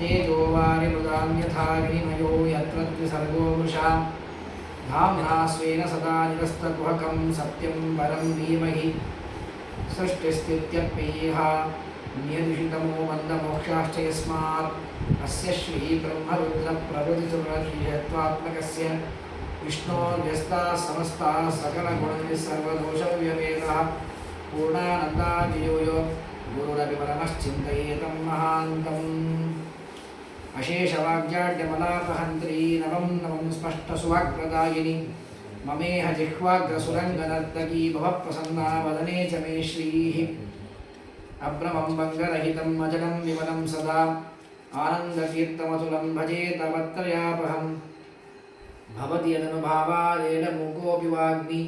तेजोवारिमृदां यथा विनिमयो यत्र त्रिसर्गो मृषा धाम्ना स्वेन सदा निरस्तकुहकं सत्यं परं धीमहि सृष्टिस्थित्यप्ययेह नियदिषितमो बन्धमोक्षाश्च यस्मात् अस्य श्रीब्रह्मरुद्रप्रभृतिसुरश्रीयत्वात्मकस्य विष्णोर्व्यस्ताः समस्ताः सकलगुणनिः सर्वदोषव्यपेदः पूर्णानन्दादियो यो गुरुरपि परमश्चिन्तयेतं महान्तम् अशेषवाग्जाड्यमलापहन्त्री नवं नवं स्पष्टसुवाग्प्रदायिनी ममेह जिह्वाग्रसुरङ्गनर्तकी भवप्रसन्ना वदने च मे श्रीः अभ्रमं भङ्गरहितम् अजलं विमलं सदा आनन्दकीर्तमतुलं भजे तवत्त्रयापहं भवति यदनुभावादेन मूकोऽपि वाग्मि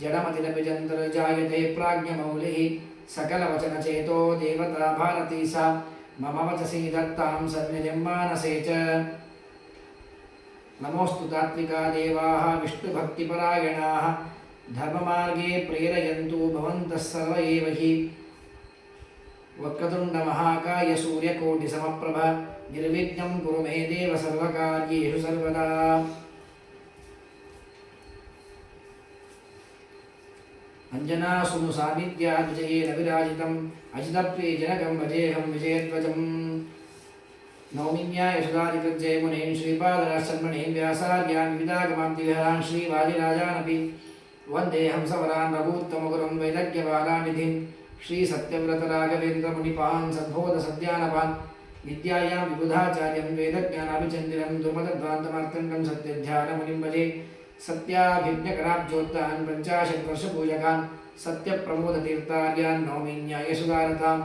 जडमतिरपि जन्तर्जायते प्राज्ञमौलिः सकलवचनचेतो देवता भारती सा मम वचसि दत्तां सन्निधिं मानसे च नमोऽस्तु तात्विका देवाः विष्णुभक्तिपरायणाः धर्ममार्गे प्रेरयन्तु भवन्तः सर्व एव हि वक्रतुण्डमहाकाय सूर्यकोटिसमप्रभ निर्विघ्नं कुरु मे देव सर्वकार्येषु सर्वदा अंजनासुनु सान्निध्याद्विजयेन विराजितम् अजितप्रियजनकं भजेऽहं विजयध्वजं नौमिन्याय सुधारिकृज्जयमुनीन् श्रीपादराजसन्मणीन् व्यासार्यान् विदागमान्तिविहरान् श्रीवादिराजानपि वन्देऽहं सवरान् रघूत्तमगुरुं वैदग्ध्यबालानिधिं श्रीसत्यव्रतराघवेन्द्रमुनिपान् सद्बोधसद्यानपान् विद्यायां विबुधाचार्यं वेदज्ञानाभिचन्दिरं दुर्मदध्वान्तमार्तण्डं सत्यध्यानमुनिं भजे सत्याभिज्ञकराब्जोत्तान् पञ्चाशद्वर्षपूजकान् सत्यप्रमोदतीर्थार्यान् नौमिन्यायसुधारतां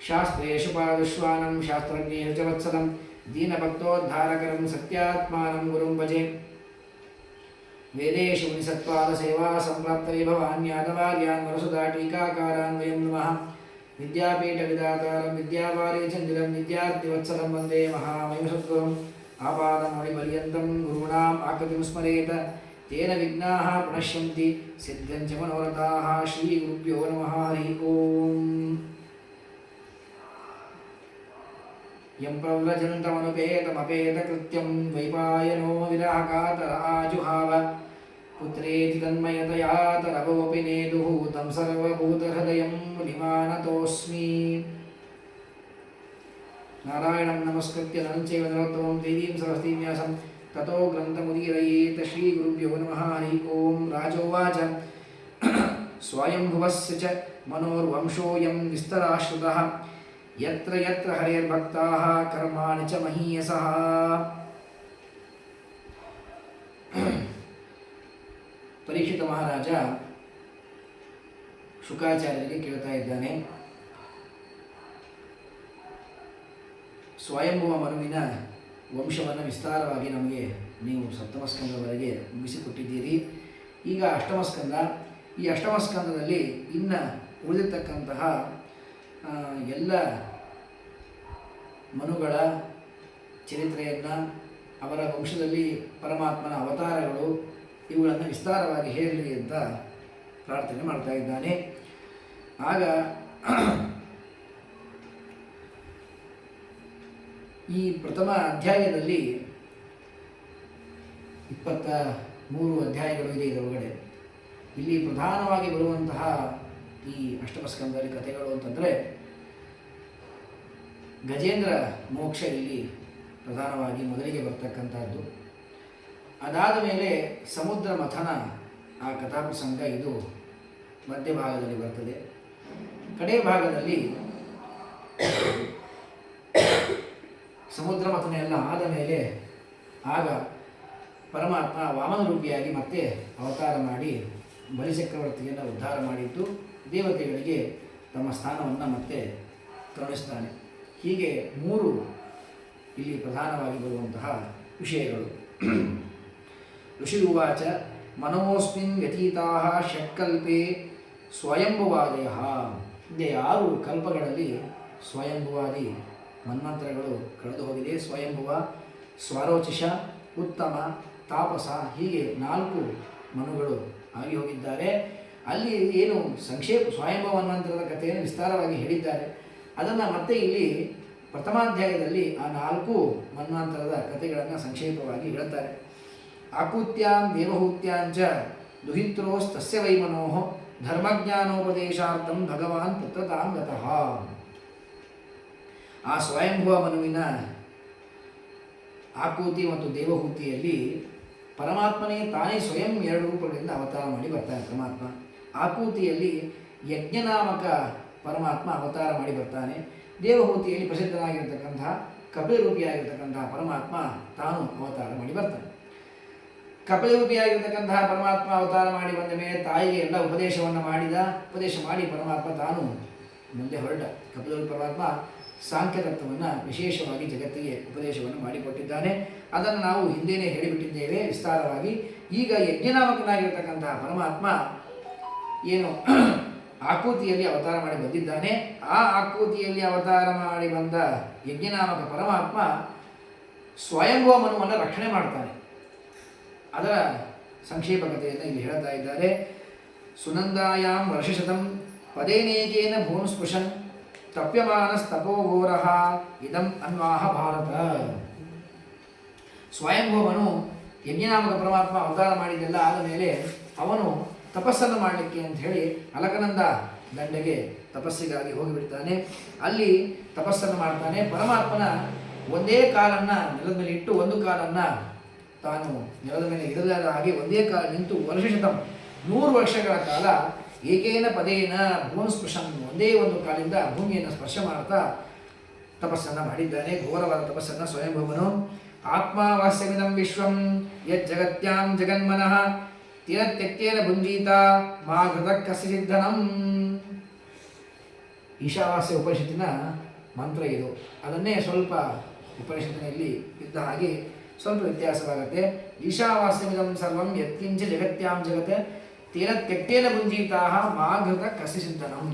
शास्त्रेषु पादुष्वानं शास्त्रज्ञेषु च वत्सलं दीनभक्तोद्धारकरं सत्यात्मानं गुरुं भजे वेदेषु मुनिसत्पादसेवा सम्प्राप्तविभवान्यादवार्यान् वरसुधा टीकाकारान् वयं नमः विद्यापीठविदातारं विद्यावारिचन्द्रं विद्यार्थिवत्सलं वन्दे महामहिमसद्गुरुम् आपादमौलिपर्यन्तं गुरूणाम् आकृतिं स्मरेत तेन विघ्नाः प्रणश्यन्ति सिद्ध्यन्ति मनोरथाः श्रीगुरुभ्यो नमः हरिः ओम् यं प्रव्रजन्तमनुपेतमपेतकृत्यं द्वैपायनो विरहकातर आजुहाव पुत्रेति तन्मयतया तरवोऽपि नेदुः तं सर्वभूतहृदयं मुनिमानतोऽस्मि नारायणं नमस्कृत्य नरं चैव नरोत्तमं देवीं सरस्वतीं व्यासं ततो ग्रन्थमुदीरयेत श्रीगुरुभ्यो नमः हरिः ओम् राजोवाच स्वयंभुवस्य च मनोर्वंशोऽयं विस्तराश्रुतः यत्र यत्र हरेर्भक्ताः कर्माणि च महीयसः परीक्षित महाराज ಶುಕಾಚಾರ್ಯರಿಗೆ ಕೇಳ್ತಾ ಇದ್ದಾನೆ. ಸ್ವಯಂಭುವ ಮನುವಿನ ವಂಶವನ್ನು ವಿಸ್ತಾರವಾಗಿ ನಮಗೆ ನೀವು ಸಪ್ತಮಸ್ಕಂದವರೆಗೆ ಮುಗಿಸಿಕೊಟ್ಟಿದ್ದೀರಿ. ಈಗ ಅಷ್ಟಮಸ್ಕಂದ. ಈ ಅಷ್ಟಮಸ್ಕಂದದಲ್ಲಿ ಇನ್ನು ಉಳಿದಿರ್ತಕ್ಕಂತಹ ಎಲ್ಲ ಮನುಗಳ ಚರಿತ್ರೆಯನ್ನು, ಅವರ ವಂಶದಲ್ಲಿ ಪರಮಾತ್ಮನ ಅವತಾರಗಳು, ಇವುಗಳನ್ನು ವಿಸ್ತಾರವಾಗಿ ಹೇಳಲಿ ಅಂತ ಪ್ರಾರ್ಥನೆ ಮಾಡ್ತಾ ಇದ್ದಾನೆ. ಆಗ ಈ ಪ್ರಥಮ ಅಧ್ಯಾಯದಲ್ಲಿ 23 ಅಧ್ಯಾಯಗಳು ಇದೆ ಇದರೊಳಗಡೆ. ಇಲ್ಲಿ ಪ್ರಧಾನವಾಗಿ ಬರುವಂತಹ ಈ ಅಷ್ಟಮಸ್ಕಂದರಿ ಕಥೆಗಳು ಅಂತಂದರೆ ಗಜೇಂದ್ರ ಮೋಕ್ಷ ಇಲ್ಲಿ ಪ್ರಧಾನವಾಗಿ ಮೊದಲಿಗೆ ಬರ್ತಕ್ಕಂಥದ್ದು. ಅದಾದ ಮೇಲೆ ಸಮುದ್ರ ಮಥನ, ಆ ಕಥಾಪ್ರಸಂಗ ಇದು ಮಧ್ಯಭಾಗದಲ್ಲಿ ಬರ್ತದೆ. ಕಡೆ ಭಾಗದಲ್ಲಿ ಸಮುದ್ರ ಮಥನ ಎಲ್ಲ ಆದ ಮೇಲೆ ಆಗ ಪರಮಾತ್ಮ ವಾಮನ ರೂಪಿಯಾಗಿ ಮತ್ತೆ ಅವತಾರ ಮಾಡಿ ಬಲಿಚಕ್ರವರ್ತಿಯನ್ನು ಉದ್ಧಾರ ಮಾಡಿದ್ದು ದೇವತೆಗಳಿಗೆ ತಮ್ಮ ಸ್ಥಾನವನ್ನು ಮತ್ತೆ ಕರುಣಿಸ್ತಾನೆ. ಹೀಗೆ 3 ಇಲ್ಲಿ ಪ್ರಧಾನವಾಗಿ ಬರುವಂತಹ ವಿಷಯಗಳು. ಋಷಿ ಉವಾಚ ಮನೋಸ್ಮಿನ್ ವ್ಯತೀತಾಃ ಷಟ್ಕಲ್ಪೇ ಸ್ವಯಂಭುವಾದಯಃ. ಹಿಂದೆ 6 ಕಲ್ಪಗಳಲ್ಲಿ ಸ್ವಯಂಭುವಾದಿ ಮನ್ವಂತರಗಳು ಕಳೆದು ಹೋಗಿದೆ. ಸ್ವಯಂಭುವ, ಸ್ವರೋಚಿಷ, ಉತ್ತಮ, ತಾಪಸ, ಹೀಗೆ 4 ಮನುಗಳು ಆಗಿ ಹೋಗಿದ್ದಾರೆ. ಅಲ್ಲಿ ಏನು ಸಂಕ್ಷೇಪ ಸ್ವಯಂಭವ ಮನ್ವಂತರದ ಕಥೆಯನ್ನು ವಿಸ್ತಾರವಾಗಿ ಹೇಳಿದ್ದಾರೆ. ಅದನ್ನು ಮತ್ತೆ ಇಲ್ಲಿ ಪ್ರಥಮಾಧ್ಯಾಯದಲ್ಲಿ ಆ 4 ಮನ್ವಂತರದ ಕಥೆಗಳನ್ನು ಸಂಕ್ಷೇಪವಾಗಿ ಹೇಳ್ತಾರೆ. ಆಕೂತ್ಯಾಂ ದೇವಹೂತ್ಯಾಂಚ ದುಹಿತ್ರೋಸ್ತಸ್ಯ ವೈಮನೋಃ ಧರ್ಮಜ್ಞಾನೋಪದೇಶಾರ್ಥಂ ಭಗವಾನ್ ಪುತ್ರತಾಂ ಗತಃ. ಆ ಸ್ವಯಂಭುವ ಮನುವಿನ ಆಕೂತಿ ಮತ್ತು ದೇವಹೂತಿಯಲ್ಲಿ ಪರಮಾತ್ಮನೇ ತಾನೇ ಸ್ವಯಂ 2 ರೂಪಗಳಿಂದ ಅವತಾರ ಮಾಡಿ ಬರ್ತಾನೆ ಪರಮಾತ್ಮ. ಆಕೂತಿಯಲ್ಲಿ ಯಜ್ಞನಾಮಕ ಪರಮಾತ್ಮ ಅವತಾರ ಮಾಡಿ ಬರ್ತಾನೆ. ದೇವಹೂತಿಯಲ್ಲಿ ಪ್ರಸಿದ್ಧನಾಗಿರ್ತಕ್ಕಂತಹ ಕಪಿಲರೂಪಿಯಾಗಿರ್ತಕ್ಕಂತಹ ಪರಮಾತ್ಮ ತಾನು ಅವತಾರ ಮಾಡಿ ಬರ್ತಾನೆ. ಕಪಿಲರೂಪಿಯಾಗಿರ್ತಕ್ಕಂತಹ ಪರಮಾತ್ಮ ಅವತಾರ ಮಾಡಿ ಬಂದ ಮೇಲೆ ತಾಯಿಗೆ ಎಲ್ಲ ಉಪದೇಶವನ್ನು ಉಪದೇಶ ಮಾಡಿ ಪರಮಾತ್ಮ ತಾನು ಮುಂದೆ ಹೊರಟ. ಕಪಿಲರೂಪಿ ಪರಮಾತ್ಮ ಸಾಂಖ್ಯ ತತ್ವವನ್ನು ವಿಶೇಷವಾಗಿ ಜಗತ್ತಿಗೆ ಉಪದೇಶವನ್ನು ಮಾಡಿಕೊಟ್ಟಿದ್ದಾನೆ. ಅದನ್ನು ನಾವು ಹಿಂದೆಯೇ ಹೇಳಿಬಿಟ್ಟಿದ್ದೇವೆ ವಿಸ್ತಾರವಾಗಿ. ಈಗ ಯಜ್ಞನಾಮಕನಾಗಿರ್ತಕ್ಕಂತಹ ಪರಮಾತ್ಮ ಏನು ಆಕೂತಿಯಲ್ಲಿ ಅವತಾರ ಮಾಡಿ ಬಂದಿದ್ದಾನೆ. ಆ ಆಕೂತಿಯಲ್ಲಿ ಅವತಾರ ಮಾಡಿ ಬಂದ ಯಜ್ಞನಾಮಕ ಪರಮಾತ್ಮ ಸ್ವಯಂಭುವ ಮನುವನ್ನು ರಕ್ಷಣೆ ಮಾಡ್ತಾನೆ. ಅದರ ಸಂಕ್ಷೇಪ ಕಥೆಯನ್ನು ಇಲ್ಲಿ ಹೇಳ್ತಾ ಇದ್ದಾರೆ. ಸುನಂದಾಯಾಂ ವರ್ಷಶತಂ ಪದೇನೇಕೇನ ಭೂನ್ ಸ್ಪೃಶನ್ ತಪ್ಯಮಾನಸ್ತಪೋಘೋರಃ ಇದಂ ಅನ್ವಾಹ ಭಾರತ. ಸ್ವಯಂಭೂಮನು ಯಜ್ಞನಾಮಕ ಪರಮಾತ್ಮ ಅವತಾರ ಮಾಡಿದ್ದೆಲ್ಲ ಆದ ಮೇಲೆ ಅವನು ತಪಸ್ಸನ್ನು ಮಾಡಲಿಕ್ಕೆ ಅಂತ ಹೇಳಿ ಅಲಕನಂದ ದಂಡೆಗೆ ತಪಸ್ಸಿಗಾಗಿ ಹೋಗಿಬಿಡ್ತಾನೆ. ಅಲ್ಲಿ ತಪಸ್ಸನ್ನು ಮಾಡ್ತಾನೆ. ಪರಮಾತ್ಮನ ಒಂದೇ ಕಾಲನ್ನು ನೆಲದ ಮೇಲೆ ಇಟ್ಟು ಒಂದು ಕಾಲನ್ನು ತಾನು ನೆಲದ ಮೇಲೆ ಇಡಲಾದ ಹಾಗೆ ಒಂದೇ ಕಾಲ ನಿಂತು ವರ್ಷಶತಂ 100 ವರ್ಷಗಳ ಕಾಲ ಏಕೇನ ಪದೇನ ಭೂನ್ ಸ್ಪೃಶನ್ ಒಂದೇ ಒಂದು ಕಾಲಿಂದ ಭೂಮಿಯನ್ನು ಸ್ಪರ್ಶ ಮಾಡ್ತಾ ತಪಸ್ಸನ್ನು ಮಾಡಿದ್ದಾನೆ. ಘೋರವಾದ ತಪಸ್ಸನ್ನು ಸ್ವಯಂಭೂಮನು. ಆತ್ಮಾವಾಸ್ಯಮಿದಂ ವಿಶ್ವಂ ಯಜ್ಜಗತ್ಯಾಂ ಜಗನ್ಮನಃ ತೀರತ್ಯಕ್ತೇನ ಭುಂಜೀತ ಮಾ ಘೃತ ಕಸ್ಯಚಿದ್ಧನಂ. ಈಶಾವಾಸ್ಯ ಉಪನಿಷತ್ತಿನ ಮಂತ್ರ ಇದು. ಅದನ್ನೇ ಸ್ವಲ್ಪ ಉಪನಿಷತ್ತಿನಲ್ಲಿ ಇದ್ದ ಹಾಗೆ ಸ್ವಲ್ಪ ವ್ಯತ್ಯಾಸವಾಗುತ್ತೆ. ಈಶಾವಾಸ್ಯಮಿದಂ ಸರ್ವಂ ಯತ್ಕಿಂಚ ಜಗತ್ಯಾಂ ಜಗತ್ ತೀರತ್ಯಕ್ತೇನ ಭುಂಜೀತಾ ಮಾ ಘೃತ ಕಸ್ಯಚಿದ್ಧನಂ.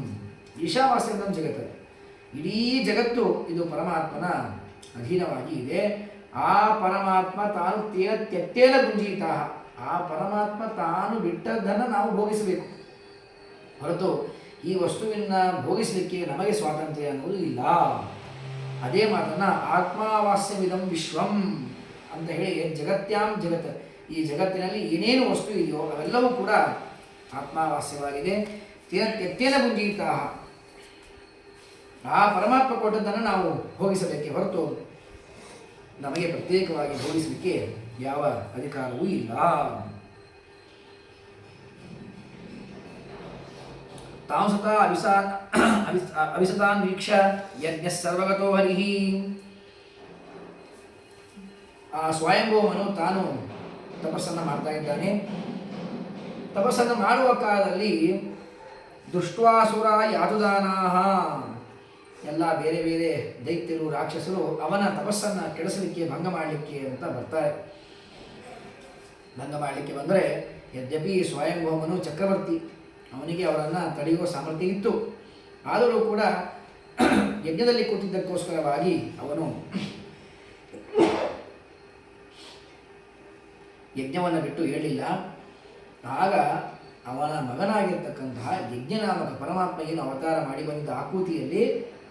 ಈಶಾವಾಸ್ಯಮಿದಂ ಜಗತ್, ಇಡೀ ಜಗತ್ತು ಇದು ಪರಮಾತ್ಮನ ಅಧೀನವಾಗಿ ಇದೆ. ಆ ಪರಮಾತ್ಮ ತಾನು ತೀರತ್ಯಕ್ತೇನ ಭುಂಜೀತಾ, ಆ ಪರಮಾತ್ಮ ತಾನು ಬಿಟ್ಟದ್ದನ್ನು ನಾವು ಭೋಗಿಸಬೇಕು ಹೊರತು ಈ ವಸ್ತುವಿನ ಭೋಗಿಸಲಿಕ್ಕೆ ನಮಗೆ ಸ್ವಾತಂತ್ರ್ಯ ಅನ್ನೋದು ಇಲ್ಲ. ಅದೇ ಮಾತನ್ನು ಆತ್ಮಾವಾಸ್ಯವಿದಂ ವಿಶ್ವಂ ಅಂತ ಹೇಳಿ ಜಗತ್ಯಾಂ ಜಗತ್, ಈ ಜಗತ್ತಿನಲ್ಲಿ ಏನೇನು ವಸ್ತು ಇದೆಯೋ ಅವೆಲ್ಲವೂ ಕೂಡ ಆತ್ಮಾವಾಸ್ಯವಾಗಿದೆ. ತೀರತ್ಯಕ್ತೇನ ಭುಂಜೀತಾ, ಆ ಪರಮಾತ್ಮ ಕೊಟ್ಟದ್ದನ್ನು ನಾವು ಭೋಗಿಸಬೇಕೆ ಹೊರತು ನಮಗೆ ಪ್ರತ್ಯೇಕವಾಗಿ ಭೋಗಿಸಲಿಕ್ಕೆ ಯಾವ ಅಧಿಕಾರವೂ ಇಲ್ಲ. ತಾಂಸತ ಅವಿಸತಾನ್ ವೀಕ್ಷ ಯಜ್ಞ ಸರ್ವಗತೋ ಹರಿಹಿ. ಆ ಸ್ವಯಂಭೂಮನು ತಾನು ತಪಸ್ಸನ್ನು ಮಾಡ್ತಾ ಇದ್ದಾನೆ. ತಪಸ್ಸನ್ನು ಮಾಡುವ ಕಾಲದಲ್ಲಿ ದುಷ್ಟ್ವಾಸುರ ಯಾತುದಾನಾಹ, ಎಲ್ಲ ಬೇರೆ ಬೇರೆ ದೈತ್ಯರು ರಾಕ್ಷಸರು ಅವನ ತಪಸ್ಸನ್ನು ಕೆಡಿಸಲಿಕ್ಕೆ ಭಂಗ ಮಾಡಲಿಕ್ಕೆ ಅಂತ ಬರ್ತಾರೆ. ಭಂಗ ಮಾಡಲಿಕ್ಕೆ ಬಂದರೆ ಯದ್ಯಪಿ ಸ್ವಯಂಭೂಮನು ಚಕ್ರವರ್ತಿ, ಅವನಿಗೆ ಅವರನ್ನು ತಡೆಯುವ ಸಾಮರ್ಥ್ಯ ಇತ್ತು. ಆದರೂ ಕೂಡ ಯಜ್ಞದಲ್ಲಿ ಕೂತಿದ್ದಕ್ಕೋಸ್ಕರವಾಗಿ ಅವನು ಯಜ್ಞವನ್ನು ಬಿಟ್ಟು ಹೇಳಿಲ್ಲ. ಆಗ ಅವನ ಮಗನಾಗಿರ್ತಕ್ಕಂತಹ ಯಜ್ಞನಾಮಕ ಪರಮಾತ್ಮ ಏನು ಅವತಾರ ಮಾಡಿ ಬಂದ ಆಕೂತಿಯಲ್ಲಿ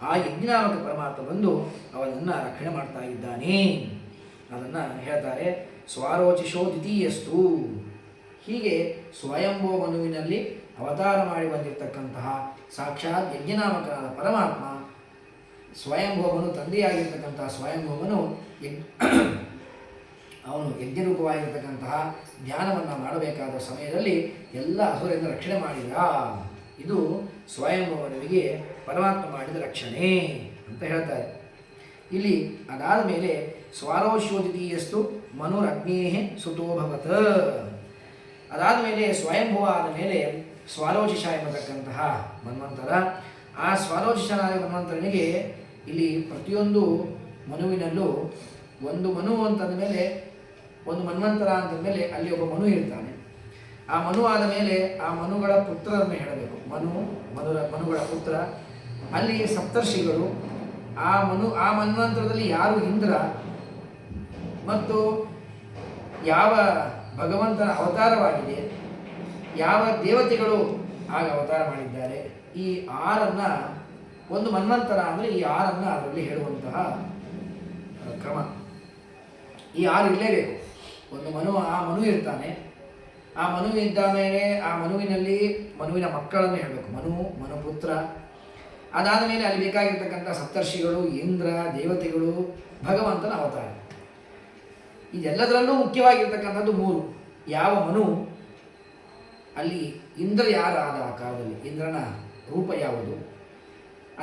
ಆ ಯಜ್ಞನಾಮಕ ಪರಮಾತ್ಮ ಬಂದು ಅವನನ್ನು ರಕ್ಷಣೆ ಮಾಡ್ತಾ ಇದ್ದಾನೆ. ಅದನ್ನು ಹೇಳ್ತಾರೆ. ಸ್ವಾರೋಚಿಷೋ ದ್ವಿತೀಯಸ್ತು. ಹೀಗೆ ಸ್ವಯಂಭೂ ಮನುವಿನಲ್ಲಿ ಅವತಾರ ಮಾಡಿ ಬಂದಿರತಕ್ಕಂತಹ ಸಾಕ್ಷಾತ್ ಯಜ್ಞನಾಮಕನಾದ ಪರಮಾತ್ಮ ಸ್ವಯಂಭೂಮನು ತಂದೆಯಾಗಿರ್ತಕ್ಕಂತಹ ಸ್ವಯಂಭೂಮನು ಅವನು ಯಜ್ಞರೂಪವಾಗಿರ್ತಕ್ಕಂತಹ ಧ್ಯಾನವನ್ನು ಮಾಡಬೇಕಾದ ಸಮಯದಲ್ಲಿ ಎಲ್ಲ ಅಸುರರಿಂದ ರಕ್ಷಣೆ ಮಾಡಿದ. ಇದು ಸ್ವಯಂಭೂಮನಿಗೆ ಪರಮಾತ್ಮ ಮಾಡಿದ ರಕ್ಷಣೆ ಅಂತ ಹೇಳ್ತಾರೆ. ಇಲ್ಲಿ ಅದಾದ ಮೇಲೆ ಸ್ವಾರೋಶ್ಯೋದಿತೀಯಸ್ತು ಮನುರಗ್ನೇಹೆ ಸುತೋಭವತ್. ಅದಾದ ಮೇಲೆ ಸ್ವಯಂಭುವ ಆದ ಮೇಲೆ ಸ್ವಾರೋಚಿಷ ಎಂಬತಕ್ಕಂತಹ ಮನ್ವಂತರ. ಆ ಸ್ವಾರೋಚಿಷನಾದ ಮನ್ವಂತರನಿಗೆ ಇಲ್ಲಿ ಪ್ರತಿಯೊಂದು ಮನುವಿನಲ್ಲೂ ಒಂದು ಮನು ಅಂತಂದ ಮೇಲೆ ಒಂದು ಮನ್ವಂತರ ಅಂತಂದಮೇಲೆ ಅಲ್ಲಿ ಒಬ್ಬ ಮನು ಇರ್ತಾನೆ. ಆ ಮನು ಆದ ಮೇಲೆ ಆ ಮನುಗಳ ಪುತ್ರರನ್ನು ಹೇಳಬೇಕು. ಮನುಗಳ ಪುತ್ರ, ಅಲ್ಲಿ ಸಪ್ತರ್ಷಿಗಳು, ಆ ಮನ್ವಂತರದಲ್ಲಿ ಯಾರು ಇಂದ್ರ ಮತ್ತು ಯಾವ ಭಗವಂತನ ಅವತಾರವಾಗಿದೆ, ಯಾವ ದೇವತೆಗಳು ಆಗ ಅವತಾರ ಮಾಡಿದ್ದಾರೆ, ಈ 6 ಒಂದು ಮನ್ವಂತರ ಅಂದರೆ ಈ ಆರನ್ನು ಅದರಲ್ಲಿ ಹೇಳುವಂತಹ ಕ್ರಮ. ಈ ಆರು ಇರಲೇಬೇಕು. ಒಂದು ಆ ಮನು ಇರ್ತಾನೆ. ಆ ಮನು ಇದ್ದ ಮೇಲೆ ಆ ಮನುವಿನಲ್ಲಿ ಮನುವಿನ ಮಕ್ಕಳನ್ನು ಹೇಳಬೇಕು. ಮನುಪುತ್ರ. ಅದಾದ ಮೇಲೆ ಅಲ್ಲಿ ಬೇಕಾಗಿರ್ತಕ್ಕಂಥ ಸಪ್ತರ್ಷಿಗಳು, ಇಂದ್ರ, ದೇವತೆಗಳು, ಭಗವಂತನ ಅವತಾರ. ಇದೆಲ್ಲದರಲ್ಲೂ ಮುಖ್ಯವಾಗಿರ್ತಕ್ಕಂಥದ್ದು ಮೂರು. ಯಾವ ಮನು ಅಲ್ಲಿ ಇಂದ್ರ ಯಾರಾದ ಆ ಕಾಲದಲ್ಲಿ, ಇಂದ್ರನ ರೂಪ ಯಾವುದು,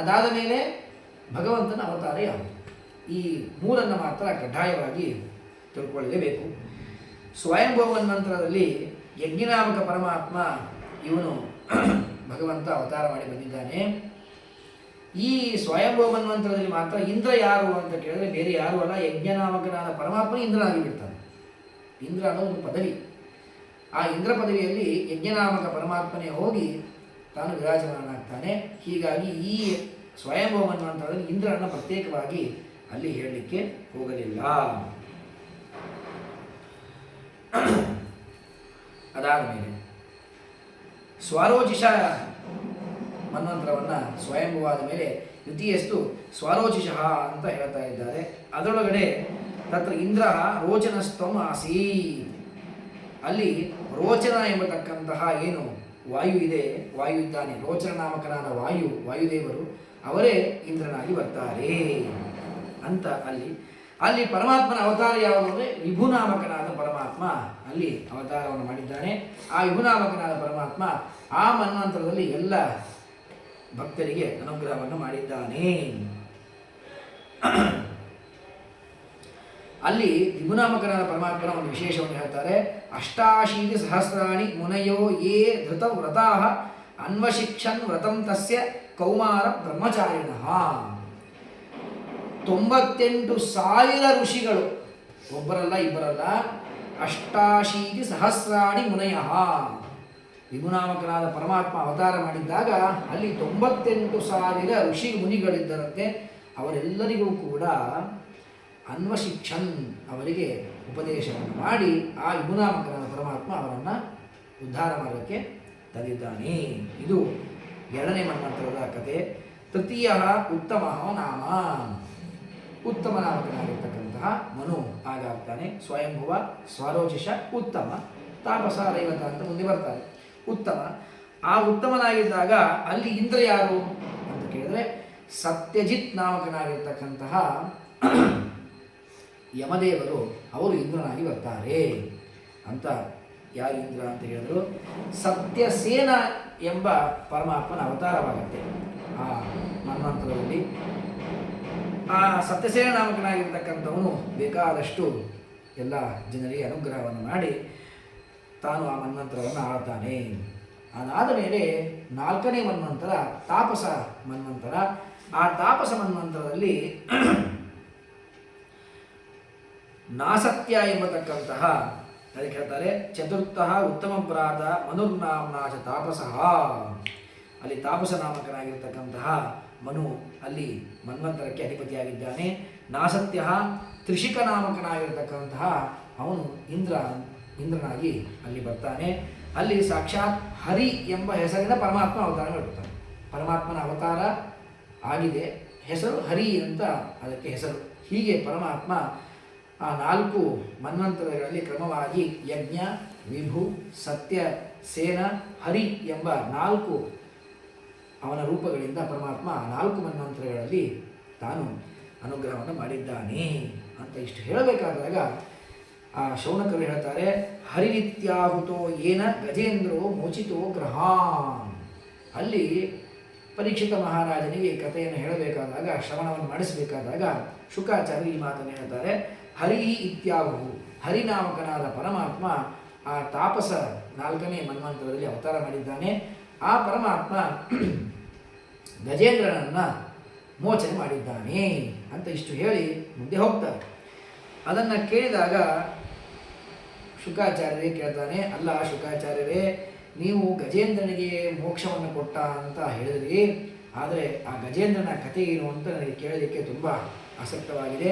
ಅದಾದ ಮೇಲೆ ಭಗವಂತನ ಅವತಾರ ಯಾವುದು, ಈ ಮೂರನ್ನು ಮಾತ್ರ ಕಡ್ಡಾಯವಾಗಿ ತಿಳ್ಕೊಳ್ಳಲೇಬೇಕು. ಸ್ವಯಂಭವ ಮನ್ವಂತರದಲ್ಲಿ ಯಜ್ಞನಾಮಕ ಪರಮಾತ್ಮ ಇವನು ಭಗವಂತ ಅವತಾರ ಮಾಡಿ ಬಂದಿದ್ದಾನೆ. ಈ ಸ್ವಯಂಭವ ಮನ್ವಂತರದಲ್ಲಿ ಮಾತ್ರ ಇಂದ್ರ ಯಾರು ಅಂತ ಕೇಳಿದ್ರೆ ಬೇರೆ ಯಾರು ಅಲ್ಲ, ಯಜ್ಞನಾಮಕನಾದ ಪರಮಾತ್ಮ ಇಂದ್ರನಾಗಿ ಬಿಡ್ತಾನೆ. ಇಂದ್ರ ಅನ್ನೋ ಒಂದು ಪದವಿ. ಆ ಇಂದ್ರ ಪದವಿಯಲ್ಲಿ ಯಜ್ಞನಾಮಕ ಪರಮಾತ್ಮನೇ ಹೋಗಿ ತಾನು ವಿರಾಜಮಾನಾಗ್ತಾನೆ. ಹೀಗಾಗಿ ಈ ಸ್ವಯಂಭವ ಮನ್ವಂತರದಲ್ಲಿ ಇಂದ್ರನ ಪ್ರತ್ಯೇಕವಾಗಿ ಅಲ್ಲಿ ಹೇಳಲಿಕ್ಕೆ ಹೋಗಲಿಲ್ಲ. ಅದಾದ ಮೇಲೆ ಸ್ವಾರೋಚಿಷ ಮನ್ವಂತರವನ್ನು ಸ್ವಯಂಭವಾದ ಮೇಲೆ ದ್ವಿತೀಯಸ್ತು ಸ್ವಾರೋಚಿಷಃ ಅಂತ ಹೇಳ್ತಾ ಇದ್ದಾರೆ. ಅದರೊಳಗಡೆ ತತ್ರ ಇಂದ್ರ ರೋಚನಸ್ತಂ ಆಸೀತ್. ಅಲ್ಲಿ ರೋಚನ ಎಂಬತಕ್ಕಂತಹ ಏನು ವಾಯು ಇದೆ, ವಾಯು ಇದ್ದಾನೆ, ರೋಚನ ನಾಮಕನಾದ ವಾಯುದೇವರು ಅವರೇ ಇಂದ್ರನಾಗಿ ಬರ್ತಾರೆ ಅಂತ ಅಲ್ಲಿ ಪರಮಾತ್ಮನ ಅವತಾರ ಯಾವುದು ಅಂದರೆ ವಿಭುನಾಮಕನಾದ ಪರಮಾತ್ಮ ಅಲ್ಲಿ ಅವತಾರವನ್ನು ಮಾಡಿದ್ದಾನೆ. ಆ ವಿಭುನಾಮಕನಾದ ಪರಮಾತ್ಮ ಆ ಮನ್ವಂತರದಲ್ಲಿ ಎಲ್ಲ ಭಕ್ತರಿಗೆ ಅನುಗ್ರಹವನ್ನು ಮಾಡಿದ್ದಾನೆ. ಅಲ್ಲಿ ವಿಭುನಾಮಕನಾದ ಪರಮಾತ್ಮನ ಒಂದು ವಿಶೇಷವನ್ನು ಹೇಳ್ತಾರೆ. 88 ಸಹಸ್ರಾಣಿ ಮುನಯೋ ಯೇ ಧೃತ ವ್ರತಾ ಅನ್ವಶಿಕ್ಷನ್ ವ್ರತಂ ತಸ್ಯ ಕೌಮಾರ ಬ್ರಹ್ಮಚಾರಿಣಃ. 98,000 ಋಷಿಗಳು, ಒಬ್ಬರಲ್ಲ ಇಬ್ಬರಲ್ಲ, 88 ಸಹಸ್ರಾಣಿ ಮುನಯಃ. ವಿಭುನಾಮಕನಾದ ಪರಮಾತ್ಮ ಅವತಾರ ಮಾಡಿದ್ದಾಗ ಅಲ್ಲಿ 98,000 ಋಷಿ ಮುನಿಗಳಿದ್ದರಂತೆ. ಅವರೆಲ್ಲರಿಗೂ ಕೂಡ ಅನ್ವಶಿಕ್ಷನ್ ಅವರಿಗೆ ಉಪದೇಶವನ್ನು ಮಾಡಿ ಆ ವಿಭುನಾಮಕನಾದ ಪರಮಾತ್ಮ ಅವರನ್ನು ಉದ್ಧಾರ ಮಾಡೋಕ್ಕೆ ತಂದಿದ್ದಾನೆ. ಇದು ಎರಡನೇ ಮನ್ವಂತರದ ಕಥೆ. ತೃತೀಯ ಉತ್ತಮ ನಾಮ. ಉತ್ತಮ ನಾಮಕನಾಗಿರ್ತಕ್ಕಂತಹ ಮನು ಆಗಾಗ್ತಾನೆ. ಸ್ವಯಂಭುವ, ಸ್ವರೋಚಿಷ, ಉತ್ತಮ, ತಾಪಸ, ರೈವತ ಅಂತ ಮುಂದೆ ಬರ್ತಾರೆ. ಉತ್ತಮ. ಆ ಉತ್ತಮನಾಗಿದ್ದಾಗ ಅಲ್ಲಿ ಇಂದ್ರ ಯಾರು ಅಂತ ಕೇಳಿದ್ರೆ ಸತ್ಯಜಿತ್ ನಾಮಕನಾಗಿರ್ತಕ್ಕಂತಹ ಯಮದೇವರು ಅವರು ಇಂದ್ರನಾಗಿ ಬರ್ತಾರೆ ಅಂತ. ಯಾರು ಇಂದ್ರ ಅಂತ ಹೇಳಿದ್ರು? ಸತ್ಯಸೇನ ಎಂಬ ಪರಮಾತ್ಮನ ಅವತಾರವಾಗುತ್ತೆ ಆ ಮನ್ವಂತರದಲ್ಲಿ. ಆ ಸತ್ಯಸೇನ ನಾಮಕನಾಗಿರ್ತಕ್ಕಂಥವನು ಬೇಕಾದಷ್ಟು ಎಲ್ಲ ಜನರಿಗೆ ಅನುಗ್ರಹವನ್ನು ಮಾಡಿ ತಾನು ಆ ಮನ್ವಂತರವನ್ನು ಆಳ್ತಾನೆ. ಅದಾದ ಮೇಲೆ 4ನೇ ಮನ್ವಂತರ ತಾಪಸ ಮನ್ವಂತರ. ಆ ತಾಪಸ ಮನ್ವಂತರದಲ್ಲಿ ನಾಸತ್ಯ ಎಂಬತಕ್ಕಂತಹ ಅದಕ್ಕೆ ಹೇಳ್ತಾರೆ ಚತುರ್ಥ ಉತ್ತಮ ಪ್ರಾತ ಮನುರ್ನಾಮ್ನಾಚ ತಾಪಸಃ. ಅಲ್ಲಿ ತಾಪಸ ನಾಮಕನಾಗಿರ್ತಕ್ಕಂತಹ ಮನು ಅಲ್ಲಿ ಮನ್ವಂತರಕ್ಕೆ ಅಧಿಪತಿಯಾಗಿದ್ದಾನೆ. ನಾಸತ್ಯ ತ್ರಿಷಿಕ ನಾಮಕನಾಗಿರ್ತಕ್ಕಂತಹ ಅವನು ಇಂದ್ರನಾಗಿ ಅಲ್ಲಿ ಬರ್ತಾನೆ. ಅಲ್ಲಿ ಸಾಕ್ಷಾತ್ ಹರಿ ಎಂಬ ಹೆಸರಿನ ಪರಮಾತ್ಮ ಅವತಾರ ಮಾಡುತ್ತಾನೆ. ಪರಮಾತ್ಮನ ಅವತಾರ ಆಗಿದೆ, ಹೆಸರು ಹರಿ ಅಂತ ಅದಕ್ಕೆ ಹೆಸರು. ಹೀಗೆ ಪರಮಾತ್ಮ ಆ 4 ಮನ್ವಂತರಗಳಲ್ಲಿ ಕ್ರಮವಾಗಿ ಯಜ್ಞ, ವಿಭು, ಸತ್ಯ, ಸೇನ, ಹರಿ ಎಂಬ 4 ಅವನ ರೂಪಗಳಿಂದ ಪರಮಾತ್ಮ 4 ಮನ್ವಂತರಗಳಲ್ಲಿ ತಾನು ಅನುಗ್ರಹವನ್ನು ಮಾಡಿದ್ದಾನೆ ಅಂತ ಇಷ್ಟು ಹೇಳಬೇಕಾದಾಗ ಆ ಶೌನಕರು ಹೇಳ್ತಾರೆ, ಹರಿನಿತ್ಯಾಹುತೋ ಏನ ಗಜೇಂದ್ರೋ ಮೋಚಿತೋ ಗ್ರಹಾನ್. ಅಲ್ಲಿ ಪರೀಕ್ಷಿತ ಮಹಾರಾಜನಿಗೆ ಕಥೆಯನ್ನು ಹೇಳಬೇಕಾದಾಗ, ಶ್ರವಣವನ್ನು ಮಾಡಿಸಬೇಕಾದಾಗ ಶುಕಾಚಾರ್ಯ ಈ ಮಾತನ್ನು ಹೇಳ್ತಾರೆ. ಹರಿ ಇತ್ಯಾಹು, ಹರಿನಾಮಕನಾದ ಪರಮಾತ್ಮ ಆ ತಾಪಸ 4ನೇ ಮನ್ವಂತರದಲ್ಲಿ ಅವತಾರ ಮಾಡಿದ್ದಾನೆ. ಆ ಪರಮಾತ್ಮ ಗಜೇಂದ್ರನನ್ನು ಮೋಚನೆ ಮಾಡಿದ್ದಾನೆ ಅಂತ ಇಷ್ಟು ಹೇಳಿ ಮುಂದೆ ಹೋಗ್ತಾರೆ. ಅದನ್ನು ಕೇಳಿದಾಗ ಶುಕಾಚಾರ್ಯರೇ ಕೇಳ್ತಾನೆ, ಅಲ್ಲ ಶುಕಾಚಾರ್ಯರೇ, ನೀವು ಗಜೇಂದ್ರನಿಗೆ ಮೋಕ್ಷವನ್ನು ಕೊಟ್ಟ ಅಂತ ಹೇಳಿದ್ರಿ, ಆದರೆ ಆ ಗಜೇಂದ್ರನ ಕಥೆ ಏನು ಅಂತ ನನಗೆ ಕೇಳಲಿಕ್ಕೆ ತುಂಬ ಆಸಕ್ತವಾಗಿದೆ.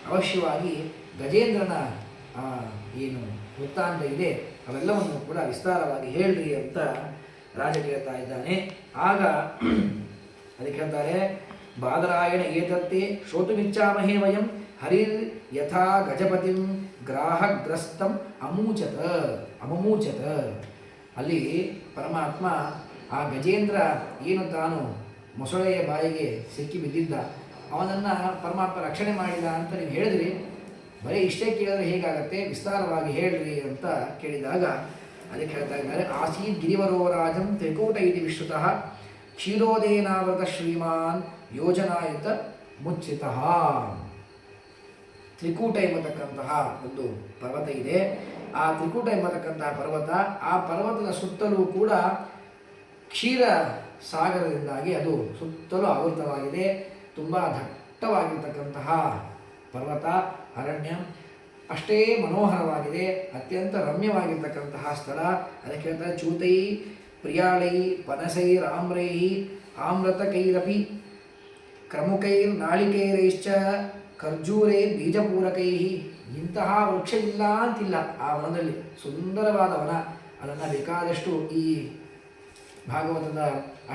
ಅವಶ್ಯವಾಗಿ ಗಜೇಂದ್ರನ ಏನು ವೃತ್ತಾಂತ ಇದೆ ಅವೆಲ್ಲವನ್ನು ಕೂಡ ವಿಸ್ತಾರವಾಗಿ ಹೇಳ್ರಿ ಅಂತ ರಾಜ ಕೇಳ್ತಾ ಇದ್ದಾನೆ. ಆಗ ಅದಕ್ಕೆ ಹೇಳ್ತಾರೆ ಬಾದರಾಯಣ ಏತತ್ತೆ ಶ್ರೋತುಮಿಚ್ಛಾಮಹೇ ವಯಂ ಹರಿರ್ ಯಥಾ ಗಜಪತಿಂ ಗ್ರಾಹಗ್ರಸ್ತಂ ಅಮಮೂಚತ. ಅಲ್ಲಿ ಪರಮಾತ್ಮ ಆ ಗಜೇಂದ್ರ ಏನು ತಾನು ಮೊಸಳೆಯ ಬಾಯಿಗೆ ಸಿಕ್ಕಿ ಬಿದ್ದಿದ್ದ ಅವನನ್ನು ಪರಮಾತ್ಮ ರಕ್ಷಣೆ ಮಾಡಿದ ಅಂತ ನೀವು ಹೇಳಿದ್ರಿ, ಬರೀ ಇಷ್ಟೇ ಕೇಳಿದ್ರೆ ಹೇಗಾಗತ್ತೆ, ವಿಸ್ತಾರವಾಗಿ ಹೇಳ್ರಿ ಅಂತ ಕೇಳಿದಾಗ ಅದಕ್ಕೆ ಹೇಳ್ತಾ ಇದ್ದಾರೆ ಆಸೀತ್ ಗಿರಿವರೋ ರಾಜಂ ತ್ರಿಕೂಟ ಇತಿ ವಿಶ್ರುತಃ ಕ್ಷೀರೋದೇನಾವೃತ ಶ್ರೀಮಾನ್ ಯೋಜನಾಯುತ ಮುಚ್ಚಿತಃ. ತ್ರಿಕೂಟ ಎಂಬತಕ್ಕಂತಹ ಒಂದು ಪರ್ವತ ಇದೆ. ಆ ತ್ರಿಕೂಟ ಎಂಬತಕ್ಕಂತಹ ಪರ್ವತ, ಆ ಪರ್ವತದ ಸುತ್ತಲೂ ಕೂಡ ಕ್ಷೀರ ಸಾಗರದಿಂದಾಗಿ ಅದು ಸುತ್ತಲೂ ಆವೃತವಾಗಿದೆ. ತುಂಬ ದಟ್ಟವಾಗಿರ್ತಕ್ಕಂತಹ ಪರ್ವತ ಅರಣ್ಯ, ಅಷ್ಟೇ ಮನೋಹರವಾಗಿದೆ, ಅತ್ಯಂತ ರಮ್ಯವಾಗಿರ್ತಕ್ಕಂತಹ ಸ್ಥಳ. ಅದಕ್ಕೆ ಹೇಳ್ತಾರೆ ಚೂತೈ ಪ್ರಿಯಾಳೈ ಪನಸೈರಾಮ್ರೈ ಆಮ್ರತಕೈರಪಿ ಕ್ರಮುಕೈರ್ ನಾಳಿಕೈರೈಶ್ಚ ಖರ್ಜೂರೈ ಬೀಜಪೂರಕೈ. ಇಂತಹ ವೃಕ್ಷ ಇಲ್ಲ ಅಂತಿಲ್ಲ ಆ ವನದಲ್ಲಿ. ಸುಂದರವಾದ ವನ. ಅದನ್ನು ಬೇಕಾದಷ್ಟು ಈ ಭಾಗವತದ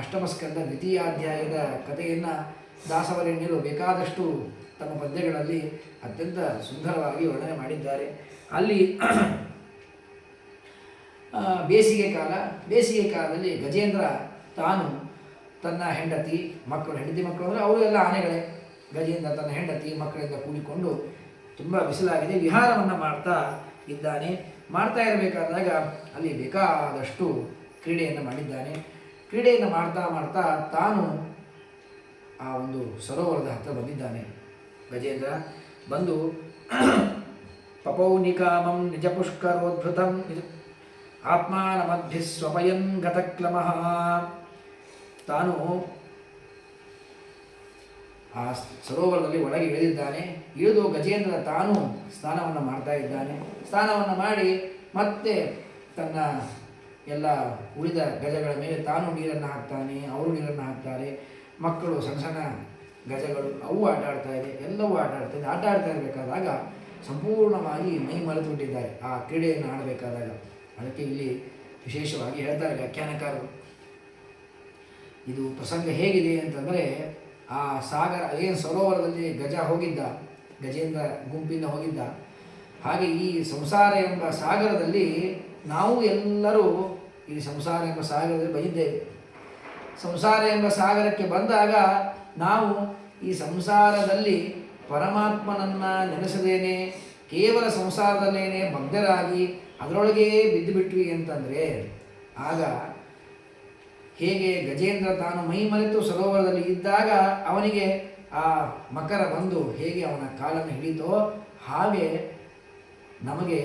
ಅಷ್ಟಮಸ್ಕಂದ ದ್ವಿತೀಯಾಧ್ಯಾಯದ ಕಥೆಯನ್ನು ದಾಸವರೇಣ್ಯರು ಬೇಕಾದಷ್ಟು ತಮ್ಮ ಪದ್ಯಗಳಲ್ಲಿ ಅತ್ಯಂತ ಸುಂದರವಾಗಿ ವರ್ಣನೆ ಮಾಡಿದ್ದಾರೆ. ಅಲ್ಲಿ ಬೇಸಿಗೆ ಕಾಲದಲ್ಲಿ ಗಜೇಂದ್ರ ತಾನು ತನ್ನ ಹೆಂಡತಿ ಮಕ್ಕಳು ಅಂದರೆ ಅವರು ಎಲ್ಲ ಆನೆಗಳೇ. ಗಜೇಂದ್ರ ತನ್ನ ಹೆಂಡತಿ ಮಕ್ಕಳಿಂದ ಕೂಡಿಕೊಂಡು ತುಂಬ ಬಿಸಿಲಾಗಿದೆ, ವಿಹಾರವನ್ನು ಮಾಡ್ತಾ ಇದ್ದಾನೆ. ಮಾಡ್ತಾ ಇರಬೇಕಾದಾಗ ಅಲ್ಲಿ ಬೇಕಾದಷ್ಟು ಕ್ರೀಡೆಯನ್ನು ಮಾಡಿದ್ದಾನೆ. ಕ್ರೀಡೆಯನ್ನು ಮಾಡ್ತಾ ತಾನು ಆ ಒಂದು ಸರೋವರದ ಹತ್ತಿರ ಬಂದಿದ್ದಾನೆ. ಗಜೇಂದ್ರ ಬಂದು ಪಪೌನಿಕಾಮಂ ನಿಜ ಪುಷ್ಕರೋದ್ಭೃತಂ ಆತ್ಮಾನಮದ್ಭಿ ಸ್ವಪಯನ್ ಗತಕ್ಲಮಃ. ತಾನು ಆ ಸರೋವರದಲ್ಲಿ ಒಳಗೆ ಇಳಿದಿದ್ದಾನೆ. ಇಳಿದು ಗಜೇಂದ್ರ ತಾನು ಸ್ನಾನವನ್ನು ಮಾಡ್ತಾ ಇದ್ದಾನೆ. ಸ್ನಾನವನ್ನು ಮಾಡಿ ಮತ್ತೆ ತನ್ನ ಎಲ್ಲ ಉಳಿದ ಗಜಗಳ ಮೇಲೆ ತಾನು ನೀರನ್ನು ಹಾಕ್ತಾನೆ, ಅವರು ನೀರನ್ನು ಹಾಕ್ತಾರೆ. ಮಕ್ಕಳು ಸಣ್ಣ ಸಣ್ಣ ಗಜಗಳು ಅವು ಆಟ ಆಡ್ತಾ ಇದೆ, ಎಲ್ಲವೂ ಆಟ ಆಡ್ತಾ ಇರಬೇಕಾದಾಗ ಸಂಪೂರ್ಣವಾಗಿ ಮೈ ಮರೆತು ಬಿಟ್ಟಿದ್ದಾರೆ ಆ ಕ್ರೀಡೆಯನ್ನು ಆಡಬೇಕಾದಾಗ. ಅದಕ್ಕೆ ಇಲ್ಲಿ ವಿಶೇಷವಾಗಿ ಹೇಳ್ತಾರೆ ವ್ಯಾಖ್ಯಾನಕಾರರು. ಇದು ಪ್ರಸಂಗ ಹೇಗಿದೆ ಅಂತಂದರೆ, ಆ ಸಾಗರ ಏನು ಸರೋವರದಲ್ಲಿ ಗಜ ಹೋಗಿದ್ದ, ಗಜೇಂದ್ರ ಗುಂಪಿಂದ ಹೋಗಿದ್ದ, ಹಾಗೆ ಈ ಸಂಸಾರ ಎಂಬ ಸಾಗರದಲ್ಲಿ ನಾವು ಎಲ್ಲರೂ ಈ ಸಂಸಾರ ಎಂಬ ಸಾಗರದಲ್ಲಿ ಬಂದಿದ್ದೇವೆ. ಸಂಸಾರ ಎಂಬ ಸಾಗರಕ್ಕೆ ಬಂದಾಗ ನಾವು ಈ ಸಂಸಾರದಲ್ಲಿ ಪರಮಾತ್ಮನನ್ನು ನೆನೆಸದೇನೆ ಕೇವಲ ಸಂಸಾರದಲ್ಲೇನೆ ಮಗ್ನರಾಗಿ ಅದರೊಳಗೇ ಬಿದ್ದು ಬಿಟ್ವಿ ಅಂತಂದರೆ, ಆಗ ಹೇಗೆ ಗಜೇಂದ್ರ ತಾನು ಮೈ ಮರೆತು ಸರೋವರದಲ್ಲಿ ಇದ್ದಾಗ ಅವನಿಗೆ ಆ ಮಕರ ಬಂದು ಹೇಗೆ ಅವನ ಕಾಲನ್ನು ಹಿಡಿತೋ, ಹಾಗೆ ನಮಗೆ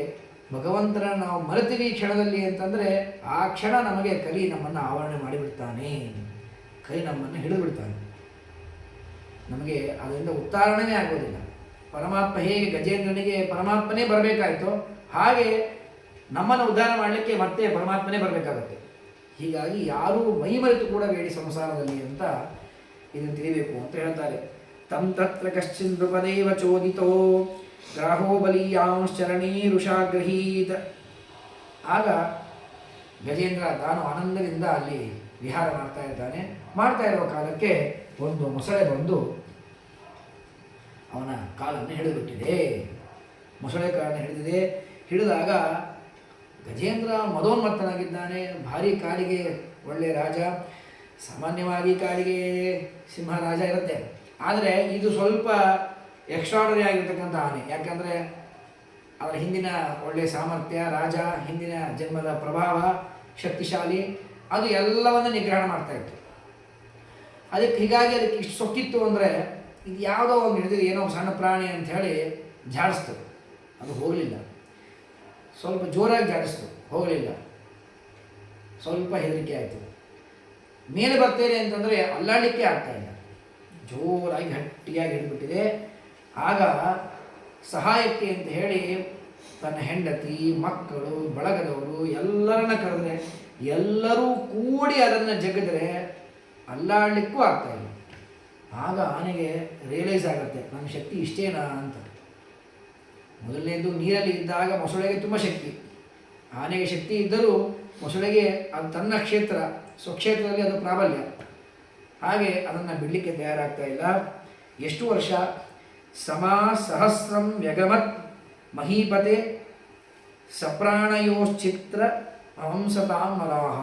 ಭಗವಂತನ ನಾವು ಮರೆತೀವಿ ಕ್ಷಣದಲ್ಲಿ ಅಂತಂದರೆ ಆ ಕ್ಷಣ ನಮಗೆ ಕಲಿ ನಮ್ಮನ್ನು ಆವರಣೆ ಮಾಡಿಬಿಡ್ತಾನೆ, ಕೈ ನಮ್ಮನ್ನು ಹಿಡಿದುಬಿಡ್ತಾನೆ. ನಮಗೆ ಅದರಿಂದ ಉತ್ತಾರಣವೇ ಆಗೋದಿಲ್ಲ. ಪರಮಾತ್ಮ ಹೇಗೆ ಗಜೇಂದ್ರನಿಗೆ ಪರಮಾತ್ಮನೇ ಬರಬೇಕಾಯಿತೋ ಹಾಗೆ ನಮ್ಮನ್ನು ಉದ್ಧಾರ ಮಾಡಲಿಕ್ಕೆ ಮತ್ತೆ ಪರಮಾತ್ಮನೇ ಬರಬೇಕಾಗತ್ತೆ. ಹೀಗಾಗಿ ಯಾರೂ ಮೈ ಮರೆತು ಕೂಡ ಬೇಡಿ ಸಂಸಾರದಲ್ಲಿ ಅಂತ ಇದನ್ನು ತಿಳಿಬೇಕು ಅಂತ ಹೇಳ್ತಾರೆ. ತಂ ತತ್ರ ಕಶ್ಚಿನ್ ನೃಪದೇವ ಚೋದಿತೋ ಗ್ರಾಹೋ ಬಲೀಯಾಂಶ್ಚರಣೀರುಷಾಗ್ರಹೀತ. ಆಗ ಗಜೇಂದ್ರ ತಾನು ಆನಂದದಿಂದ ಅಲ್ಲಿ ವಿಹಾರ ಮಾಡ್ತಾ ಇದ್ದಾನೆ. ಮಾಡ್ತಾ ಇರುವ ಕಾಲಕ್ಕೆ ಒಂದು ಮೊಸಳೆ ಬಂದು ಅವನ ಕಾಲನ್ನು ಹಿಡಿದುಬಿಟ್ಟಿದೆ. ಮೊಸಳೆ ಕಾಲನ್ನು ಹಿಡಿದಾಗ ಗಜೇಂದ್ರ ಮದೋನ್ಮತ್ತನಾಗಿದ್ದಾನೆ. ಭಾರಿ ಕಾಲಿಗೆ ಒಳ್ಳೆಯ ರಾಜ. ಸಾಮಾನ್ಯವಾಗಿ ಕಾಲಿಗೆ ಸಿಂಹ ರಾಜ ಇರುತ್ತೆ, ಆದರೆ ಇದು ಸ್ವಲ್ಪ ಎಕ್ಸ್ಟ್ರಾಡರಿ ಆಗಿರ್ತಕ್ಕಂಥ ಆನೆ. ಯಾಕಂದರೆ ಅವರ ಹಿಂದಿನ ಒಳ್ಳೆಯ ಸಾಮರ್ಥ್ಯ, ರಾಜ ಹಿಂದಿನ ಜನ್ಮದ ಪ್ರಭಾವ, ಶಕ್ತಿಶಾಲಿ, ಅದು ಎಲ್ಲವನ್ನು ನಿಗ್ರಹಣ ಮಾಡ್ತಾಯಿತ್ತು. ಹೀಗಾಗಿ ಅದಕ್ಕೆ ಇಷ್ಟು ಸೊಕ್ಕಿತ್ತು ಅಂದರೆ ಇದು ಯಾವುದೋ ಒಂದು ಹಿಡಿದಿದೆ, ಏನೋ ಸಣ್ಣ ಪ್ರಾಣಿ ಅಂತ ಹೇಳಿ ಜಾಡಿಸ್ತು. ಅದು ಹೋಗಲಿಲ್ಲ. ಸ್ವಲ್ಪ ಜೋರಾಗಿ ಜಾಡಿಸ್ತು, ಹೋಗಲಿಲ್ಲ. ಸ್ವಲ್ಪ ಹೆದರಿಕೆ ಆಯಿತು. ಮೇಲೆ ಬರ್ತೇನೆ ಅಂತಂದರೆ ಅಲ್ಲಾಡಲಿಕ್ಕೆ ಆಗ್ತಾಯಿಲ್ಲ, ಜೋರಾಗಿ ಗಟ್ಟಿಯಾಗಿ ಹಿಡಿದ್ಬಿಟ್ಟಿದೆ. ಆಗ ಸಹಾಯಕ್ಕೆ ಅಂತ ಹೇಳಿ ತನ್ನ ಹೆಂಡತಿ, ಮಕ್ಕಳು, ಬಳಗದವರು ಎಲ್ಲರನ್ನ ಕರೆದ್ರೆ ಎಲ್ಲರೂ ಕೂಡಿ ಅದನ್ನು ಜಗ್ಗಿದ್ರೆ ಅಲ್ಲಾಡಲಿಕ್ಕೂ ಆಗ್ತಾಯಿಲ್ಲ. ಆಗ ಆನೆಗೆ ರಿಯಲೈಸ್ ಆಗುತ್ತೆ, ನನ್ನ ಶಕ್ತಿ ಇಷ್ಟೇನಾ ಅಂತ. ಮೊದಲನೇದು ನೀರಲ್ಲಿ ಇದ್ದಾಗ ಮೊಸಳೆಗೆ ತುಂಬ ಶಕ್ತಿ, ಆನೆಗೆ ಶಕ್ತಿ ಇದ್ದರೂ ಮೊಸಳೆಗೆ ಅದು ತನ್ನ ಕ್ಷೇತ್ರ, ಸ್ವಕ್ಷೇತ್ರದಲ್ಲಿ ಅದು ಪ್ರಾಬಲ್ಯ. ಹಾಗೆ ಅದನ್ನು ಬಿಡಲಿಕ್ಕೆ ತಯಾರಾಗ್ತಾ ಇಲ್ಲ. ಎಷ್ಟು ವರ್ಷ? ಸಹಸ್ರಂ ವ್ಯಗಮತ್ ಮಹೀಪತೆ ಸಪ್ರಾಣಯೋಶ್ಚಿತ್ರ ಹಂಸತಾಂ ವರಾಹ.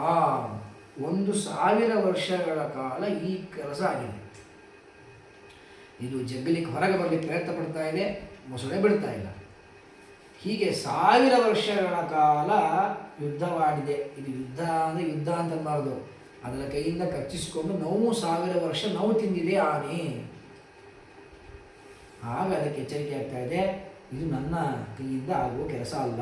1,000 ವರ್ಷಗಳ ಕಾಲ ಈ ಕೆಲಸ ಆಗಿದೆ. ಇದು ಜಗ್ಗಲಿಕ್ಕೆ ಹೊರಗೆ ಬರಲಿಕ್ಕೆ ಪ್ರಯತ್ನ ಪಡ್ತಾ ಇದೆ, ಮೊಸಳೆ ಬಿಡ್ತಾ ಇಲ್ಲ. ಹೀಗೆ 1000 ವರ್ಷಗಳ ಕಾಲ ಯುದ್ಧವಾಡಿದೆ. ಇದು ಯುದ್ಧ ಅಂದರೆ ಯುದ್ಧ ಅಂತ ಅನ್ನಬಾರ್ದು, ಅದರ ಕೈಯಿಂದ ಕಚ್ಚಿಸಿಕೊಂಡು 1000 ವರ್ಷ ನೋವು ತಿಂದಿದೆ ಆನೆ. ಆಗ ಅದಕ್ಕೆ ಎಚ್ಚರಿಕೆ ಆಗ್ತಾ ಇದೆ, ಇದು ನನ್ನ ಕೈಯಿಂದ ಆಗುವ ಕೆಲಸ ಅಲ್ಲ,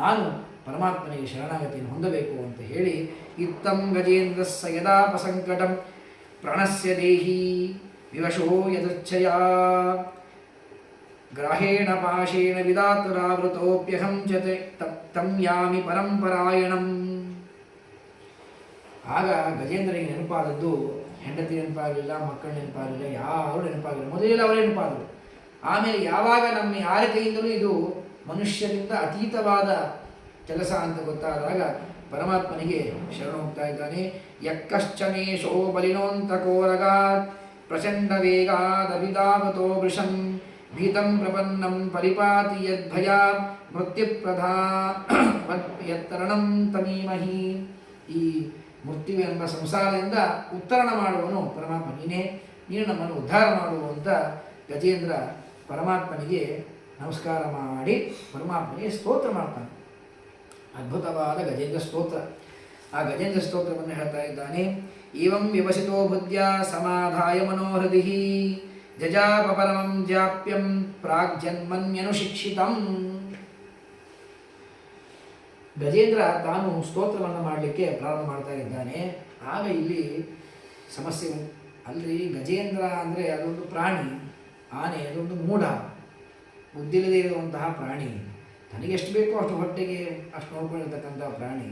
ನಾನು ಪರಮಾತ್ಮನಿಗೆ ಶರಣಾಗತಿಯನ್ನು ಹೊಂದಬೇಕು ಅಂತ ಹೇಳಿ ಇತ್ತಂ ಗಜೇಂದ್ರಸ್ಯ ಯದಾಪಸಂಕಟಂ ಪ್ರಾಣಸ್ಯ ದೇಹಿ ವಿವಶೋ ಯದೃಚ್ಛಯ ಗ್ರಾಹೇಣ ಪಾಶೇನ ವಿಧಾತುರಾವೃತೋಪ್ಯಹಂ ಚತೆ ತಂ ಯಾಮಿ ಪರಂಪರಾಯಣಂ. ಆಗ ಗಜೇಂದ್ರನಿಗೆ ನೆನಪಾದದ್ದು ಹೆಂಡತಿ ನೆನಪಾಗಲಿಲ್ಲ, ಮಕ್ಕಳು ನೆನಪಾಗಲಿಲ್ಲ, ಯಾರು ನೆನಪಾಗಲಿಲ್ಲ. ಮೊದಲೆಲ್ಲ ಅವರೇ ನೆನಪಾದರು. ಆಮೇಲೆ ಯಾವಾಗ ನಮ್ಮ ಯಾರ ಕೈಯಿಂದಲೂ ಇದು ಮನುಷ್ಯರಿಂದ ಅತೀತವಾದ ಕೆಲಸ ಅಂತ ಗೊತ್ತಾದಾಗ ಪರಮಾತ್ಮನಿಗೆ ಶರಣ ಹೋಗ್ತಾ ಇದ್ದಾನೆ. ಯಕ್ಕಶ್ಚನೇಶೋ ಬಲಿನೋಂತಕೋರಗಾತ್ ಪ್ರಚಂಡ ವೇಗಾದಭಿಧಾವತೋ ವೃಷಂ ಭೀತಂ ಪ್ರಪನ್ನಂ ಪರಿಪಾತಿ ಯದ್ಭಯಾತ್ ಮೃತ್ಯುಪ್ರಧಾ ಯತ್ತರಣಂ ತಮೀಮಹಿ. ಈ ಮೃತ್ಯು ಎಂಬ ಸಂಸಾರದಿಂದ ಉತ್ತರಣ ಮಾಡುವನು ಪರಮಾತ್ಮ ನೀನೇ, ನೀನು ನಮ್ಮನ್ನು ಉದ್ಧಾರ ಮಾಡುವಂತ ಗಜೇಂದ್ರ ಪರಮಾತ್ಮನಿಗೆ ನಮಸ್ಕಾರ ಮಾಡಿ ಪರಮಾತ್ಮನಿಗೆ ಸ್ತೋತ್ರ ಮಾಡ್ತಾನೆ. ಅದ್ಭುತವಾದ ಗಜೇಂದ್ರ ಸ್ತೋತ್ರ. ಆ ಗಜೇಂದ್ರ ಸ್ತೋತ್ರವನ್ನು ಹೇಳ್ತಾ ಇದ್ದಾನೆ. ಏವಂ ವಿವಸಿತೋ ಬುದ್ಧ್ಯ ಸಮಾಧಾಯ ಮನೋಹೃದಿ ಜಜಾಪರಮಂ ಜಾಪ್ಯಂ ಪ್ರಾಗ್ಜನ್ಮನ್ಯನುಶಿಕ್ಷಿತಂ. ಗಜೇಂದ್ರ ತಾನು ಸ್ತೋತ್ರವನ್ನು ಮಾಡಲಿಕ್ಕೆ ಪ್ರಾರಂಭ ಮಾಡ್ತಾ ಇದ್ದಾನೆ. ಆಗ ಇಲ್ಲಿ ಸಮಸ್ಯೆ ಅಲ್ರಿ, ಗಜೇಂದ್ರ ಅಂದರೆ ಅದೊಂದು ಪ್ರಾಣಿ, ಆನೆ ಅದೊಂದು ಮೂಢ, ಬುದ್ಧಿಲ್ಲದೆ ಇರುವಂತಹ ಪ್ರಾಣಿ, ತನಗೆ ಎಷ್ಟು ಬೇಕೋ ಅಷ್ಟು ಹೊಟ್ಟೆಗೆ ಅಷ್ಟು ನೋಡ್ಕೊಂಡಿರ್ತಕ್ಕಂಥ ಪ್ರಾಣಿ.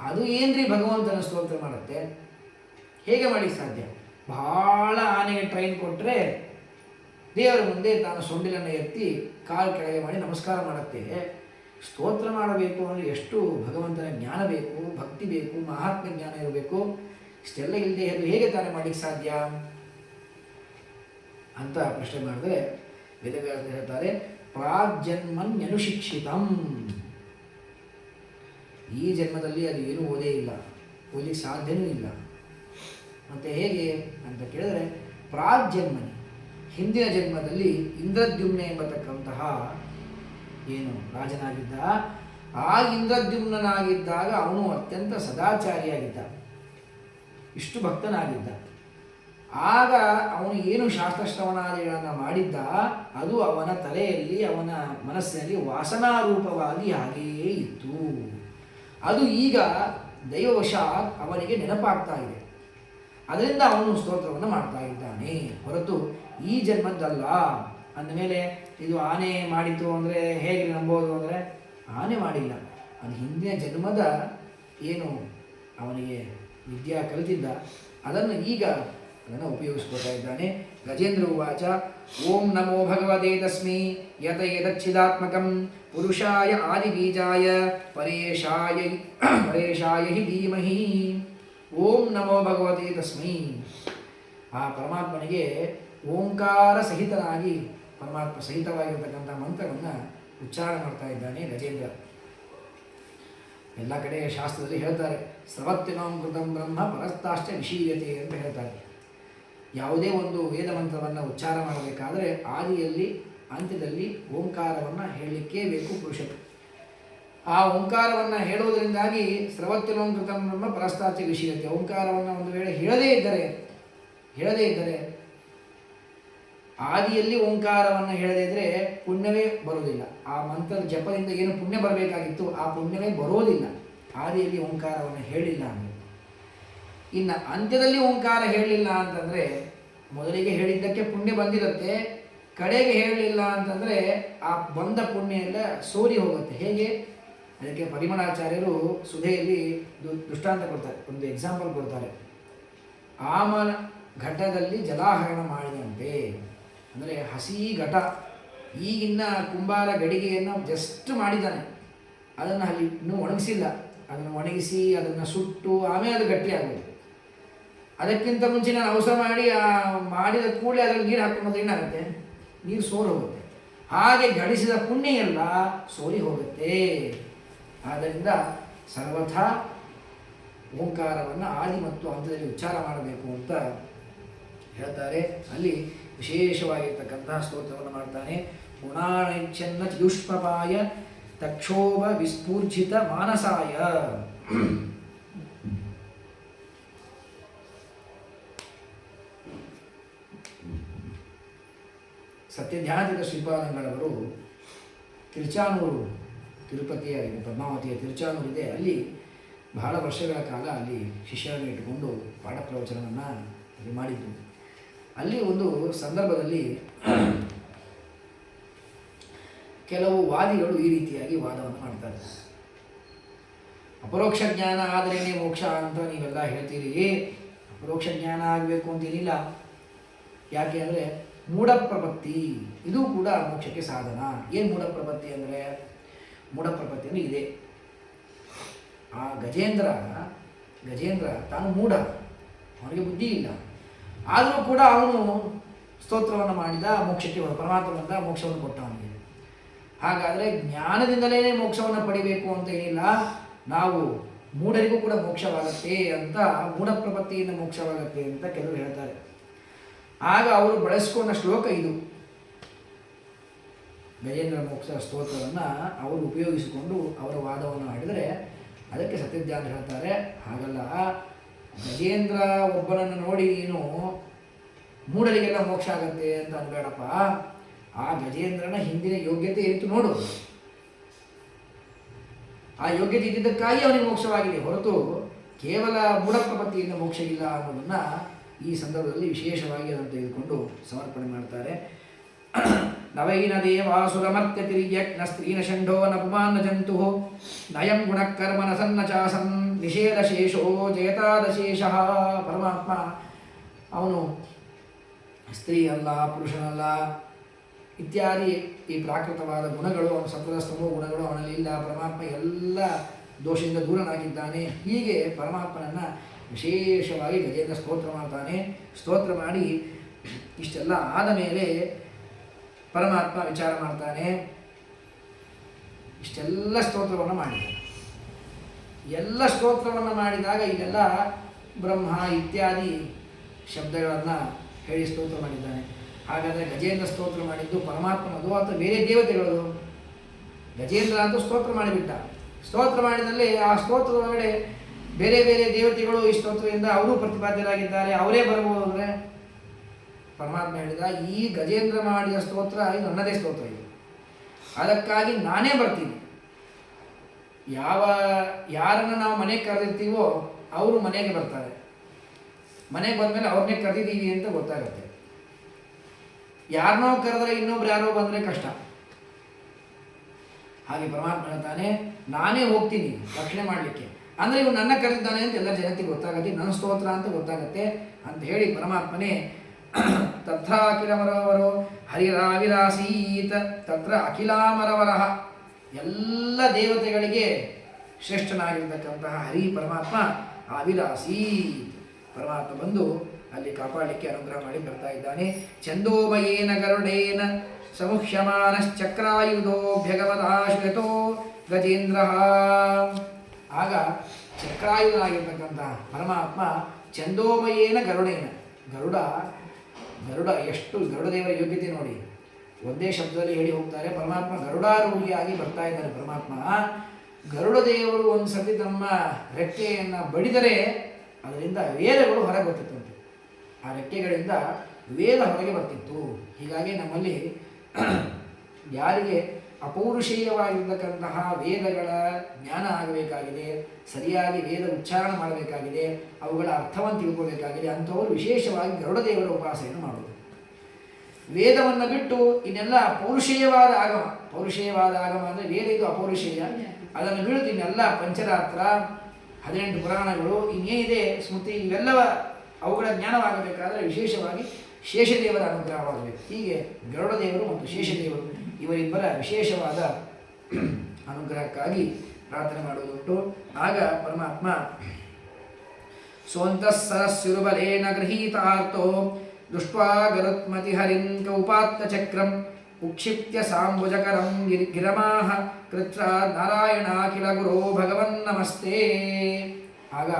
ಅದು ಏನ್ರಿ ಭಗವಂತನ ಸ್ತೋತ್ರ ಮಾಡುತ್ತೆ? ಹೇಗೆ ಮಾಡಿ ಸಾಧ್ಯ? ಬಹಳ ಆನೆಗೆ ಟ್ರೈನ್ ಕೊಟ್ಟರೆ ದೇವರ ಮುಂದೆ ತಾನು ಸೊಂಡಿಲನ್ನು ಎತ್ತಿ ಕಾಲು ಕೆಳಗೆ ಮಾಡಿ ನಮಸ್ಕಾರ ಮಾಡುತ್ತೆ. ಸ್ತೋತ್ರ ಮಾಡಬೇಕು ಅಂದರೆ ಎಷ್ಟು ಭಗವಂತನ ಜ್ಞಾನ ಬೇಕು, ಭಕ್ತಿ ಬೇಕು, ಮಹಾತ್ಮ ಜ್ಞಾನ ಇರಬೇಕು. ಇಷ್ಟೆಲ್ಲ ಇಲ್ಲದೆ ಅದು ಹೇಗೆ ತಾನೇ ಮಾಡಲಿಕ್ಕೆ ಸಾಧ್ಯ ಅಂತ ಪ್ರಶ್ನೆ ಮಾಡಿದ್ರೆ ವೇದವ್ಯಾಸರು ಹೇಳ್ತಾರೆ, ಪ್ರಾಗ್ಜನ್ಮನ್ಯನುಶಿಕ್ಷಿತಂ. ಈ ಜನ್ಮದಲ್ಲಿ ಅದು ಏನೂ ಓದೇ ಇಲ್ಲ, ಓದಲಿಕ್ಕೆ ಸಾಧ್ಯವೂ ಇಲ್ಲ. ಮತ್ತು ಹೇಗೆ ಅಂತ ಕೇಳಿದ್ರೆ, ಪ್ರಾಗ್ಜನ್ಮನಿ ಹಿಂದಿನ ಜನ್ಮದಲ್ಲಿ ಇಂದ್ರದ್ಯುಮ್ನ ಎಂಬತಕ್ಕಂತಹ ಏನು ರಾಜನಾಗಿದ್ದ, ಆ ಇಂದ್ರದ್ಯುಮ್ನಾಗಿದ್ದಾಗ ಅವನು ಅತ್ಯಂತ ಸದಾಚಾರಿಯಾಗಿದ್ದ, ಇಷ್ಟು ಭಕ್ತನಾಗಿದ್ದ. ಆಗ ಅವನು ಏನು ಶಾಸ್ತ್ರಶ್ರವಣಾದಿಗಳನ್ನು ಮಾಡಿದ್ದ ಅದು ಅವನ ತಲೆಯಲ್ಲಿ, ಅವನ ಮನಸ್ಸಿನಲ್ಲಿ ವಾಸನಾರೂಪವಾಗಿ ಹಾಗೆಯೇ ಇತ್ತು. ಅದು ಈಗ ದೈವವಶಾತ್ ಅವನಿಗೆ ನೆನಪಾಗ್ತಾ ಇದೆ. ಅದರಿಂದ ಅವನು ಸ್ತೋತ್ರವನ್ನು ಮಾಡ್ತಾ ಇದ್ದಾನೆ, ಹೊರತು ಈ ಜನ್ಮದ್ದಲ್ಲ. ಅಂದಮೇಲೆ ಇದು ಆನೆ ಮಾಡಿತು ಅಂದರೆ ಹೇಗೆ ನಂಬೋದು ಅಂದರೆ, ಆನೆ ಮಾಡಿಲ್ಲ, ಅದು ಹಿಂದಿನ ಜನ್ಮದ ಏನು ಅವನಿಗೆ ವಿದ್ಯಾ ಕಲಿತಿದ್ದ ಅದನ್ನು ಈಗ ಅದನ್ನು ಉಪಯೋಗಿಸ್ಕೊಳ್ತಾ ಇದ್ದಾನೆ. ಗಜೇಂದ್ರ ಉವಾಚ ಓಂ ನಮೋ ಭಗವತೆ ತಸ್ಮೈ ಯತ ಯದಚ್ಛಿದಾತ್ಮಕಂ ಪುರುಷಾಯ ಆದಿಬೀಜಾಯ ಪರೇಶಾಯ ಹಿ ಧೀಮಹಿ. ಓಂ ನಮೋ ಭಗವತೆ ತಸ್ಮೈ. ಆ ಪರಮಾತ್ಮನಿಗೆ ಓಂಕಾರ ಸಹಿತನಾಗಿ, ಪರಮಾತ್ಮ ಸಹಿತವಾಗಿರ್ತಕ್ಕಂಥ ಮಂತ್ರವನ್ನು ಉಚ್ಚಾರಣೆ ಮಾಡ್ತಾ ಇದ್ದಾನೆ ಗಜೇಂದ್ರ. ಎಲ್ಲ ಕಡೆ ಶಾಸ್ತ್ರದಲ್ಲಿ ಹೇಳ್ತಾರೆ, ಸ್ರವತ್ಯನಂ ಕೃತಂ ಬ್ರಹ್ಮ ಪರಸ್ತಾಶ್ಚ ವಿಶೀಯತೆ ಅಂತ ಹೇಳ್ತಾರೆ. ಯಾವುದೇ ಒಂದು ವೇದ ಮಂತ್ರವನ್ನು ಉಚ್ಚಾರ ಮಾಡಬೇಕಾದರೆ ಆದಿಯಲ್ಲಿ ಅಂತ್ಯದಲ್ಲಿ ಓಂಕಾರವನ್ನು ಹೇಳಲಿಕ್ಕೇ ಬೇಕು ಪುರುಷರು. ಆ ಓಂಕಾರವನ್ನು ಹೇಳುವುದರಿಂದಾಗಿ ಸ್ರವತ್ಯನಂ ಕೃತಂ ಬ್ರಹ್ಮ ಪರಸ್ತಾಶ್ಚ ವಿಶೀಯತೆ. ಓಂಕಾರವನ್ನು ಒಂದು ವೇಳೆ ಹೇಳದೇ ಇದ್ದರೆ ಆದಿಯಲ್ಲಿ ಓಂಕಾರವನ್ನು ಹೇಳದೇ ಇದ್ದರೆ ಪುಣ್ಯವೇ ಬರುವುದಿಲ್ಲ. ಆ ಮಂತ್ರದ ಜಪದಿಂದ ಏನು ಪುಣ್ಯ ಬರಬೇಕಾಗಿತ್ತು ಆ ಪುಣ್ಯವೇ ಬರೋದಿಲ್ಲ, ಆದಿಯಲ್ಲಿ ಓಂಕಾರವನ್ನು ಹೇಳಿಲ್ಲ ಅಂದರೆ. ಇನ್ನು ಅಂತ್ಯದಲ್ಲಿ ಓಂಕಾರ ಹೇಳಲಿಲ್ಲ ಅಂತಂದರೆ ಮೊದಲಿಗೆ ಹೇಳಿದ್ದಕ್ಕೆ ಪುಣ್ಯ ಬಂದಿರುತ್ತೆ, ಕಡೆಗೆ ಹೇಳಲಿಲ್ಲ ಅಂತಂದರೆ ಆ ಬಂದ ಪುಣ್ಯ ಎಲ್ಲ ಸೋರಿ ಹೋಗುತ್ತೆ. ಹೇಗೆ? ಅದಕ್ಕೆ ಪರಿಮಳಾಚಾರ್ಯರು ಸುಧೆಯಲ್ಲಿ ದೃಷ್ಟಾಂತ ಕೊಡ್ತಾರೆ, ಒಂದು ಎಕ್ಸಾಂಪಲ್ ಕೊಡ್ತಾರೆ. ಆಮನ ಘಟದಲ್ಲಿ ಜಲಾಹರಣ ಮಾಡಿದಂತೆ, ಅಂದರೆ ಹಸಿ ಘಟ, ಈಗಿನ್ನ ಕುಂಬಾರ ಗಡಿಗೆಯನ್ನು ಜಸ್ಟ್ ಮಾಡಿದ್ದಾನೆ, ಅದನ್ನು ಅಲ್ಲಿ ಇನ್ನೂ ಒಣಗಿಸಿಲ್ಲ. ಅದನ್ನು ಒಣಗಿಸಿ ಅದನ್ನು ಸುಟ್ಟು ಆಮೇಲೆ ಅದು ಗಟ್ಟಿಯಾಗೋದು. ಅದಕ್ಕಿಂತ ಮುಂಚೆ ನಾನು ಅವಸರ ಮಾಡಿ ಮಾಡಿದ ಕೂಡಲೇ ಅದರಲ್ಲಿ ನೀರು ಹಾಕೊಂಡ್ರೆ ಏನಾಗುತ್ತೆ? ನೀರು ಸೋರಿ ಹೋಗುತ್ತೆ. ಹಾಗೆ ಗಳಿಸಿದ ಪುಣ್ಯ ಎಲ್ಲ ಸೋರಿ ಹೋಗುತ್ತೆ. ಆದ್ದರಿಂದ ಸರ್ವಥಾ ಓಂಕಾರವನ್ನು ಆದಿ ಮತ್ತು ಹಂತದಲ್ಲಿ ಉಚ್ಚಾರ ಮಾಡಬೇಕು ಅಂತ ಹೇಳ್ತಾರೆ. ಅಲ್ಲಿ ವಿಶೇಷವಾಗಿರ್ತಕ್ಕಂತಹ ಸ್ತೋತ್ರವನ್ನು ಮಾಡ್ತಾನೆ. ಗುಣಾನೈಚ್ಛನ್ನ ಯುಷ್ಮಪಾಯ ತಕ್ಷೋಭ ವಿಸ್ಫೂರ್ಜಿತ ಮಾನಸಾಯ. ಸತ್ಯಧ್ಯಾನದ ಶ್ರೀಪಾದಂಗಳವರು ತಿರುಚಾನೂರು, ತಿರುಪತಿಯ ಪದ್ಮಾವತಿಯ ತಿರುಚಾನೂರಿದೆ, ಅಲ್ಲಿ ಬಹಳ ವರ್ಷಗಳ ಕಾಲ ಅಲ್ಲಿ ಶಿಷ್ಯರನ್ನು ಇಟ್ಟುಕೊಂಡು ಪಾಠ ಪ್ರವಚನವನ್ನು ಮಾಡಿದ್ದು. ಅಲ್ಲಿ ಒಂದು ಸಂದರ್ಭದಲ್ಲಿ ಕೆಲವು ವಾದಿಗಳು ಈ ರೀತಿಯಾಗಿ ವಾದವನ್ನು ಮಾಡ್ತಾರೆ. ಅಪರೋಕ್ಷ ಜ್ಞಾನ ಆದರೇನೆ ಮೋಕ್ಷ ಅಂತ ನೀವೆಲ್ಲ ಹೇಳ್ತೀರಿ. ಅಪರೋಕ್ಷ ಜ್ಞಾನ ಆಗಬೇಕು ಅಂತೇನಿಲ್ಲ. ಯಾಕೆ ಅಂದರೆ ಮೂಢ ಪ್ರಪತ್ತಿ ಇದು ಕೂಡ ಮೋಕ್ಷಕ್ಕೆ ಸಾಧನ. ಏನು ಮೂಢ ಪ್ರಪತ್ತಿ ಅಂದರೆ? ಮೂಢ ಪ್ರಪತ್ತಿ ಅಂದರೆ ಇದೆ. ಆ ಗಜೇಂದ್ರ ತಾನು ಮೂಢ, ಅವನಿಗೆ ಬುದ್ಧಿ ಇಲ್ಲ. ಆದರೂ ಕೂಡ ಅವನು ಸ್ತೋತ್ರವನ್ನು ಮಾಡಿದ, ಮೋಕ್ಷಕ್ಕೆ ಪರಮಾತ್ಮ ಬಂದ, ಮೋಕ್ಷವನ್ನು ಕೊಟ್ಟ ಅವನಿಗೆ. ಹಾಗಾದರೆ ಜ್ಞಾನದಿಂದಲೇ ಮೋಕ್ಷವನ್ನು ಪಡಿಬೇಕು ಅಂತ ಏನಿಲ್ಲ. ನಾವು ಮೂಢರಿಗೂ ಕೂಡ ಮೋಕ್ಷವಾಗತ್ತೆ ಅಂತ, ಮೂಢ ಪ್ರಪತ್ತಿಯಿಂದ ಮೋಕ್ಷವಾಗತ್ತೆ ಅಂತ ಕೆಲವರು ಹೇಳ್ತಾರೆ. ಆಗ ಅವರು ಬಳಸಿಕೊಂಡ ಶ್ಲೋಕ ಇದು. ಗಜೇಂದ್ರ ಮೋಕ್ಷ ಸ್ತೋತ್ರವನ್ನು ಅವರು ಉಪಯೋಗಿಸಿಕೊಂಡು ಅವರ ವಾದವನ್ನು ಮಾಡಿದರೆ ಅದಕ್ಕೆ ಸತ್ಯಜ್ಞಾನ ಹೇಳ್ತಾರೆ, ಹಾಗಲ್ಲ, ಗಜೇಂದ್ರ ಒಬ್ಬನನ್ನು ನೋಡಿ ನೀನು ಮೂಢರಿಗೆಲ್ಲ ಮೋಕ್ಷ ಆಗತ್ತೆ ಅಂತ ಅನ್ಬೇಡಪ್ಪ. ಆ ಗಜೇಂದ್ರನ ಹಿಂದಿನ ಯೋಗ್ಯತೆ ಏನಿತ್ತು ನೋಡು. ಆ ಯೋಗ್ಯತೆ ಇದ್ದಿದ್ದಕ್ಕಾಗಿ ಅವನಿಗೆ ಮೋಕ್ಷವಾಗಿದೆ, ಹೊರತು ಕೇವಲ ಮೂಢ ಪ್ರಪತ್ತಿಯಿಂದ ಮೋಕ್ಷ ಇಲ್ಲ ಅನ್ನೋದನ್ನು ಈ ಸಂದರ್ಭದಲ್ಲಿ ವಿಶೇಷವಾಗಿ ಅದನ್ನು ತೆಗೆದುಕೊಂಡು ಸಮರ್ಪಣೆ ಮಾಡ್ತಾರೆ. ನವೈನ ದೇವಾಸುರಮರ್ತ್ಯ ತಿರ್ಯಜ್ಞ ಸ್ತ್ರೀನ ಷಂಢೋ ನ ಪುಮಾನ್ನ ಜಂತು ನಯಂ ಗುಣಕರ್ಮ ನ ಸನ್ನ ಚಾಸನ್ ನಿಷೇಧ ಶೇಷೋ ಜಯತಾದಶೇಷ. ಪರಮಾತ್ಮ ಅವನು ಸ್ತ್ರೀ ಅಲ್ಲ, ಪುರುಷನಲ್ಲ ಇತ್ಯಾದಿ ಈ ಪ್ರಾಕೃತವಾದ ಗುಣಗಳು, ಅವನು ಸತ್ವದ ಸ್ತಮೋ ಗುಣಗಳು ಅವನಲ್ಲಿ ಇಲ್ಲ. ಪರಮಾತ್ಮ ಎಲ್ಲ ದೋಷದಿಂದ ದೂರನಾಗಿದ್ದಾನೆ. ಹೀಗೆ ಪರಮಾತ್ಮನನ್ನು ವಿಶೇಷವಾಗಿ ಗಜೇಂದ್ರ ಸ್ತೋತ್ರ ಮಾಡ್ತಾನೆ. ಸ್ತೋತ್ರ ಮಾಡಿ ಇಷ್ಟೆಲ್ಲ ಆದ ಮೇಲೆ ಪರಮಾತ್ಮ ವಿಚಾರ ಮಾಡ್ತಾನೆ. ಇಷ್ಟೆಲ್ಲ ಸ್ತೋತ್ರವನ್ನು ಮಾಡಿದ. ಎಲ್ಲ ಸ್ತೋತ್ರವನ್ನು ಮಾಡಿದಾಗ ಇಲ್ಲೆಲ್ಲ ಬ್ರಹ್ಮ ಇತ್ಯಾದಿ ಶಬ್ದಗಳನ್ನು ಹೇಳಿ ಸ್ತೋತ್ರ ಮಾಡಿದ್ದಾನೆ. ಹಾಗಾದರೆ ಗಜೇಂದ್ರ ಸ್ತೋತ್ರ ಮಾಡಿದ್ದು ಪರಮಾತ್ಮನದು ಅಥವಾ ಬೇರೆ ದೇವತೆಗಳದು? ಗಜೇಂದ್ರ ಅಂತೂ ಸ್ತೋತ್ರ ಮಾಡಿಬಿಟ್ಟ. ಸ್ತೋತ್ರ ಮಾಡಿದಲ್ಲಿ ಆ ಸ್ತೋತ್ರದ ಒಳಗಡೆ ಬೇರೆ ಬೇರೆ ದೇವತೆಗಳು ಈ ಸ್ತೋತ್ರದಿಂದ ಅವರು ಪ್ರತಿಪಾದ್ಯರಾಗಿದ್ದಾರೆ, ಅವರೇ ಬರ್ಬೋದು ಅಂದರೆ ಪರಮಾತ್ಮ ಹೇಳಿದ, ಈ ಗಜೇಂದ್ರ ಮಾಡಿದ ಸ್ತೋತ್ರ ಇದು ನನ್ನದೇ ಸ್ತೋತ್ರ ಇದು, ಅದಕ್ಕಾಗಿ ನಾನೇ ಬರ್ತೀನಿ. ಯಾರನ್ನು ನಾವು ಮನೆಗೆ ಕರೆದಿರ್ತೀವೋ ಅವರು ಮನೆಗೆ ಬರ್ತಾರೆ. ಮನೆಗೆ ಬಂದಮೇಲೆ ಅವ್ರನ್ನೇ ಕರೆದಿದ್ದೀವಿ ಅಂತ ಗೊತ್ತಾಗುತ್ತೆ. ಯಾರನ್ನೋ ಕರೆದ್ರೆ ಇನ್ನೊಬ್ರು ಯಾರೋ ಬಂದರೆ ಕಷ್ಟ. ಹಾಗೆ ಪರಮಾತ್ಮ ಹೇಳ್ತಾನೆ, ನಾನೇ ಹೋಗ್ತೀನಿ ರಕ್ಷಣೆ ಮಾಡಲಿಕ್ಕೆ. ಅಂದರೆ ಇವು ನನ್ನ ಕರೆದಿದ್ದಾನೆ ಅಂತ ಎಲ್ಲ ಜನತೆಗೆ ಗೊತ್ತಾಗತ್ತೆ, ನನ್ನ ಸ್ತೋತ್ರ ಅಂತ ಗೊತ್ತಾಗತ್ತೆ ಅಂತ ಹೇಳಿ ಪರಮಾತ್ಮನೇ ತತ್ರ ಅಖಿಲಮರವರೋ ಹರಿರಾವಿರಾಸೀತ ತತ್ರ ಅಖಿಲಾಮರವರಹ, ಎಲ್ಲ ದೇವತೆಗಳಿಗೆ ಶ್ರೇಷ್ಠನಾಗಿರ್ತಕ್ಕಂತಹ ಹರಿ ಪರಮಾತ್ಮ ಆವಿರಾಸೀತ್ ಪರಮಾತ್ಮ ಬಂದು ಅಲ್ಲಿ ಕಾಪಾಡಲಿಕ್ಕೆ ಅನುಗ್ರಹ ಮಾಡಿ ಬರ್ತಾ ಇದ್ದಾನೆ. ಛಂದೋಮಯೇನ ಗರುಡೇನ ಸಮುಹ್ಯಮಾನಶ್ಚಕ್ರಾಯುಧೋಭ್ಯಗಮದಾಶ್ರಿತೋ ಗಜೇಂದ್ರ. ಆಗ ಚಕ್ರಾಯುಧನಾಗಿರ್ತಕ್ಕಂತಹ ಪರಮಾತ್ಮ ಛಂದೋಮಯೇನ ಗರುಡೇನ, ಗರುಡ ಎಷ್ಟು ಗರುಡ ದೇವರ ಯೋಗ್ಯತೆ ನೋಡಿ. ಒಂದೇ ಶಬ್ದದಲ್ಲಿ ಹೇಳಿ ಹೋಗ್ತಾರೆ. ಪರಮಾತ್ಮ ಗರುಡಾರೂಢಿಯಾಗಿ ಬರ್ತಾ ಇದ್ದಾರೆ. ಪರಮಾತ್ಮ ಗರುಡ ದೇವರು ಒಂದು ಸತಿ ತಮ್ಮ ರೆಕ್ಕೆಯನ್ನು ಬಡಿದರೆ ಅದರಿಂದ ವೇದಗಳು ಹೊರಗೆ ಬರ್ತಿತ್ತಂತೆ. ಆ ರೆಕ್ಕೆಗಳಿಂದ ವೇದ ಹೊರಗೆ ಬರ್ತಿತ್ತು. ಹೀಗಾಗಿ ನಮ್ಮಲ್ಲಿ ಯಾರಿಗೆ ಅಪೌರುಷೇಯವಾಗಿರ್ತಕ್ಕಂತಹ ವೇದಗಳ ಜ್ಞಾನ ಆಗಬೇಕಾಗಿದೆ, ಸರಿಯಾಗಿ ವೇದ ಉಚ್ಚಾರಣೆ ಮಾಡಬೇಕಾಗಿದೆ, ಅವುಗಳ ಅರ್ಥವನ್ನು ತಿಳ್ಕೋಬೇಕಾಗಿದೆ, ಅಂಥವರು ವಿಶೇಷವಾಗಿ ಗರುಡ ದೇವರ ಉಪಾಸನೆಯನ್ನು ಮಾಡೋದು. ವೇದವನ್ನು ಬಿಟ್ಟು ಇನ್ನೆಲ್ಲ ಪೌರುಷೇಯವಾದ ಆಗಮ ಅಂದರೆ ವೇದ ಇದು ಅಪೌರುಷೇಯ, ಅದನ್ನು ಬಿಟ್ಟು ಇನ್ನೆಲ್ಲ ಪಂಚರಾತ್ರ 18 ಪುರಾಣಗಳು ಇನ್ನೇನಿದೆ ಸ್ಮೃತಿ ಇವೆಲ್ಲವ ಅವುಗಳ ಜ್ಞಾನವಾಗಬೇಕಾದರೆ ವಿಶೇಷವಾಗಿ ಶೇಷದೇವರ ಅನುಗ್ರಹವಾಗಬೇಕು. ಹೀಗೆ ಗರುಡ ದೇವರು ಮತ್ತು ಶೇಷದೇವರು ಇವರಿಬ್ಬರ ವಿಶೇಷವಾದ ಅನುಗ್ರಹಕ್ಕಾಗಿ ಪ್ರಾರ್ಥನೆ ಮಾಡುವುದುಂಟು. ಆಗ ಪರಮಾತ್ಮ ಸೋಂತಃ ಸರಸ್ಯುರುಬಲೇನ ಗೃಹೀತಾರ್ಥೋ ದೃಷ್ಟ್ವಾ ಗರುತ್ಮತಿ ಹರಿಂ ಕೌಪಾತ್ತಚಕ್ರಂ ಉಕ್ಷಿಪ್ಯ ಸಾಂಬುಜಕರಂ ಗಿರಮಾಹ ಕೃತ್ರ ನಾರಾಯಣಾಖಿಲ ಗುರೋ ಭಗವನ್ ನಮಸ್ತೆ. ಆಗ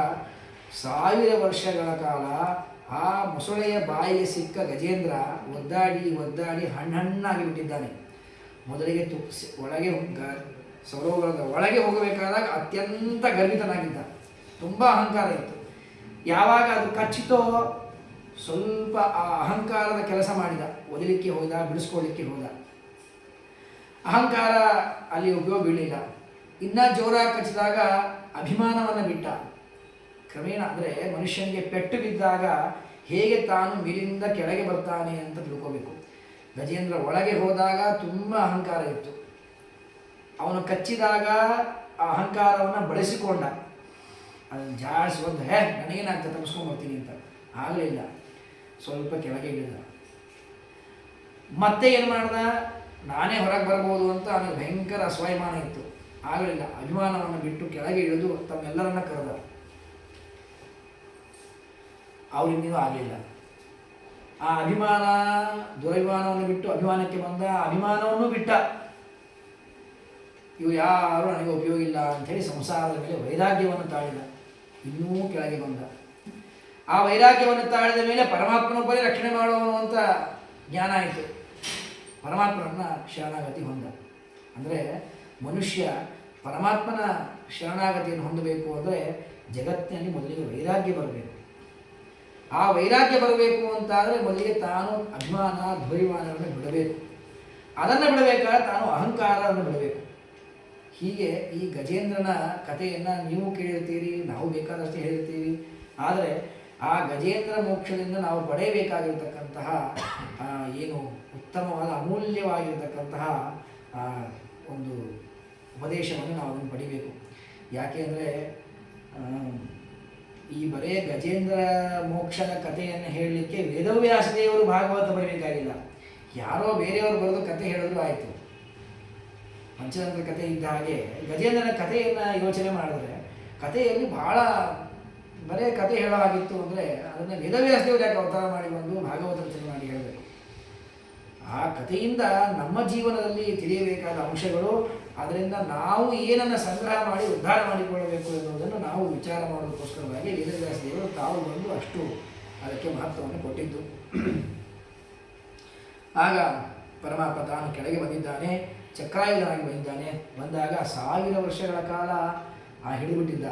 1000 ವರ್ಷಗಳ ಕಾಲ ಆ ಮೊಸಳೆಯ ಬಾಯಿಗೆ ಸಿಕ್ಕ ಗಜೇಂದ್ರ ಒದ್ದಾಡಿ ಹಣ್ಣಾಗಿ ಬಿಟ್ಟಿದ್ದಾನೆ. ಮೊದಲಿಗೆ ಒಳಗೆ ಸರೋವರದ ಒಳಗೆ ಹೋಗಬೇಕಾದಾಗ ಅತ್ಯಂತ ಗರ್ವಿತನಾಗಿದ್ದ, ತುಂಬ ಅಹಂಕಾರ ಇತ್ತು. ಯಾವಾಗ ಅದು ಕಚ್ಚಿತೋ ಸ್ವಲ್ಪ ಆ ಅಹಂಕಾರದ ಕೆಲಸ ಮಾಡಿದ, ಒದಲಿಕ್ಕೆ ಹೋದ, ಬಿಡಿಸ್ಕೊಳ್ಳಿಕ್ಕೆ ಹೋದ. ಅಹಂಕಾರ ಅಲ್ಲಿ ಉಪಯೋಗ ಬೀಳಿಲ್ಲ. ಇನ್ನೂ ಜೋರಾಗಿ ಕಚ್ಚಿದಾಗ ಅಭಿಮಾನವನ್ನು ಬಿಟ್ಟ. ಕ್ರಮೇಣ ಅಂದರೆ ಮನುಷ್ಯನಿಗೆ ಪೆಟ್ಟು ಬಿದ್ದಾಗ ಹೇಗೆ ತಾನು ಮೇಲಿಂದ ಕೆಳಗೆ ಬರ್ತಾನೆ ಅಂತ ತಿಳ್ಕೋಬೇಕು. ಗಜೇಂದ್ರ ಒಳಗೆ ಹೋದಾಗ ತುಂಬ ಅಹಂಕಾರ ಇತ್ತು. ಅವನು ಕಚ್ಚಿದಾಗ ಆ ಅಹಂಕಾರವನ್ನು ಬಳಸಿಕೊಂಡ. ಅದನ್ನು ಜಾಡಿಸಿ ಒಂದು ನನಗೇನಾಗ್ತದೆ ತಪ್ಪಿಸ್ಕೊಂಡ್ಬರ್ತೀನಿ ಅಂತ ಆಗಲಿಲ್ಲ. ಸ್ವಲ್ಪ ಕೆಳಗೆ ಇಳಿದ. ಮತ್ತೆ ಏನು ಮಾಡ್ದ, ನಾನೇ ಹೊರಗೆ ಬರ್ಬೋದು ಅಂತ ಅವನಿಗೆ ಭಯಂಕರ ಅಸ್ವಾಭಿಮಾನ ಇತ್ತು. ಆಗಲಿಲ್ಲ. ಅಭಿಮಾನವನ್ನು ಬಿಟ್ಟು ಕೆಳಗೆ ಇಳಿದು ತಮ್ಮೆಲ್ಲರನ್ನ ಕರೆದ. ಅವರಿಂದೂ ಆಗಲಿಲ್ಲ. ಆ ಅಭಿಮಾನ ದುರಭಿಮಾನವನ್ನು ಬಿಟ್ಟು ಅಭಿಮಾನಕ್ಕೆ ಬಂದ. ಅಭಿಮಾನವನ್ನು ಬಿಟ್ಟ. ಇವು ಯಾರು ನನಗೆ ಉಪಯೋಗ ಇಲ್ಲ ಅಂಥೇಳಿ ಸಂಸಾರದ ಮೇಲೆ ವೈರಾಗ್ಯವನ್ನು ತಾಳಿದ. ಇನ್ನೂ ಕೆಳಗೆ ಬಂದ. ಆ ವೈರಾಗ್ಯವನ್ನು ತಾಳಿದ ಮೇಲೆ ಪರಮಾತ್ಮನೊಬ್ಬರೇ ರಕ್ಷಣೆ ಮಾಡುವನು ಅಂತ ಜ್ಞಾನ ಆಯಿತು. ಪರಮಾತ್ಮನನ್ನ ಶರಣಾಗತಿ ಹೊಂದ. ಅಂದರೆ ಮನುಷ್ಯ ಪರಮಾತ್ಮನ ಶರಣಾಗತಿಯನ್ನು ಹೊಂದಬೇಕು ಅಂದರೆ ಜಗತ್ತಿನಲ್ಲಿ ಮೊದಲಿಗೆ ವೈರಾಗ್ಯ ಬರಬೇಕು. ಆ ವೈರಾಗ್ಯ ಬರಬೇಕು ಅಂತಾದರೆ ಮೊದಲಿಗೆ ತಾನು ಅಭಿಮಾನ ಧ್ವರಿಮಾನವನ್ನು ಬಿಡಬೇಕು. ಅದನ್ನು ಬಿಡಬೇಕಾದ್ರೆ ತಾನು ಅಹಂಕಾರವನ್ನು ಬಿಡಬೇಕು. ಹೀಗೆ ಈ ಗಜೇಂದ್ರನ ಕಥೆಯನ್ನು ನೀವು ಕೇಳಿರ್ತೀರಿ, ನಾವು ಬೇಕಾದಷ್ಟು ಹೇಳಿರ್ತೀವಿ. ಆದರೆ ಆ ಗಜೇಂದ್ರ ಮೋಕ್ಷದಿಂದ ನಾವು ಪಡೆಯಬೇಕಾಗಿರ್ತಕ್ಕಂತಹ ಏನು ಉತ್ತಮವಾದ ಅಮೂಲ್ಯವಾಗಿರ್ತಕ್ಕಂತಹ ಒಂದು ಉಪದೇಶವನ್ನು ನಾವು ಅದನ್ನು ಪಡಿಬೇಕು. ಯಾಕೆ ಅಂದರೆ ಈ ಬರೇ ಗಜೇಂದ್ರ ಮೋಕ್ಷದ ಕಥೆಯನ್ನು ಹೇಳಲಿಕ್ಕೆ ವೇದವ್ಯಾಸ ದೇವರು ಭಾಗವತ ಬರಬೇಕಾಗಿಲ್ಲ. ಯಾರೋ ಬೇರೆಯವರು ಬರೆದು ಕಥೆ ಹೇಳಿದ್ರು ಆಯಿತು. ಪಂಚತಂತ್ರ ಕಥೆ ಇದ್ದ ಹಾಗೆ ಗಜೇಂದ್ರನ ಕಥೆಯನ್ನು ಯೋಚನೆ ಮಾಡಿದ್ರೆ ಕಥೆಯಲ್ಲಿ ಬಹಳ ಬರೇ ಕಥೆ ಹೇಳೋ ಹಾಗಿತ್ತು ಅಂದರೆ ಅದನ್ನು ವೇದವ್ಯಾಸ ದೇವರು ಯಾಕೆ ಅವತಾರ ಮಾಡಿ ಬಂದು ಭಾಗವತ ರಚನೆ ಮಾಡಿ ಹೇಳಬೇಕು. ಆ ಕಥೆಯಿಂದ ನಮ್ಮ ಜೀವನದಲ್ಲಿ ತಿಳಿಯಬೇಕಾದ ಅಂಶಗಳು, ಅದರಿಂದ ನಾವು ಏನನ್ನು ಸಂಗ್ರಹ ಮಾಡಿ ಉದ್ಧಾರ ಮಾಡಿಕೊಳ್ಳಬೇಕು ಎನ್ನುವುದನ್ನು ನಾವು ವಿಚಾರ ಮಾಡೋದಕ್ಕೋಸ್ಕರವಾಗಿ ವೇದವ್ಯಾಸ ದೇವರು ತಾವು ಬಂದು ಅಷ್ಟು ಅದಕ್ಕೆ ಮಹತ್ವವನ್ನು ಕೊಟ್ಟಿದ್ದು. ಆಗ ಪರಮಾತ್ಮ ತಾನು ಕೆಳಗೆ ಬಂದಿದ್ದಾನೆ, ಚಕ್ರಾಯುಧನಾಗಿ ಬಂದಿದ್ದಾನೆ. ಬಂದಾಗ 1000 ವರ್ಷಗಳ ಕಾಲ ಹಿಡಿದುಬಿಟ್ಟಿದ್ದ,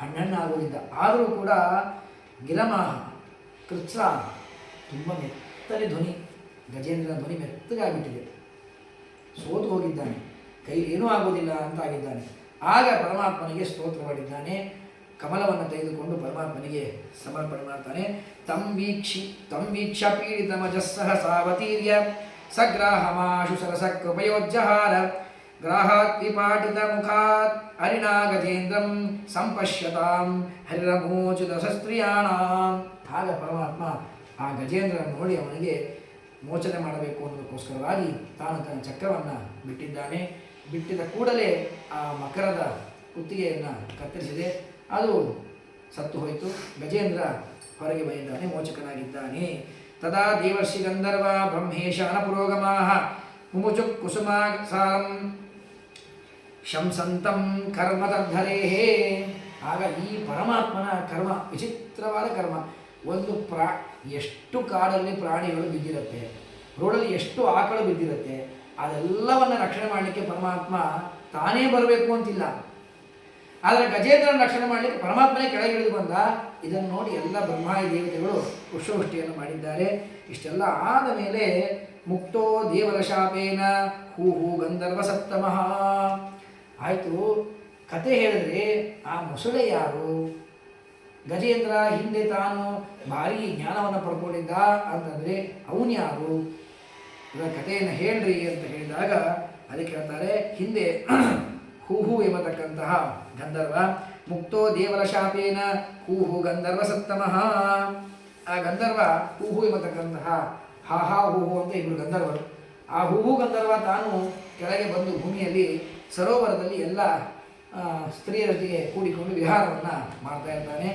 ಹಣ್ಣಾಗೋದಿದ್ದ. ಆದರೂ ಕೂಡ ಗಿರಮಾಹ ಕೃಚ್ರ ತುಂಬ ಮೆತ್ತನೆ ಧ್ವನಿ, ಗಜೇಂದ್ರನ ಧ್ವನಿ ಮೆತ್ತಗಾಗಿಬಿಟ್ಟಿದೆ. ಸೋತು ಹೋಗಿದ್ದಾನೆ, ಕೈಲಿ ಏನೂ ಆಗೋದಿಲ್ಲ ಅಂತ ಆಗಿದ್ದಾನೆ. ಆಗ ಪರಮಾತ್ಮನಿಗೆ ಸ್ತೋತ್ರ ಮಾಡಿದ್ದಾನೆ. ಕಮಲವನ್ನು ತೆಗೆದುಕೊಂಡು ಪರಮಾತ್ಮನಿಗೆ ಸಮರ್ಪಣೆ ಮಾಡ್ತಾನೆ. ತಂ ವೀಕ್ಷ ಪೀಡಿತಮಜಸ್ಸಹ ಸಾವತೀರ್ಯ ಸಗ್ರಾಹಮಾಶು ಸರಸ ಕೃಪಯೋಜ್ಜಹಾರ ಗ್ರಾಹಾತ್ ವಿಪಾಟಿತ ಮುಖಾತ್ ಹರಿಣಾ ಗಜೇಂದ್ರಂ ಸಂಪಶ್ಯತಾಂ ಹರಿರಮೋಚಿತ ಶಸ್ತ್ರಿಯಾಣಾಂ. ಆಗ ಪರಮಾತ್ಮ ಆ ಗಜೇಂದ್ರನ ನೋಡಿ ಅವನಿಗೆ ಮೋಚನೆ ಮಾಡಬೇಕು ಅನ್ನೋದಕ್ಕೋಸ್ಕರವಾಗಿ ತಾನು ತನ್ನ ಚಕ್ರವನ್ನು ಬಿಟ್ಟಿದ್ದಾನೆ. ಬಿಟ್ಟಿದ ಕೂಡಲೇ ಆ ಮಕರದ ಕುತ್ತಿಗೆಯನ್ನು ಕತ್ತರಿಸಿದೆ. ಅದು ಸತ್ತು ಹೋಯಿತು. ಗಜೇಂದ್ರ ಹೊರಗೆ ಬಂದಿದ್ದಾನೆ, ಮೋಚಕನಾಗಿದ್ದಾನೆ. ತದಾ ದೇವರ್ಷಿ ಗಂಧರ್ವ ಬ್ರಹ್ಮೇಶ ಅನಪುರೋಗಮಾಹ ಮುಮುಚು ಕುಸುಮಾಸಾರಂ ಶಂಸಂತಂ ಕರ್ಮತರ್ಧರೇಹೇ. ಆಗ ಈ ಪರಮಾತ್ಮನ ಕರ್ಮ ವಿಚಿತ್ರವಾದ ಕರ್ಮ. ಒಂದು ಎಷ್ಟು ಕಾಡಲ್ಲಿ ಪ್ರಾಣಿಗಳು ಬಿದ್ದಿರುತ್ತೆ, ರೋಡಲ್ಲಿ ಎಷ್ಟು ಆಕಳು ಬಿದ್ದಿರುತ್ತೆ, ಅದೆಲ್ಲವನ್ನು ರಕ್ಷಣೆ ಮಾಡಲಿಕ್ಕೆ ಪರಮಾತ್ಮ ತಾನೇ ಬರಬೇಕು ಅಂತಿಲ್ಲ. ಆದರೆ ಗಜೇಂದ್ರನ ರಕ್ಷಣೆ ಮಾಡಲಿಕ್ಕೆ ಪರಮಾತ್ಮನೇ ಕೆಳಗಿಳಿದು ಬಂದ. ಇದನ್ನು ನೋಡಿ ಎಲ್ಲ ಬ್ರಹ್ಮಾದಿ ದೇವತೆಗಳು ಪುಷ್ಪವೃಷ್ಟಿಯನ್ನು ಮಾಡಿದ್ದಾರೆ. ಇಷ್ಟೆಲ್ಲ ಆದ ಮೇಲೆ ಮುಕ್ತೋ ದೇವರ ಶಾಪೇನ ಹೂಹು ಗಂಧರ್ವ ಸಪ್ತಮಃ ಆಯಿತು. ಕತೆ ಹೇಳಿದ್ರೆ ಆ ಮೊಸಳೆ ಯಾರು? ಗಜೇಂದ್ರ ಹಿಂದೆ ತಾನು ಭಾರೀ ಜ್ಞಾನವನ್ನು ಪಡ್ಕೊಂಡಿದ್ದ ಅಂತಂದರೆ ಅವನು ಯಾರು? ಇದರ ಕಥೆಯನ್ನು ಹೇಳ್ರಿ ಅಂತ ಹೇಳಿದಾಗ ಅದಕ್ಕೆ ಹೇಳ್ತಾರೆ, ಹಿಂದೆ ಹೂಹು ಎಂಬತಕ್ಕಂತಹ ಗಂಧರ್ವ, ಮುಕ್ತೋ ದೇವರ ಶಾಪೇನ ಹೂಹು ಗಂಧರ್ವ ಸಪ್ತಮಃ. ಆ ಗಂಧರ್ವ ಹೂಹು ಎಂಬತಕ್ಕಂತಹ ಹಾ ಹೂಹು ಅಂತ ಇಬ್ಬರು ಗಂಧರ್ವರು. ಆ ಹೂಹು ಗಂಧರ್ವ ತಾನು ಕೆಳಗೆ ಬಂದು ಭೂಮಿಯಲ್ಲಿ ಸರೋವರದಲ್ಲಿ ಎಲ್ಲ ಸ್ತ್ರೀಯರೊಟ್ಟಿಗೆ ಕೂಡಿಕೊಂಡು ವಿಹಾರವನ್ನು ಮಾಡ್ತಾ ಇರ್ತಾನೆ.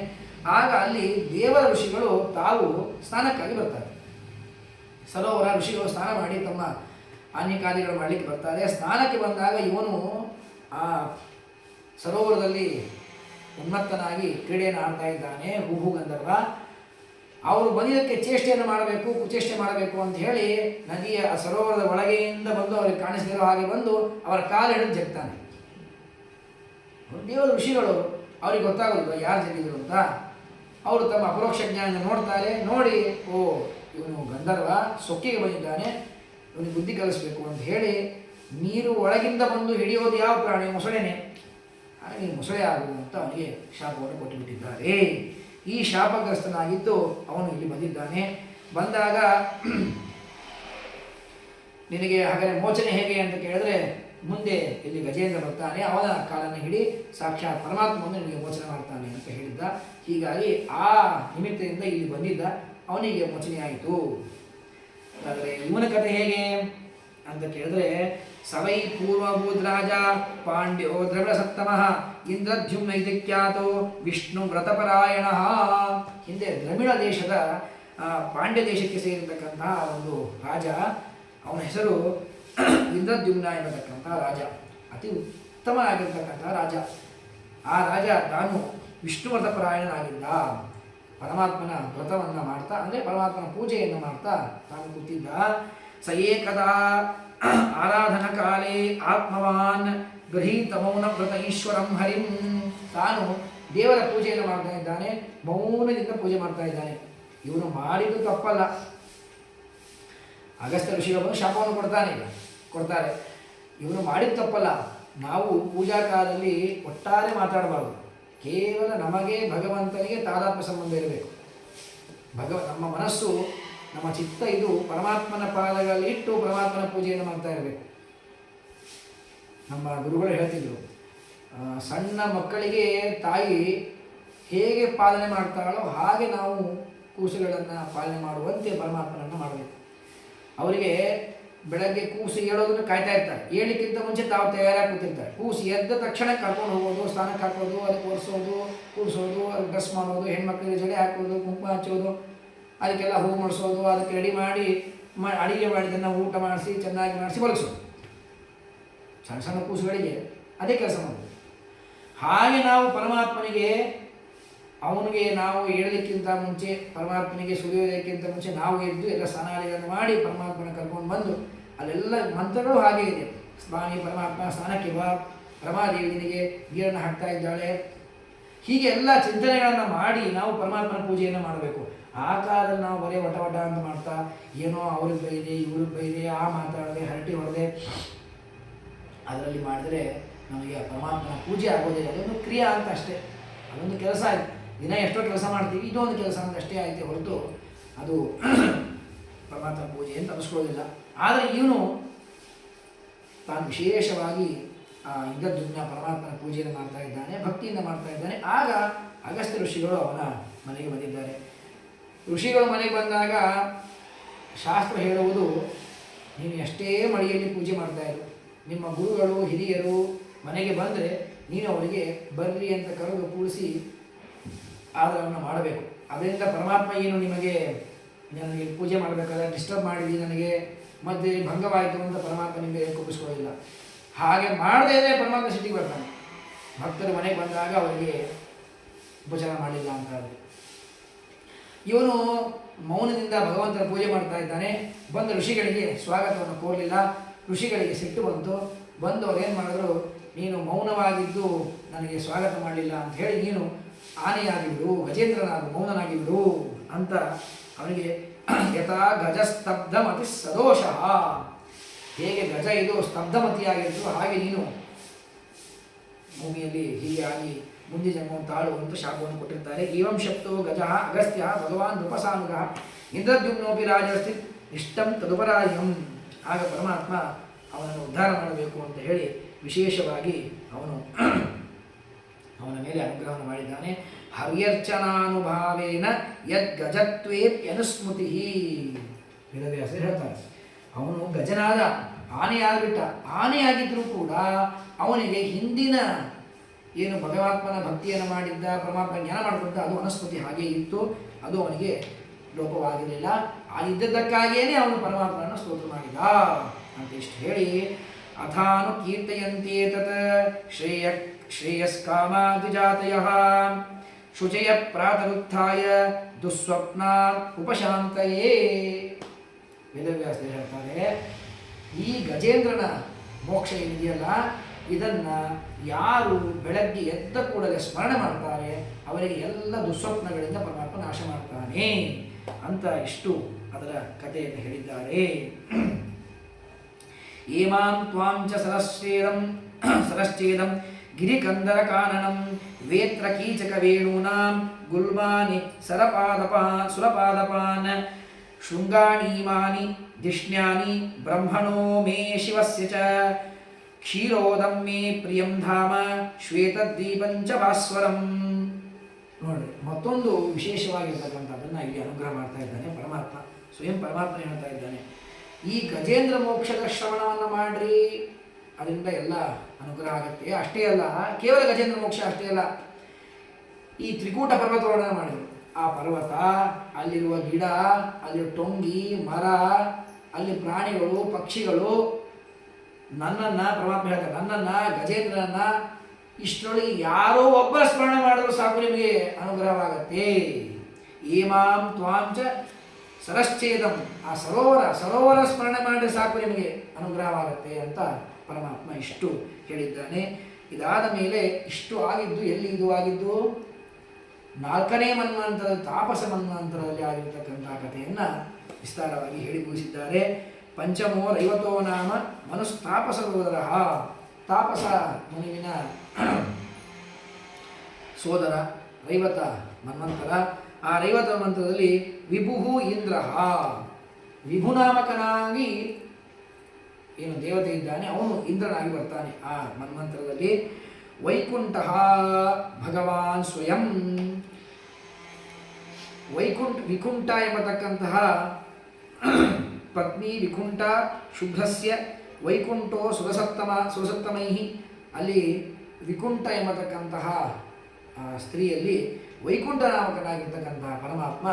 ಆಗ ಅಲ್ಲಿ ದೇವರ ಋಷಿಗಳು ತಾವು ಸ್ನಾನಕ್ಕಾಗಿ ಬರ್ತಾರೆ. ಸರೋವರ ಋಷಿಗಳು ಸ್ನಾನ ಮಾಡಿ ತಮ್ಮ ಆನ್ಯಕಾರ್ಯಗಳು ಮಾಡಲಿಕ್ಕೆ ಬರ್ತಾರೆ. ಸ್ನಾನಕ್ಕೆ ಬಂದಾಗ ಇವನು ಆ ಸರೋವರದಲ್ಲಿ ಉನ್ಮತ್ತನಾಗಿ ಕ್ರೀಡೆಯನ್ನು ಆಡ್ತಾ ಇದ್ದಾನೆ. ಹೂಹು ಗಂಧರ್ವ. ಅವರು ಬಂದಿದ್ದಕ್ಕೆ ಚೇಷ್ಟೆಯನ್ನು ಮಾಡಬೇಕು, ಕುಚೇಷ್ಟೆ ಮಾಡಬೇಕು ಅಂತ ಹೇಳಿ ನದಿಯ ಸರೋವರದ ಒಳಗೆಯಿಂದ ಬಂದು ಅವರಿಗೆ ಕಾಣಿಸದಿರೋ ಹಾಗೆ ಬಂದು ಅವರ ಕಾಲು ಹಿಡಿದು ಜಗ್ತಾನೆ. ದೇವರ ಋಷಿಗಳು ಅವ್ರಿಗೆ ಗೊತ್ತಾಗೋದಿಲ್ಲ ಯಾರು ಜಗ್ಗಿದ್ರು ಅಂತ. ಅವರು ತಮ್ಮ ಅಪರೋಕ್ಷ ಜ್ಞಾನ ನೋಡ್ತಾರೆ. ನೋಡಿ, ಓ ಇವನು ಗಂಧರ್ವ ಸೊಕ್ಕಿಗೆ ಬಂದಿದ್ದಾನೆ, ಇವನಿಗೆ ಬುದ್ಧಿ ಕಲಿಸ್ಬೇಕು ಅಂತ ಹೇಳಿ ನೀರು ಒಳಗಿಂದ ಬಂದು ಹಿಡಿಯೋದು ಯಾವ ಪ್ರಾಣಿ? ಮೊಸಳೆನೇ. ಹಾಗೆ ನೀನು ಮೊಸಳೆ ಆಗು ಅಂತ ಅವನಿಗೆ ಶಾಪವನ್ನು ಕೊಟ್ಟುಬಿಟ್ಟಿದ್ದಾರೆ. ಈ ಶಾಪಗ್ರಸ್ತನಾಗಿದ್ದು ಅವನು ಇಲ್ಲಿ ಬಂದಿದ್ದಾನೆ. ಬಂದಾಗ ನಿನಗೆ ಹಾಗಾದರೆ ಮೋಚನೆ ಹೇಗೆ ಅಂತ ಕೇಳಿದ್ರೆ, ಮುಂದೆ ಇಲ್ಲಿ ಗಜೇಂದ್ರ ಬರ್ತಾನೆ, ಅವನ ಕಾಲನ್ನು ಹಿಡಿ ಸಾಕ್ಷಾತ್ ಪರಮಾತ್ಮವನ್ನು ನಿನಗೆ ಮೋಚನೆ ಮಾಡ್ತಾನೆ ಅಂತ ಹೇಳಿದ್ದ. ಹೀಗಾಗಿ ಆ ನಿಮಿತ್ತದಿಂದ ಇಲ್ಲಿ ಬಂದಿದ್ದ, ಅವನಿಗೆ ಮೋಚನೆ ಆಯಿತು. ಆದರೆ ಇವನ ಕಥೆ ಹೇಗೆ ಅಂತ ಕೇಳಿದ್ರೆ, ಸವೈ ಪೂರ್ವಭೂತ್ ರಾಜ ಪಾಂಡ್ಯೋ ದ್ರವಿಡ ಸಪ್ತಮಃ ಇಂದ್ರದ್ಯುಮ್ನ ಇತಿ ಖ್ಯಾತೋ ವಿಷ್ಣು ವ್ರತಪರಾಯಣ. ಹಿಂದೆ ದ್ರವಿಡ ದೇಶದ ಪಾಂಡ್ಯ ದೇಶಕ್ಕೆ ಸೇರಿರ್ತಕ್ಕಂತಹ ಒಂದು ರಾಜ, ಅವನ ಹೆಸರು ಇಂದ್ರದ್ಯುಮ್ನ ಎನ್ನತಕ್ಕಂಥ ರಾಜ. ಅತಿ ಉತ್ತಮ ಆಗಿರ್ತಕ್ಕಂಥ ರಾಜ. ಆ ರಾಜ ತಾನು ವಿಷ್ಣು ವ್ರತಪರಾಯಣನಾಗಿದ್ದ. ಪರಮಾತ್ಮನ ವ್ರತವನ್ನು ಮಾಡ್ತಾ, ಅಂದರೆ ಪರಮಾತ್ಮನ ಪೂಜೆಯನ್ನು ಮಾಡ್ತಾ ತಾನು ಕೂತಿದ್ದ. ಸ ಏಕದಾ ಆರಾಧನಾ ಕಾಲೇ ಆತ್ಮವಾನ್ ಗೃಹೀತ ಮೌನ ವ್ರತ ಈಶ್ವರಂ ಹರಿಂ. ತಾನು ದೇವರ ಪೂಜೆಯನ್ನು ಮಾಡ್ತಾ ಇದ್ದಾನೆ, ಮೌನದಿಂದ ಪೂಜೆ ಮಾಡ್ತಾ ಇದ್ದಾನೆ. ಇವನು ಮಾಡಿದ್ದು ತಪ್ಪಲ್ಲ. ಅಗಸ್ತ್ಯ ಋಷಿಗಳು ಶಾಪವನ್ನು ಕೊಡ್ತಾರೆ. ಇವನು ಮಾಡಿದ್ದು ತಪ್ಪಲ್ಲ. ನಾವು ಪೂಜಾ ಕಾಲದಲ್ಲಿ ಒಟ್ಟಾರೆ ಮಾತಾಡಬಾರ್ದು. ಕೇವಲ ನಮಗೆ ಭಗವಂತನಿಗೆ ತಾದಾತ್ಮ್ಯ ಸಂಬಂಧ ಇರಬೇಕು. ನಮ್ಮ ಮನಸ್ಸು, ನಮ್ಮ ಚಿತ್ತ ಇದು ಪರಮಾತ್ಮನ ಪಾದಗಳಲ್ಲಿ ಇಟ್ಟು ಪರಮಾತ್ಮನ ಪೂಜೆಯನ್ನು ಮಾಡ್ತಾ ಇರಬೇಕು. ನಮ್ಮ ಗುರುಗಳು ಹೇಳ್ತಿದ್ರು, ಸಣ್ಣ ಮಕ್ಕಳಿಗೆ ತಾಯಿ ಹೇಗೆ ಪಾಲನೆ ಮಾಡ್ತಾಳೋ ಹಾಗೆ ನಾವು ಕೂಸುಗಳನ್ನು ಪಾಲನೆ ಮಾಡುವಂತೆ ಪರಮಾತ್ಮನನ್ನು ಮಾಡಬೇಕು. ಅವರಿಗೆ ಬೆಳಗ್ಗೆ ಕೂಸು ಏಳೋದನ್ನು ಕಾಯ್ತಾ ಇರ್ತಾರೆ. ಏಳಕ್ಕಿಂತ ಮುಂಚೆ ತಾವು ತಯಾರಾಗಿ ಕೂತಿರ್ತಾರೆ. ಕೂಸು ಎದ್ದ ತಕ್ಷಣ ಕರ್ಕೊಂಡು ಹೋಗೋದು, ಸ್ನಾನಕ್ಕೆ ಹಾಕೋದು, ಅದಕ್ಕೆ ಒರೆಸೋದು, ಕೂಡಿಸೋದು, ಅದಕ್ಕೆ ಡ್ರೆಸ್ ಮಾಡೋದು, ಹೆಣ್ಮಕ್ಳಿಗೆ ಜಡೆ ಹಾಕೋದು, ಕುಂಕುಮ ಹಚ್ಚೋದು, ಅದಕ್ಕೆಲ್ಲ ಹೂ ಮಾಡಿಸೋದು, ಅದಕ್ಕೆ ರೆಡಿ ಮಾಡಿ ಅಡಿಗೆ ಮಾಡಿದ್ದನ್ನು ಊಟ ಮಾಡಿಸಿ ಚೆನ್ನಾಗಿ ಮಾಡಿಸಿ ಬಳಸೋದು. ಸಣ್ಣ ಸಣ್ಣ ಕೂಸುಗಳಿಗೆ ಅದೇ ಕೆಲಸ ಮಾಡೋದು. ಹಾಗೆ ನಾವು ಪರಮಾತ್ಮನಿಗೆ, ಅವನಿಗೆ ನಾವು ಏಳಲಿಕ್ಕಿಂತ ಮುಂಚೆ, ಪರಮಾತ್ಮನಿಗೆ ಸೂರ್ಯೋದಯಕ್ಕಿಂತ ಮುಂಚೆ ನಾವು ಎದ್ದು ಎಲ್ಲ ಸ್ನಾನಾದಿಗಳನ್ನು ಮಾಡಿ ಪರಮಾತ್ಮನ ಕರ್ಕೊಂಡು ಬಂದು, ಅಲ್ಲೆಲ್ಲ ಮಂತ್ರಗಳು ಹಾಗೆ ಇದೆ. ಸ್ವಾಮಿ ಪರಮಾತ್ಮ ಸ್ನಾನಕ್ಕೆ ಬಾ, ರಮಾದೇವಿ ನಿನಗೆ ನೀರನ್ನು ಹಾಕ್ತಾ ಇದ್ದಾಳೆ, ಹೀಗೆ ಎಲ್ಲ ಚಿಂತನೆಗಳನ್ನು ಮಾಡಿ ನಾವು ಪರಮಾತ್ಮನ ಪೂಜೆಯನ್ನು ಮಾಡಬೇಕು. ಆ ಕಾಲದಲ್ಲಿ ನಾವು ಬರೀ ವಟ ಅಂತ ಮಾಡ್ತಾ ಏನೋ ಅವ್ರಿಗೆ ಬೈದೆ, ಇವ್ರಿಗೆ ಬೈದೆ, ಆ ಮಾತಾಡದೆ, ಹರಟಿ ಹೊಡೆದೆ, ಅದರಲ್ಲಿ ಮಾಡಿದರೆ ನಮಗೆ ಪರಮಾತ್ಮನ ಪೂಜೆ ಆಗೋದಿಲ್ಲ. ಅದೊಂದು ಕ್ರಿಯೆ ಅಂತ ಅಷ್ಟೇ, ಅದೊಂದು ಕೆಲಸ ಆಯಿತು. ದಿನ ಎಷ್ಟೋ ಕೆಲಸ ಮಾಡ್ತೀವಿ, ಇದೊಂದು ಕೆಲಸ ಅಂತ ಅಷ್ಟೇ ಆಯಿತು ಹೊರತು ಅದು ಪರಮಾತ್ಮ ಪೂಜೆ ಅಂತ ಅನಿಸ್ಕೊಳ್ಳೋದಿಲ್ಲ. ಆದರೆ ಇವನು ತಾನು ವಿಶೇಷವಾಗಿ ಇಂದ್ರದ್ಯುಮ್ನ ಪರಮಾತ್ಮನ ಪೂಜೆಯನ್ನು ಮಾಡ್ತಾ ಇದ್ದಾನೆ, ಭಕ್ತಿಯಿಂದ ಮಾಡ್ತಾ ಇದ್ದಾನೆ. ಆಗ ಅಗಸ್ತ್ಯ ಋಷಿಗಳು ಅವನ ಮನೆಗೆ ಬಂದಿದ್ದಾರೆ. ಋಷಿಗಳು ಮನೆಗೆ ಬಂದಾಗ ಶಾಸ್ತ್ರ ಹೇಳುವುದು, ನೀನು ಎಷ್ಟೇ ಮಳೆಯಲ್ಲಿ ಪೂಜೆ ಮಾಡ್ತಾ ಇರು, ನಿಮ್ಮ ಗುರುಗಳು ಹಿರಿಯರು ಮನೆಗೆ ಬಂದರೆ ನೀನು ಅವರಿಗೆ ಬರ್ರಿ ಅಂತ ಕರೆದು ಕೂಡಿಸಿ ಆದರವನ್ನು ಮಾಡಬೇಕು. ಅದರಿಂದ ಪರಮಾತ್ಮ ಏನು ನಿಮಗೆ, ನನಗೆ ಪೂಜೆ ಮಾಡಬೇಕಾದ್ರೆ ಡಿಸ್ಟರ್ಬ್ ಮಾಡಿದ್ವಿ, ನನಗೆ ಮಧ್ಯೆ ಭಂಗವಾಯಿತು ಅಂತ ಪರಮಾತ್ಮ ನಿಮಗೆ ಕೋಪಿಸ್ಕೊಳ್ಳೋದಿಲ್ಲ. ಹಾಗೆ ಮಾಡದೇ ಇದ್ದರೆ ಪರಮಾತ್ಮ ಸಿಟ್ಟಿಗೆ ಬರ್ತಾನೆ. ಭಕ್ತರು ಮನೆಗೆ ಬಂದಾಗ ಅವರಿಗೆ ಉಪಚಾರ ಮಾಡಲಿಲ್ಲ ಅಂತಾದರೆ. ಇವನು ಮೌನದಿಂದ ಭಗವಂತನ ಪೂಜೆ ಮಾಡ್ತಾ ಇದ್ದಾನೆ. ಬಂದ ಋಷಿಗಳಿಗೆ ಸ್ವಾಗತವನ್ನು ಕೋರಲಿಲ್ಲ. ಋಷಿಗಳಿಗೆ ಸಿಟ್ಟು ಬಂದು ಅವ್ರು ಏನು ಮಾಡಿದ್ರು, ನೀನು ಮೌನವಾಗಿದ್ದು ನನಗೆ ಸ್ವಾಗತ ಮಾಡಲಿಲ್ಲ ಅಂತ ಹೇಳಿ ನೀನು ಆನೆಯಾಗಿಬಿಡು, ಗಜೇಂದ್ರನಾಗು, ಮೌನನಾಗಿಬಿಡು ಅಂತ ಅವನಿಗೆ ಯಥಾ ಗಜಸ್ತಬ್ಧಮತಿ ಸದೋಷಃ, ಹೇಗೆ ಗಜ ಇದು ಸ್ತಬ್ಧಮತಿಯಾಗಿತ್ತು ಹಾಗೆ ನೀನು ಭೂಮಿಯಲ್ಲಿ ಹೀಗೆ ಆಗಿ ಮುಂದಿನ ಜನ್ಮವನ್ನು ತಾಳು ಅಂತ ಶಾಪವನ್ನು ಕೊಟ್ಟಿರ್ತಾರೆ. ಏವಂ ಶಕ್ತೋ ಗಜ ಅಗಸ್ತ್ಯ ಭಗವಾನ್ ನೃಪಸಾನುಗ ಇಂದ್ರದ್ಯುಮ್ನೋಪಿ ರಾಜಸ್ತಿ ಇಷ್ಟಂ ತದುಪರಾಯಂ. ಆಗ ಪರಮಾತ್ಮ ಅವನನ್ನು ಉದ್ಧಾರ ಮಾಡಬೇಕು ಅಂತ ಹೇಳಿ ವಿಶೇಷವಾಗಿ ಅವನ ಮೇಲೆ ಅನುಗ್ರಹವನ್ನು ಮಾಡಿದ್ದಾನೆ. ಹರ್ಯರ್ಚನಾನುಭಾವೇನ ಯದ್ ಗಜತ್ವೇಪ್ಯನುಸ್ಮೃತಿ. ವೇದವ್ಯಾಸರು ಹೇಳ್ತಾರೆ, ಅವನು ಗಜನಾದ, ಆನೆಯಾಗ್ಬಿಟ್ಟ. ಆನೆಯಾಗಿದ್ದರೂ ಕೂಡ ಅವನಿಗೆ ಹಿಂದಿನ ಏನು ಭಗವಾತ್ಮನ ಭಕ್ತಿಯನ್ನು ಮಾಡಿದ್ದ, ಪರಮಾತ್ಮ ಜ್ಞಾನ ಮಾಡಿಕೊಂಡ, ಅದು ವನಸ್ಪತಿ ಹಾಗೆ ಇತ್ತು. ಅದು ಅವನಿಗೆ ಲೋಪವಾಗಿರಲಿಲ್ಲ. ಇದ್ದದ್ದಕ್ಕಾಗಿಯೇ ಅವನು ಪರಮಾತ್ಮನನ್ನು ಸ್ತೋತ್ರ ಮಾಡಿದ ಅಂತ ಇಷ್ಟು ಹೇಳಿ, ಅಥಾನು ಕೀರ್ತಯಂತೆ ತತ್ ಶ್ರೇಯಸ್ಕಾಮಾದಿಜಾತಯಃ ಶುಚಯ ಪ್ರಾತರುತ್ಥಾಯ ದುಸ್ವಪ್ನ ಉಪಶಾಂತಯೇ. ವೇದವ್ಯಾಸರು ಹೇಳ್ತಾರೆ, ಈ ಗಜೇಂದ್ರನ ಮೋಕ್ಷ ಏನಿದೆಯಲ್ಲ, ಇದನ್ನು ಯಾರು ಬೆಳಗ್ಗೆ ಎದ್ದ ಕೂಡಲೇ ಸ್ಮರಣೆ ಮಾಡ್ತಾರೆ ಅವರಿಗೆ ಎಲ್ಲ ದುಸ್ವಪ್ನಗಳಿಂದ ಪರಮಾತ್ಮ ನಾಶ ಮಾಡ್ತಾನೆ ಅಂತ ಇಷ್ಟು ಅದರ ಕಥೆಯನ್ನು ಹೇಳಿದ್ದಾರೆ. ಏಮಾಂ ತ್ವಾಂಚ ಸರಶ್ಚೇದಂ ಗಿರಿಕಂದರ ಕಾನನಂ ವೇತ್ರ ಕೀಚಕ ವೇಣೂನಾಂ ಗುಲ್ಮಾನಿ ಸುರಪಾದಪಾನ್ ಶೃಂಗಾಣೀಮಾನಿ ಧಿಷ್ಣ್ಯಾನಿ ಬ್ರಹ್ಮಣೋ ಮೇ ಶಿವಸ್ಯ ಚ ಕ್ಷೀರೋದಂ ಮೇ ಪ್ರಿಯಂ ಧಾಮ ಶ್ವೇತದ್ವೀಪಂಚ ಭಾಸ್ವರಂ. ನೋಡಿ, ಮತ್ತೊಂದು ವಿಶೇಷವಾಗಿರ್ತಕ್ಕಂಥದ್ದನ್ನು ಇಲ್ಲಿ ಅನುಗ್ರಹ ಮಾಡ್ತಾ ಇದ್ದಾನೆ ಪರಮಾತ್ಮ. ಸ್ವಯಂ ಪರಮಾತ್ಮ ಹೇಳ್ತಾ ಇದ್ದಾನೆ, ಈ ಗಜೇಂದ್ರ ಮೋಕ್ಷದ ಶ್ರವಣವನ್ನು ಮಾಡ್ರಿ, ಅದರಿಂದ ಎಲ್ಲ ಅನುಗ್ರಹ ಆಗುತ್ತೆ. ಅಷ್ಟೇ ಅಲ್ಲ, ಕೇವಲ ಗಜೇಂದ್ರ ಮೋಕ್ಷ ಅಷ್ಟೇ ಅಲ್ಲ, ಈ ತ್ರಿಕೂಟ ಪರ್ವತವನ್ನು ಮಾಡಿದರು. ಆ ಪರ್ವತ, ಅಲ್ಲಿರುವ ಗಿಡ, ಅಲ್ಲಿ ಟೊಂಗಿ ಮರ, ಅಲ್ಲಿ ಪ್ರಾಣಿಗಳು ಪಕ್ಷಿಗಳು ನನ್ನನ್ನು, ಪರಮಾತ್ಮ ಹೇಳ್ತಾರೆ, ನನ್ನನ್ನು ಗಜೇಂದ್ರನನ್ನು ಇಷ್ಟರೊಳಗೆ ಯಾರೋ ಒಬ್ಬ ಸ್ಮರಣೆ ಮಾಡಿದ್ರು ಸಾಕು ನಿಮಗೆ ಅನುಗ್ರಹವಾಗತ್ತೆ. ಏಮಾಂ ತ್ವಾಂಚ ಸರಶ್ಚೇದಂ, ಆ ಸರೋವರ ಸ್ಮರಣೆ ಮಾಡಿ ಸಾಕು ನಿಮಗೆ ಅನುಗ್ರಹವಾಗತ್ತೆ ಅಂತ ಪರಮಾತ್ಮ ಇಷ್ಟು ಹೇಳಿದ್ದಾನೆ. ಇದಾದ ಮೇಲೆ ಇಷ್ಟು ಆಗಿದ್ದು ಎಲ್ಲಿ ಇದು ಆಗಿದ್ದು? 4ನೇ ಮನ್ವಂತರದ ತಾಪಸ ಮನ್ವಂತರದಲ್ಲಿ ಆಗಿರತಕ್ಕಂಥ ಕಥೆಯನ್ನು ವಿಸ್ತಾರವಾಗಿ ಹೇಳಿ ಮುಗಿಸಿದ್ದಾರೆ. ಪಂಚಮೋ ರೈವತೋ ನಾಮ ಮನುಸ್ತಾಪಸ ಸೋದರ. ತಾಪಸ ಮುನಿವಿನ ಸೋದರ ರೈವತ ಮನ್ವಂತರ. ಆ ರೈವತ ಮನ್ವಂತರದಲ್ಲಿ ವಿಭು ಇಂದ್ರ, ವಿಭುನಾಮಕನಾಗಿ ಏನು ದೇವತೆ ಇದ್ದಾನೆ ಅವನು ಇಂದ್ರನಾಗಿ ಬರ್ತಾನೆ ಆ ಮನ್ವಂತರದಲ್ಲಿ. ವೈಕುಂಠ ಭಗವಾನ್ ಸ್ವಯಂ. ವಿಕುಂಠ ಎಂಬತಕ್ಕಂತಹ ಪತ್ನಿ ವಿಕುಂಠ ಶುಭ್ರಸ್ಯ ವೈಕುಂಠೋ ಸುರಸತ್ತಮೈ. ಅಲ್ಲಿ ವಿಕುಂಠ ಎಂಬತಕ್ಕಂತಹ ಸ್ತ್ರೀಯಲ್ಲಿ ವೈಕುಂಠ ನಾಮಕನಾಗಿರ್ತಕ್ಕಂತಹ ಪರಮಾತ್ಮ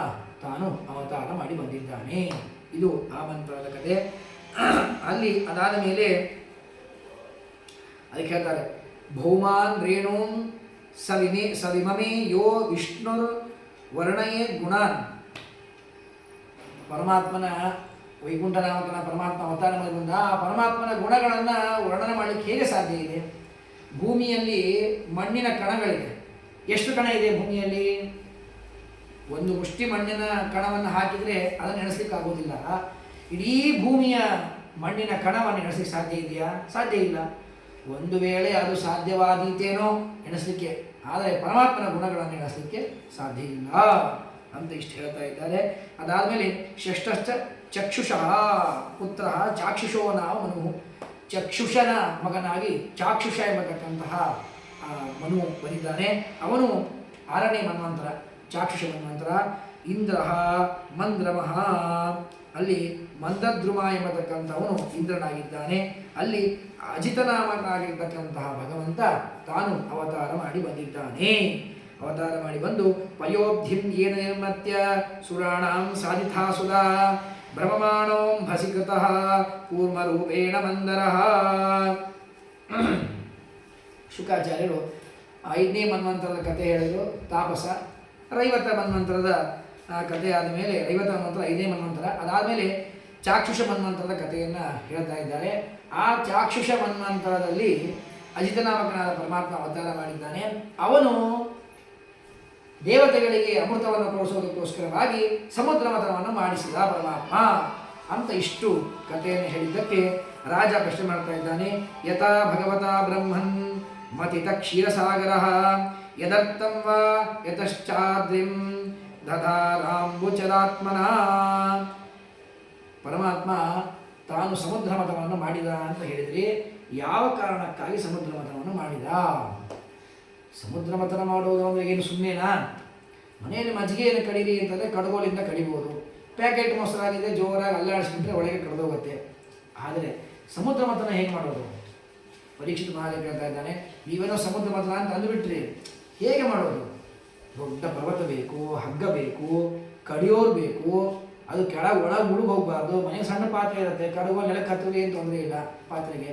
ತಾನು ಅವತಾರ ಮಾಡಿ ಬಂದಿದ್ದಾನೆ. ಇದು ಆ ಮಂತ್ರದ ಕಥೆ. ಅಲ್ಲಿ ಅದಾದ ಮೇಲೆ ಅದಕ್ಕೆ ಹೇಳ್ತಾರೆ, ಭೌಮಾನ್ ರೇಣುಂ ಸವಿಮಮೇ ಯೋ ವಿಷ್ಣುರ್ ವರ್ಣಯೇ ಗುಣಾನ್. ಪರಮಾತ್ಮನ ವೈಕುಂಠ ನಾಮಕನ ಪರಮಾತ್ಮ ಅವತಾರ ಮಾಡಿ ಬಂದ ಆ ಪರಮಾತ್ಮನ ಗುಣಗಳನ್ನು ವರ್ಣನೆ ಮಾಡಲಿಕ್ಕೆ ಹೇಗೆ ಸಾಧ್ಯ ಇದೆ? ಭೂಮಿಯಲ್ಲಿ ಮಣ್ಣಿನ ಕಣಗಳಿದೆ. ಎಷ್ಟು ಕಣ ಇದೆ ಭೂಮಿಯಲ್ಲಿ? ಒಂದು ಮುಷ್ಟಿ ಮಣ್ಣಿನ ಕಣವನ್ನು ಹಾಕಿದರೆ ಅದನ್ನು ಎಣಿಸ್ಲಿಕ್ಕೆ ಆಗೋದಿಲ್ಲ. ಇಡೀ ಭೂಮಿಯ ಮಣ್ಣಿನ ಕಣವನ್ನು ಎಣಿಸ್ಲಿಕ್ಕೆ ಸಾಧ್ಯ ಇದೆಯಾ? ಸಾಧ್ಯ ಇಲ್ಲ. ಒಂದು ವೇಳೆ ಅದು ಸಾಧ್ಯವಾದೀತೇನೋ ಎಣಿಸ್ಲಿಕ್ಕೆ, ಆದರೆ ಪರಮಾತ್ಮನ ಗುಣಗಳನ್ನು ಎಣಿಸ್ಲಿಕ್ಕೆ ಸಾಧ್ಯ ಇಲ್ಲ ಅಂತ ಇಷ್ಟು ಹೇಳ್ತಾ ಇದ್ದಾರೆ. ಅದಾದಮೇಲೆ ಷಷ್ಠಶ್ಚ ಚಕ್ಷುಷಃ ಪುತ್ರ ಚಾಕ್ಷುಷೋ ನಾಮ ಮನು. ಚಕ್ಷುಷನ ಮಗನಾಗಿ ಚಾಕ್ಷುಷ ಎಂಬತಕ್ಕಂತಹ ಮನು ಬಂದಿದ್ದಾನೆ. ಅವನು 6ನೇ ಮನ್ವಂತರ, ಚಾಕ್ಷುಷ ಮನ್ವಂತರ. ಇಂದ್ರ ಮಂದ್ರಮಃ, ಅಲ್ಲಿ ಮಂದದ್ರುಮ ಎಂಬತಕ್ಕಂಥವನು ಇಂದ್ರನಾಗಿದ್ದಾನೆ. ಅಲ್ಲಿ ಅಜಿತನಾಮನಾಗಿರ್ತಕ್ಕಂತಹ ಭಗವಂತ ತಾನು ಅವತಾರ ಮಾಡಿ ಬಂದಿದ್ದಾನೆ. ಅವತಾರ ಮಾಡಿ ಬಂದು ಪಯೋಬ್ಧಿಂ ಏನ ನಿರ್ಮತ್ಯ ಸುರಾಣಾಂ ಸಾಧಿತಾಸುರ ಭ್ರಮಮಾಣೋಂ ಭಸಿಕೃತಃ ಕೂರ್ಮರೂಪೇಣ ಮಂದರಃ. ಶುಕಾಚಾರ್ಯರು 5ನೇ ಮನ್ವಂತರದ ಕಥೆ ಹೇಳಿದರು. ತಾಪಸ ರೈವತ ಮನ್ವಂತರದ ಕಥೆ ಆದಮೇಲೆ, ರೈವತ ಮನ್ವಂತರ 5ನೇ ಮನ್ವಂತರ, ಅದಾದಮೇಲೆ ಚಾಕ್ಷುಷ ಮನ್ವಂತರದ ಕಥೆಯನ್ನು ಹೇಳ್ತಾ ಇದ್ದಾರೆ. ಆ ಚಾಕ್ಷುಷ ಮನ್ವಂತರದಲ್ಲಿ ಅಜಿತನಾಮಕನಾದ ಪರಮಾತ್ಮ ಅವತಾರ ಮಾಡಿದ್ದಾನೆ. ಅವನು ದೇವತೆಗಳಿಗೆ ಅಮೃತವನ್ನು ಕೊಡಿಸೋದಕ್ಕೋಸ್ಕರವಾಗಿ ಸಮುದ್ರ ಮಥನವನ್ನು ಮಾಡಿಸಿದ ಪರಮಾತ್ಮ ಅಂತ ಇಷ್ಟು ಕಥೆಯನ್ನು ಹೇಳಿದ್ದಕ್ಕೆ ರಾಜ ಪ್ರಶ್ನೆ ಮಾಡ್ತಾ ಇದ್ದಾನೆ. ಯಥಾ ಭಗವತಾ ಬ್ರಹ್ಮನ್ ಮತಿತ ಕ್ಷೀರಸಾಗರ ಯದರ್ಥಂ ವಾ ಯತಶ್ಚಾದ್ರಿಂ ದಧಾರಾಂಬುಚರಾತ್ಮನ. ಪರಮಾತ್ಮ ತಾನು ಸಮುದ್ರ ಮಥನವನ್ನು ಮಾಡಿದ ಅಂತ ಹೇಳಿದರೆ ಯಾವ ಕಾರಣಕ್ಕಾಗಿ ಸಮುದ್ರ ಮಥನವನ್ನು ಮಾಡಿದ? ಸಮುದ್ರ ಮಥನ ಮಾಡೋದು ಅಂದರೆ ಏನು ಸುಮ್ಮನೆನಾ? ಮನೆಯಲ್ಲಿ ಮಜ್ಜಿಗೆಯನ್ನು ಕಡೀರಿ ಅಂತಂದರೆ ಕಡಗೋಲಿಂದ ಕಡಿಬೋದು. ಪ್ಯಾಕೆಟ್ ಮೊಸರಾಗಿದೆ ಜೋರಾಗಿ ಅಲ್ಲಾಡಿಸ್ಬಿಟ್ರೆ ಒಳಗೆ ಕಡ್ದೋಗುತ್ತೆ. ಆದರೆ ಸಮುದ್ರ ಮಥನ ಹೇಗೆ ಮಾಡೋದು? ಪರೀಕ್ಷಿತ ಮಹಾರಾಜ ಕೇಳ್ತಾ ಇದ್ದಾನೆ, ನೀವೇನೋ ಸಮುದ್ರ ಮಥನ ಅಂತ ಅಂದುಬಿಟ್ರಿ, ಹೇಗೆ ಮಾಡೋದು? ದೊಡ್ಡ ಪರ್ವತ ಬೇಕು, ಹಗ್ಗ ಬೇಕು, ಕಡಿಯೋರು ಬೇಕು, ಅದು ಕೆಳಗೆ ಒಳಗೆ ಮುಳುಗಿ ಹೋಗಬಾರ್ದು. ಮನೆ ಸಣ್ಣ ಪಾತ್ರೆ ಇರುತ್ತೆ, ಕಡುವ ನೆಲಕ್ಕೆ ಹತ್ತಿದ್ರೆ ಏನು ತೊಂದರೆ ಇಲ್ಲ ಪಾತ್ರೆಗೆ.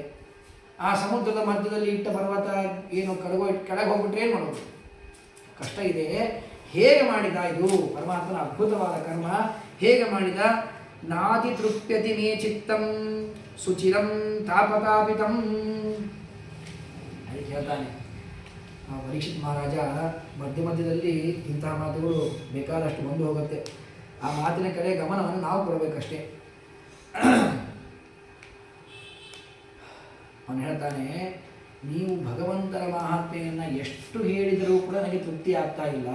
ಆ ಸಮುದ್ರದ ಮಧ್ಯದಲ್ಲಿ ಇಟ್ಟ ಪರ್ವತ ಏನು ಕಡುಗೋ ಕೆಳಗೆ ಹೋಗ್ಬಿಟ್ರೆ ಏನು ಮಾಡೋದು? ಕಷ್ಟ ಇದೆ. ಹೇಗೆ ಮಾಡಿದ ಇದು ಪರಮಾತ್ಮನ ಅದ್ಭುತವಾದ ಕರ್ಮ? ಹೇಗೆ ಮಾಡಿದ? ನಾತಿ ತೃಪ್ಯತಿ ಮೇ ಚಿತ್ತಂ ಸುಚಿರಂ ತಾಪತಾಪಿತಂ. ಅದಕ್ಕೆ ಹೇಳ್ತಾನೆ ಪರೀಕ್ಷಿತ್ ಮಹಾರಾಜ. ಮಧ್ಯದಲ್ಲಿ ಇಂತಹ ಮಾತುಗಳು ಬೇಕಾದಷ್ಟು ಬಂದು ಹೋಗುತ್ತೆ. ಆ ಮಾತಿನ ಕಡೆ ಗಮನವನ್ನು ನಾವು ಕೊಡಬೇಕಷ್ಟೇ. ಅವನು ಹೇಳ್ತಾನೆ, ನೀವು ಭಗವಂತನ ಮಹಾತ್ಮೆಯನ್ನು ಎಷ್ಟು ಹೇಳಿದರೂ ಕೂಡ ನನಗೆ ತೃಪ್ತಿ ಆಗ್ತಾ ಇಲ್ಲ,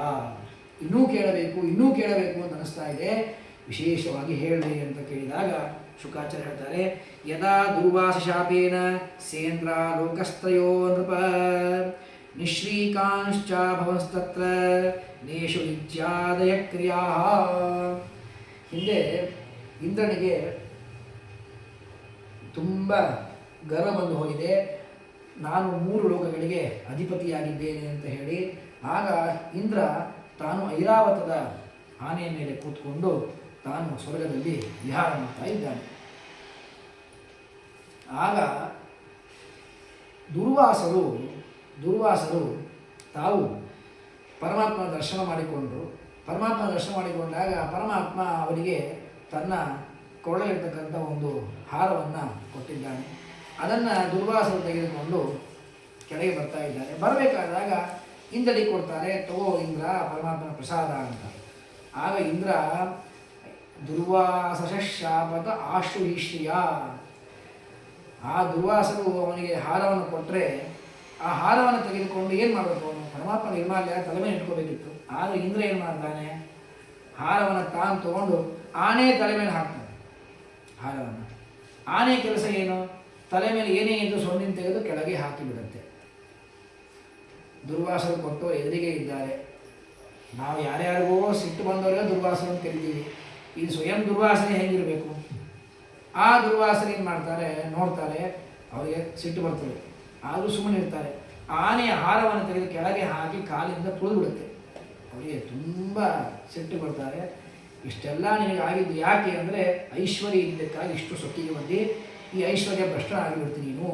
ಇನ್ನೂ ಕೇಳಬೇಕು ಅಂತ ಅನಿಸ್ತಾ ಇದೆ, ವಿಶೇಷವಾಗಿ ಹೇಳಿ ಅಂತ ಕೇಳಿದಾಗ ಶುಕಾಚಾರ್ಯ ಹೇಳ್ತಾರೆ, ಯದಾ ದುರ್ವಾಸ ಶಾಪೇನ ಸೇಂದ್ರ ಲೋಕಸ್ತ್ರಯೋ ನೃಪ ನಿಶ್ರೀಕಾಂಶ್ಚ ಭವಂಸ್ತತ್ರ ನೇಷು ವಿದ್ಯಾದಯ ಕ್ರಿಯಾ. ಹಿಂದೆ ಇಂದ್ರನಿಗೆ ತುಂಬ ಗರ್ವ ಬಂದು ಹೋಗಿದೆ, ನಾನು 3 ಲೋಕಗಳಿಗೆ ಅಧಿಪತಿಯಾಗಿದ್ದೇನೆ ಅಂತ ಹೇಳಿ. ಆಗ ಇಂದ್ರ ತಾನು ಐರಾವತದ ಆನೆಯ ಮೇಲೆ ಕೂತ್ಕೊಂಡು ತಾನು ಸ್ವರ್ಗದಲ್ಲಿ ವಿಹಾರ ಮಾಡ್ತಾ ಇದ್ದಾನೆ. ಆಗ ದುರ್ವಾಸರು ತಾವು ಪರಮಾತ್ಮನ ದರ್ಶನ ಮಾಡಿಕೊಂಡರು. ಪರಮಾತ್ಮನ ದರ್ಶನ ಮಾಡಿಕೊಂಡಾಗ ಪರಮಾತ್ಮ ಅವರಿಗೆ ತನ್ನ ಕೊಳ್ಳಲಿರ್ತಕ್ಕಂಥ ಒಂದು ಹಾರವನ್ನು ಕೊಟ್ಟಿದ್ದಾನೆ. ಅದನ್ನು ದುರ್ವಾಸರು ತೆಗೆದುಕೊಂಡು ಕೆಳಗೆ ಬರ್ತಾ ಇದ್ದಾರೆ. ಬರಬೇಕಾದಾಗ ಇಂದ್ರನಿಗೆ ಕೊಡ್ತಾರೆ, ತಗೋ ಇಂದ್ರ, ಪರಮಾತ್ಮನ ಪ್ರಸಾದ ಅಂತ. ಆಗ ಇಂದ್ರ ದುರ್ವಾಸ ಶಾಪದ ಆಶುಹಿಷ್ಯ, ಆ ದುರ್ವಾಸರು ಅವನಿಗೆ ಹಾರವನ್ನು ಕೊಟ್ಟರೆ ಆ ಹಾರವನ್ನು ತೆಗೆದುಕೊಂಡು ಏನು ಮಾಡಬೇಕು? ಅವನು ಪರಮಾತ್ಮ ನಿರ್ಮಾಲ್ಯ ತಲೆ ಮೇಲೆ ಇಟ್ಕೋಬೇಕಿತ್ತು. ಆಗ ಇಂದ್ರ ಏನು ಮಾಡ್ತಾನೆ? ಹಾರವನ್ನು ತಾನು ತಗೊಂಡು ಆನೆ ತಲೆ ಮೇಲೆ ಹಾಕ್ತಾನೆ ಹಾರವನ್ನು. ಆನೆ ಕೆಲಸ ಏನು? ತಲೆ ಮೇಲೆ ಏನೇ ಇದ್ದು ಸೊನ್ನಿನ ತೆಗೆದು ಕೆಳಗೆ ಹಾಕಿಬಿಡುತ್ತೆ. ದುರ್ವಾಸರು ಕೊಟ್ಟು ಎದುರಿಗೆ ಇದ್ದಾರೆ. ನಾವು ಯಾರ್ಯಾರಿಗೋ ಸಿಟ್ಟು ಬಂದವರಿಗೆ ದುರ್ವಾಸರು ಅಂತ ಕರಿತೀವಿ. ಇದು ಸ್ವಯಂ ದುರ್ವಾಸನೆ ಹೇಗಿರಬೇಕು? ಆ ದುರ್ವಾಸನೆ ಏನು ಮಾಡ್ತಾರೆ? ನೋಡ್ತಾರೆ, ಅವರಿಗೆ ಸಿಟ್ಟು ಬರ್ತದೆ, ಆದರೂ ಸುಮ್ಮನೆ ಇರ್ತಾರೆ. ಆನೆಯ ಹಾರವನ್ನು ತೆಗೆದು ಕೆಳಗೆ ಹಾಕಿ ಕಾಲಿಂದ ತುಳಿದು ಬಿಡುತ್ತೆ. ಅವರಿಗೆ ತುಂಬ ಸಿಟ್ಟು ಬರ್ತಾರೆ. ಇಷ್ಟೆಲ್ಲ ನಿನಗೆ ಆಗಿದ್ದು ಯಾಕೆ ಅಂದರೆ ಐಶ್ವರ್ಯ ಇದ್ದಕ್ಕಾಗಿ ಇಷ್ಟು ಸೊಕ್ಕಿಗೆ ಬಂದು ಈ ಐಶ್ವರ್ಯ ಭ್ರಷ್ಟನಾಗಿಬಿಡ್ತೀನಿ, ನೀನು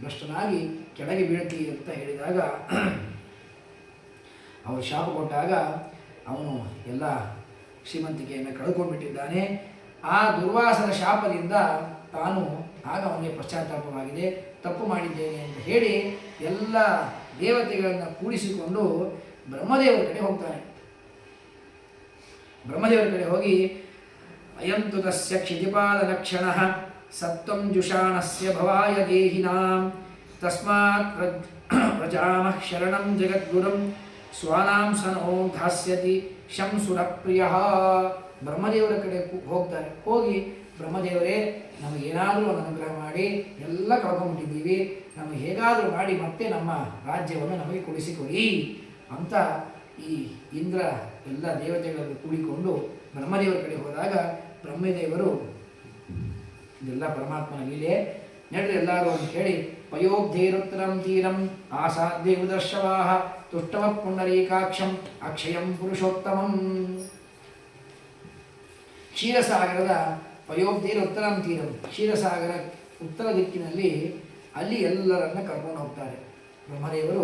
ಭ್ರಷ್ಟನಾಗಿ ಕೆಳಗೆ ಬೀಳ್ತಿ ಅಂತ ಹೇಳಿದಾಗ ಅವರು ಶಾಪ ಕೊಟ್ಟಾಗ ಅವನು ಎಲ್ಲ ಶ್ರೀಮಂತಿಕೆಯನ್ನು ಕಳೆದುಕೊಂಡ್ಬಿಟ್ಟಿದ್ದಾನೆ. ಆ ದುರ್ವಾಸನ ಶಾಪದಿಂದ ತಾನು ಆಗ ಅವನಿಗೆ ಪಶ್ಚಾತ್ತಾಪವಾಗಿದೆ, ತಪ್ಪು ಮಾಡಿದ್ದೇನೆ ಅಂತ ಹೇಳಿ ಎಲ್ಲ ದೇವತೆಗಳನ್ನು ಕೂಡಿಸಿಕೊಂಡು ಬ್ರಹ್ಮದೇವರ ಕಡೆ ಹೋಗ್ತಾನೆ. ಬ್ರಹ್ಮದೇವರ ಕಡೆ ಹೋಗಿ, ಅಯಂತು ತಸ್ಯ ಕ್ಷಿತಿಪಾದ ಲಕ್ಷಣಃ ಸತ್ವಂ ಜುಷಾಣಸ್ಯ ಭವಾಯ ದೇಹಿನಾಂ ತಸ್ಮಾತ್ ವ್ರಜಾಮಃ ಶರಣಂ ಜಗದ್ಗುರುಂ ಸ್ವಾನಾಂ ಸನೋ ಧಾಸ್ಯತಿ ಶಂಸುರಪ್ರಿಯಃ. ಬ್ರಹ್ಮದೇವರ ಕಡೆ ಹೋಗ್ತಾರೆ. ಹೋಗಿ, ಬ್ರಹ್ಮದೇವರೇ, ನಮಗೇನಾದರೂ ಒಂದು ಅನುಗ್ರಹ ಮಾಡಿ, ಎಲ್ಲ ಕಳ್ಕೊಂಡ್ಬಿಟ್ಟಿದ್ದೀವಿ, ನಮಗೆ ಹೇಗಾದರೂ ಮಾಡಿ ಮತ್ತೆ ನಮ್ಮ ರಾಜ್ಯವನ್ನು ನಮಗೆ ಕೊಡಿಸಿಕೊಡಿ ಅಂತ ಈ ಇಂದ್ರ ಎಲ್ಲ ದೇವತೆಗಳನ್ನು ಕೂಡಿಕೊಂಡು ಬ್ರಹ್ಮದೇವರ ಕಡೆ ಹೋದಾಗ ಬ್ರಹ್ಮದೇವರು, ಇದೆಲ್ಲ ಪರಮಾತ್ಮನ ಲೀಲೆ, ನಡ್ರಿ ಎಲ್ಲರೂ ಅಂತ ಹೇಳಿ, ಪಯೋಬ್ಧೇರುತ್ತರಂ ತೀರಂ ಆಸಾಧ್ಯ ಉದರ್ಶವಾಹ ತುಷ್ಟಮ ಪುಂಡರೀಕಾಕ್ಷಂ ಅಕ್ಷಯಂ ಪುರುಷೋತ್ತಮಂ. ಕ್ಷೀರಸಾಗರದ ಪಯೋಬ್ಧೇರು ಉತ್ತರಂ ತೀರಂ, ಕ್ಷೀರಸಾಗರ ಉತ್ತರ ದಿಕ್ಕಿನಲ್ಲಿ, ಅಲ್ಲಿ ಎಲ್ಲರನ್ನ ಕರ್ಕೊಂಡು ಹೋಗ್ತಾರೆ. ಬ್ರಹ್ಮದೇವರು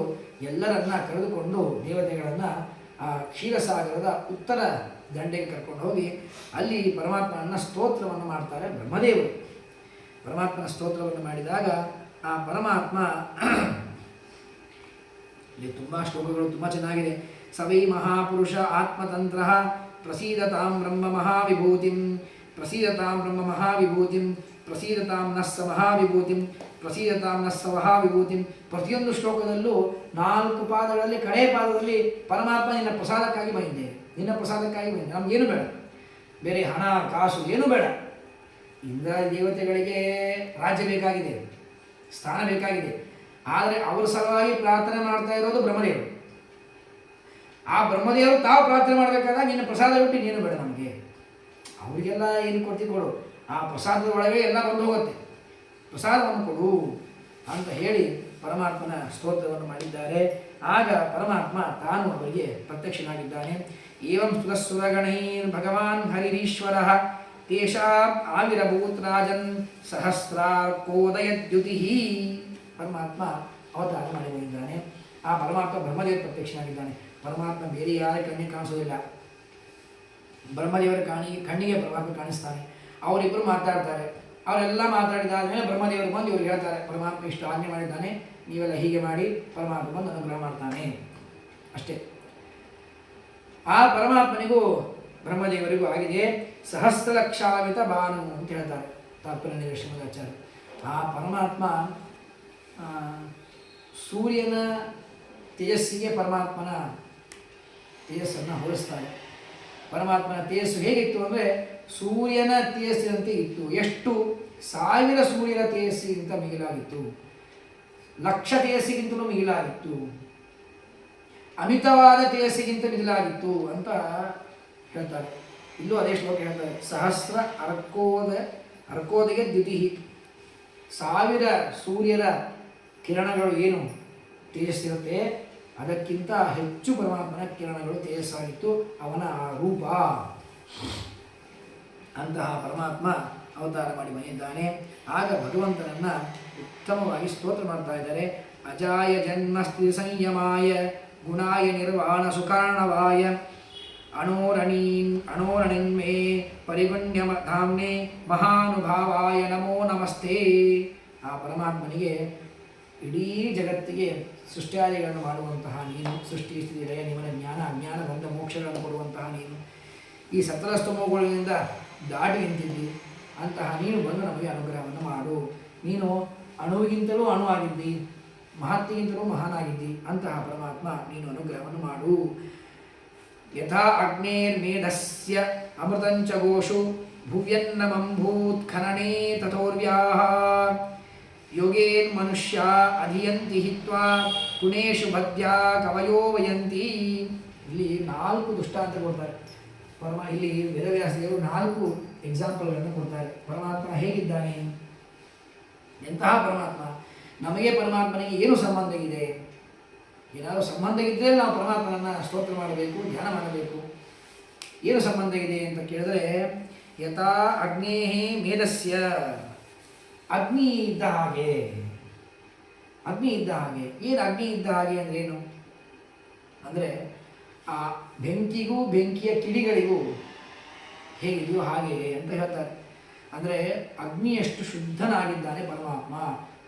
ಎಲ್ಲರನ್ನ ಕರೆದುಕೊಂಡು ದೇವತೆಗಳನ್ನು ಆ ಕ್ಷೀರಸಾಗರದ ಉತ್ತರ ದಂಡೆಗೆ ಕರ್ಕೊಂಡು ಹೋಗಿ ಅಲ್ಲಿ ಪರಮಾತ್ಮನ ಸ್ತೋತ್ರವನ್ನು ಮಾಡ್ತಾರೆ. ಬ್ರಹ್ಮದೇವರು ಪರಮಾತ್ಮನ ಸ್ತೋತ್ರವನ್ನು ಮಾಡಿದಾಗ ಆ ಪರಮಾತ್ಮ, ಇಲ್ಲಿ ತುಂಬ ಶ್ಲೋಕಗಳು ತುಂಬ ಚೆನ್ನಾಗಿದೆ. ಸವೈ ಮಹಾಪುರುಷ ಆತ್ಮತಂತ್ರ ಪ್ರಸೀದತಾಂ ಬ್ರಹ್ಮ ಮಹಾವಿಭೂತಿಂ ಪ್ರಸೀದತಾಂ ಬ್ರಹ್ಮ ಮಹಾವಿಭೂತಿಂ ಪ್ರಸೀದತಾಂ ನಸ್ಸ ಮಹಾವಿಭೂತಿಂ ಪ್ರಸೀದತಾಂ ನಸ್ಸ ಮಹಾವಿಭೂತಿಂ. ಪ್ರತಿಯೊಂದು ಶ್ಲೋಕದಲ್ಲೂ 4 ಪಾದಗಳಲ್ಲಿ ಕಡೆ ಪಾದದಲ್ಲಿ ಪರಮಾತ್ಮ ನಿನ್ನ ಪ್ರಸಾದಕ್ಕಾಗಿ ಬಂದಿದ್ದೇನೆ, ನಿನ್ನ ಪ್ರಸಾದಕ್ಕಾಗಿ ಬಂದಿದ್ದೆ, ನಮಗೇನು ಬೇಡ, ಬೇರೆ ಹಣ ಕಾಸು ಏನೂ ಬೇಡ. ಇಂದ್ರ ದೇವತೆಗಳಿಗೆ ರಾಜ್ಯ ಬೇಕಾಗಿದೆ, ಸ್ಥಾನ ಬೇಕಾಗಿದೆ, ಆದರೆ ಅವರ ಸಲುವಾಗಿ ಪ್ರಾರ್ಥನೆ ಮಾಡ್ತಾ ಇರೋದು ಬ್ರಹ್ಮದೇವರು. ಆ ಬ್ರಹ್ಮದೇವರು ತಾವು ಪ್ರಾರ್ಥನೆ ಮಾಡಬೇಕಾದಾಗ ನಿನ್ನ ಪ್ರಸಾದ ಬಿಟ್ಟು ನೀನು ಬೇಡ ನಮಗೆ, ಅವರಿಗೆಲ್ಲ ಏನು ಕೊಡ್ತಿ ಕೊಡು, ಆ ಪ್ರಸಾದದ ಒಳಗೆ ಎಲ್ಲ ಬಂದು ಹೋಗುತ್ತೆ, ಪ್ರಸಾದವನ್ನು ಕೊಡು ಅಂತ ಹೇಳಿ ಪರಮಾತ್ಮನ ಸ್ತೋತ್ರವನ್ನು ಮಾಡಿದ್ದಾರೆ. ಆಗ ಪರಮಾತ್ಮ ತಾನು ಅವರಿಗೆ ಪ್ರತ್ಯಕ್ಷನಾಗಿದ್ದಾನೆ. ಏವಂ ಸ್ತುತಸ್ಸುರಗಣೈರ್ ಭಗವಾನ್ ಹರಿರೀಶ್ವರ ತೇಷಾಂ ಆವಿರಭೂತ್ ರಾಜನ್ ಸಹಸ್ರಾರ್ಕೋದಯದ್ಯುತಿ. ಪರಮಾತ್ಮ ಅವತಾರ ಮಾಡಿ ಬಂದಿದ್ದಾನೆ. ಆ ಪರಮಾತ್ಮ ಬ್ರಹ್ಮದೇವ ಪ್ರತ್ಯಕ್ಷನಾಗಿದ್ದಾನೆ. ಪರಮಾತ್ಮ ಬೇರೆ ಯಾರ ಕಣ್ಣಿಗೆ ಕಾಣಿಸೋದಿಲ್ಲ. ಬ್ರಹ್ಮದೇವರ ಕಣ್ಣಿಗೆ ಪರಮಾತ್ಮ ಕಾಣಿಸ್ತಾನೆ. ಅವರಿಬ್ಬರು ಮಾತಾಡ್ತಾರೆ. ಅವರೆಲ್ಲ ಮಾತಾಡಿದಾದ ಮೇಲೆ ಬ್ರಹ್ಮದೇವರು ಬಂದು ಇವ್ರಿಗೆ ಹೇಳ್ತಾರೆ, ಪರಮಾತ್ಮ ಇಷ್ಟು ಆಜ್ಞೆ ಮಾಡಿದ್ದಾನೆ, ನೀವೆಲ್ಲ ಹೀಗೆ ಮಾಡಿ. ಪರಮಾತ್ಮ ಬಂದು ಅನುಗ್ರಹ ಮಾಡ್ತಾನೆ. ಅಷ್ಟೇ. ಆ ಪರಮಾತ್ಮನಿಗೂ ಬ್ರಹ್ಮದೇವರಿಗೂ ಆಗಿದೆ ಸಹಸ್ರಲಕ್ಷಾವಿತ ಬಾನು ಅಂತ ಹೇಳ್ತಾರೆ ತಾತ್ಪರ್ಯ ಶ್ರೀಮದಾಚಾರ್ಯ. ಆ ಪರಮಾತ್ಮ ಸೂರ್ಯನ ತೇಜಸ್ಸಿಗೆ ಪರಮಾತ್ಮನ ತೇಜಸ್ಸನ್ನು ಹೋಲಿಸ್ತಾರೆ. ಪರಮಾತ್ಮನ ತೇಜಸ್ಸು ಹೇಗಿತ್ತು ಅಂದರೆ ಸೂರ್ಯನ ತೇಜಸ್ಸಿನಂತೆ ಇತ್ತು. ಎಷ್ಟು? 1000 ಸೂರ್ಯನ ತೇಜಸ್ಸಿಗಿಂತ ಮಿಗಿಲಾಗಿತ್ತು. 1,00,000 ತೇಜಸ್ಸಿಗಿಂತಲೂ ಮಿಗಿಲಾಗಿತ್ತು. ಅಮಿತವಾದ ತೇಜಸ್ಸಿಗಿಂತ ಮಿಗಿಲಾಗಿತ್ತು ಅಂತ ಹೇಳ್ತಾರೆ. ಇಲ್ಲೂ ಅದೇ ಶ್ಲೋಕ ಹೇಳ್ತಾರೆ. ಸಹಸ್ರ ಅರ್ಕೋದೆಗೆ ದ್ಯುತಿ. 1000 ಸೂರ್ಯರ ಕಿರಣಗಳು ಏನು ತೇಜಸ್ಸಿರುತ್ತೆ ಅದಕ್ಕಿಂತ ಹೆಚ್ಚು ಪರಮಾತ್ಮನ ಕಿರಣಗಳು ತೇಜಸ್ಸಾಗಿತ್ತು. ಅವನ ಆ ರೂಪ. ಅಂತಹ ಪರಮಾತ್ಮ ಅವತಾರ ಮಾಡಿ ಬಂದಿದ್ದಾನೆ. ಆಗ ಭಗವಂತನನ್ನ ಉತ್ತಮವಾಗಿ ಸ್ತೋತ್ರ ಮಾಡ್ತಾ ಇದ್ದಾರೆ. ಅಜಾಯ ಜನ್ಮ ಸ್ಥಿತಿ ಸಂಯಮಾಯ ಗುಣಾಯ ನಿರ್ವಾಣ ಸುಕಾರಣವಾಯ ಅಣೋರಣಿನ್ಮೇ ಪರಿಗುಣ್ಯ ಧಾಮ್ನೆ ಮಹಾನುಭಾವಾಯ ನಮೋ ನಮಸ್ತೆ. ಆ ಪರಮಾತ್ಮನಿಗೆ ಇಡೀ ಜಗತ್ತಿಗೆ ಸೃಷ್ಟಿಯಾದಿಗಳನ್ನು ಮಾಡುವಂತಹ ನೀನು, ಸೃಷ್ಟಿ ಸ್ಥಿತಿ ಲಯ ನಿಮನ ಜ್ಞಾನ ಅಜ್ಞಾನ ಬಂಧ ಮೋಕ್ಷಗಳನ್ನು ಕೊಡುವಂತಹ ನೀನು, ಈ ಸತರಸ್ತಮೋಗಳಿಂದ ದಾಟಿ ನಿಂತಿದ್ದಿ. ಅಂತಹ ನೀನು ಬಂದು ನಮಗೆ ಅನುಗ್ರಹವನ್ನು ಮಾಡು. ನೀನು ಅಣುವಿಗಿಂತಲೂ ಅಣು ಆಗಿದ್ದಿ, ಮಹತ್ತಿಗಿಂತಲೂ ಮಹಾನಾಗಿದ್ದಿ. ಅಂತಹ ಪರಮಾತ್ಮ ನೀನು ಅನುಗ್ರಹವನ್ನು ಮಾಡು. ಯಥಾ ಅಗ್ನೇರ್ಮೇಧಸ್ಯ ಅಮೃತಂಚ ಗೋಷು ಭುವ್ಯನ್ನಮಂಭೂತ್ ಖನನೇ ತಥೋರ್ವ್ಯಾಹ ಯೋಗೇನ್ ಮನುಷ್ಯ ಅಧಿಯಂತಿ ಹಿತ್ವಾ ಪುಣೇಶು ಭದ್ಯ ಕವಯೋ ವಯಂತಿ. ಇಲ್ಲಿ 4 ದೃಷ್ಟಾಂತ ಕೊಡ್ತಾರೆ. ಇಲ್ಲಿ ವೇದವ್ಯಾಸದೇವರು 4 ಎಕ್ಸಾಂಪಲ್ಗಳನ್ನು ಕೊಡ್ತಾರೆ. ಪರಮಾತ್ಮ ಹೇಗಿದ್ದಾನೆ, ಎಂತಹ ಪರಮಾತ್ಮ, ನಮಗೆ ಪರಮಾತ್ಮನಿಗೆ ಏನು ಸಂಬಂಧ ಇದೆ, ಏನಾದರೂ ಸಂಬಂಧ ಇದ್ದರೆ ನಾವು ಪರಮಾತ್ಮನನ್ನು ಸ್ತೋತ್ರ ಮಾಡಬೇಕು, ಧ್ಯಾನ ಮಾಡಬೇಕು. ಏನು ಸಂಬಂಧ ಇದೆ ಅಂತ ಕೇಳಿದ್ರೆ, ಯಥಾ ಅಗ್ನೇಹಿ ಮೇಧಸ್ಯ, ಅಗ್ನಿ ಇದ್ದ ಹಾಗೆ. ಅಗ್ನಿ ಇದ್ದ ಹಾಗೆ. ಏನು ಅಗ್ನಿ ಇದ್ದ ಹಾಗೆ ಅಂದರೆ ಏನು ಅಂದರೆ ಆ ಬೆಂಕಿಗೂ ಬೆಂಕಿಯ ಕಿಡಿಗಳಿಗೂ ಹೇಗಿದೆಯೋ ಹಾಗೆ ಅಂತ ಹೇಳ್ತಾರೆ. ಅಂದರೆ ಅಗ್ನಿಯಷ್ಟು ಶುದ್ಧನಾಗಿದ್ದಾನೆ ಪರಮಾತ್ಮ.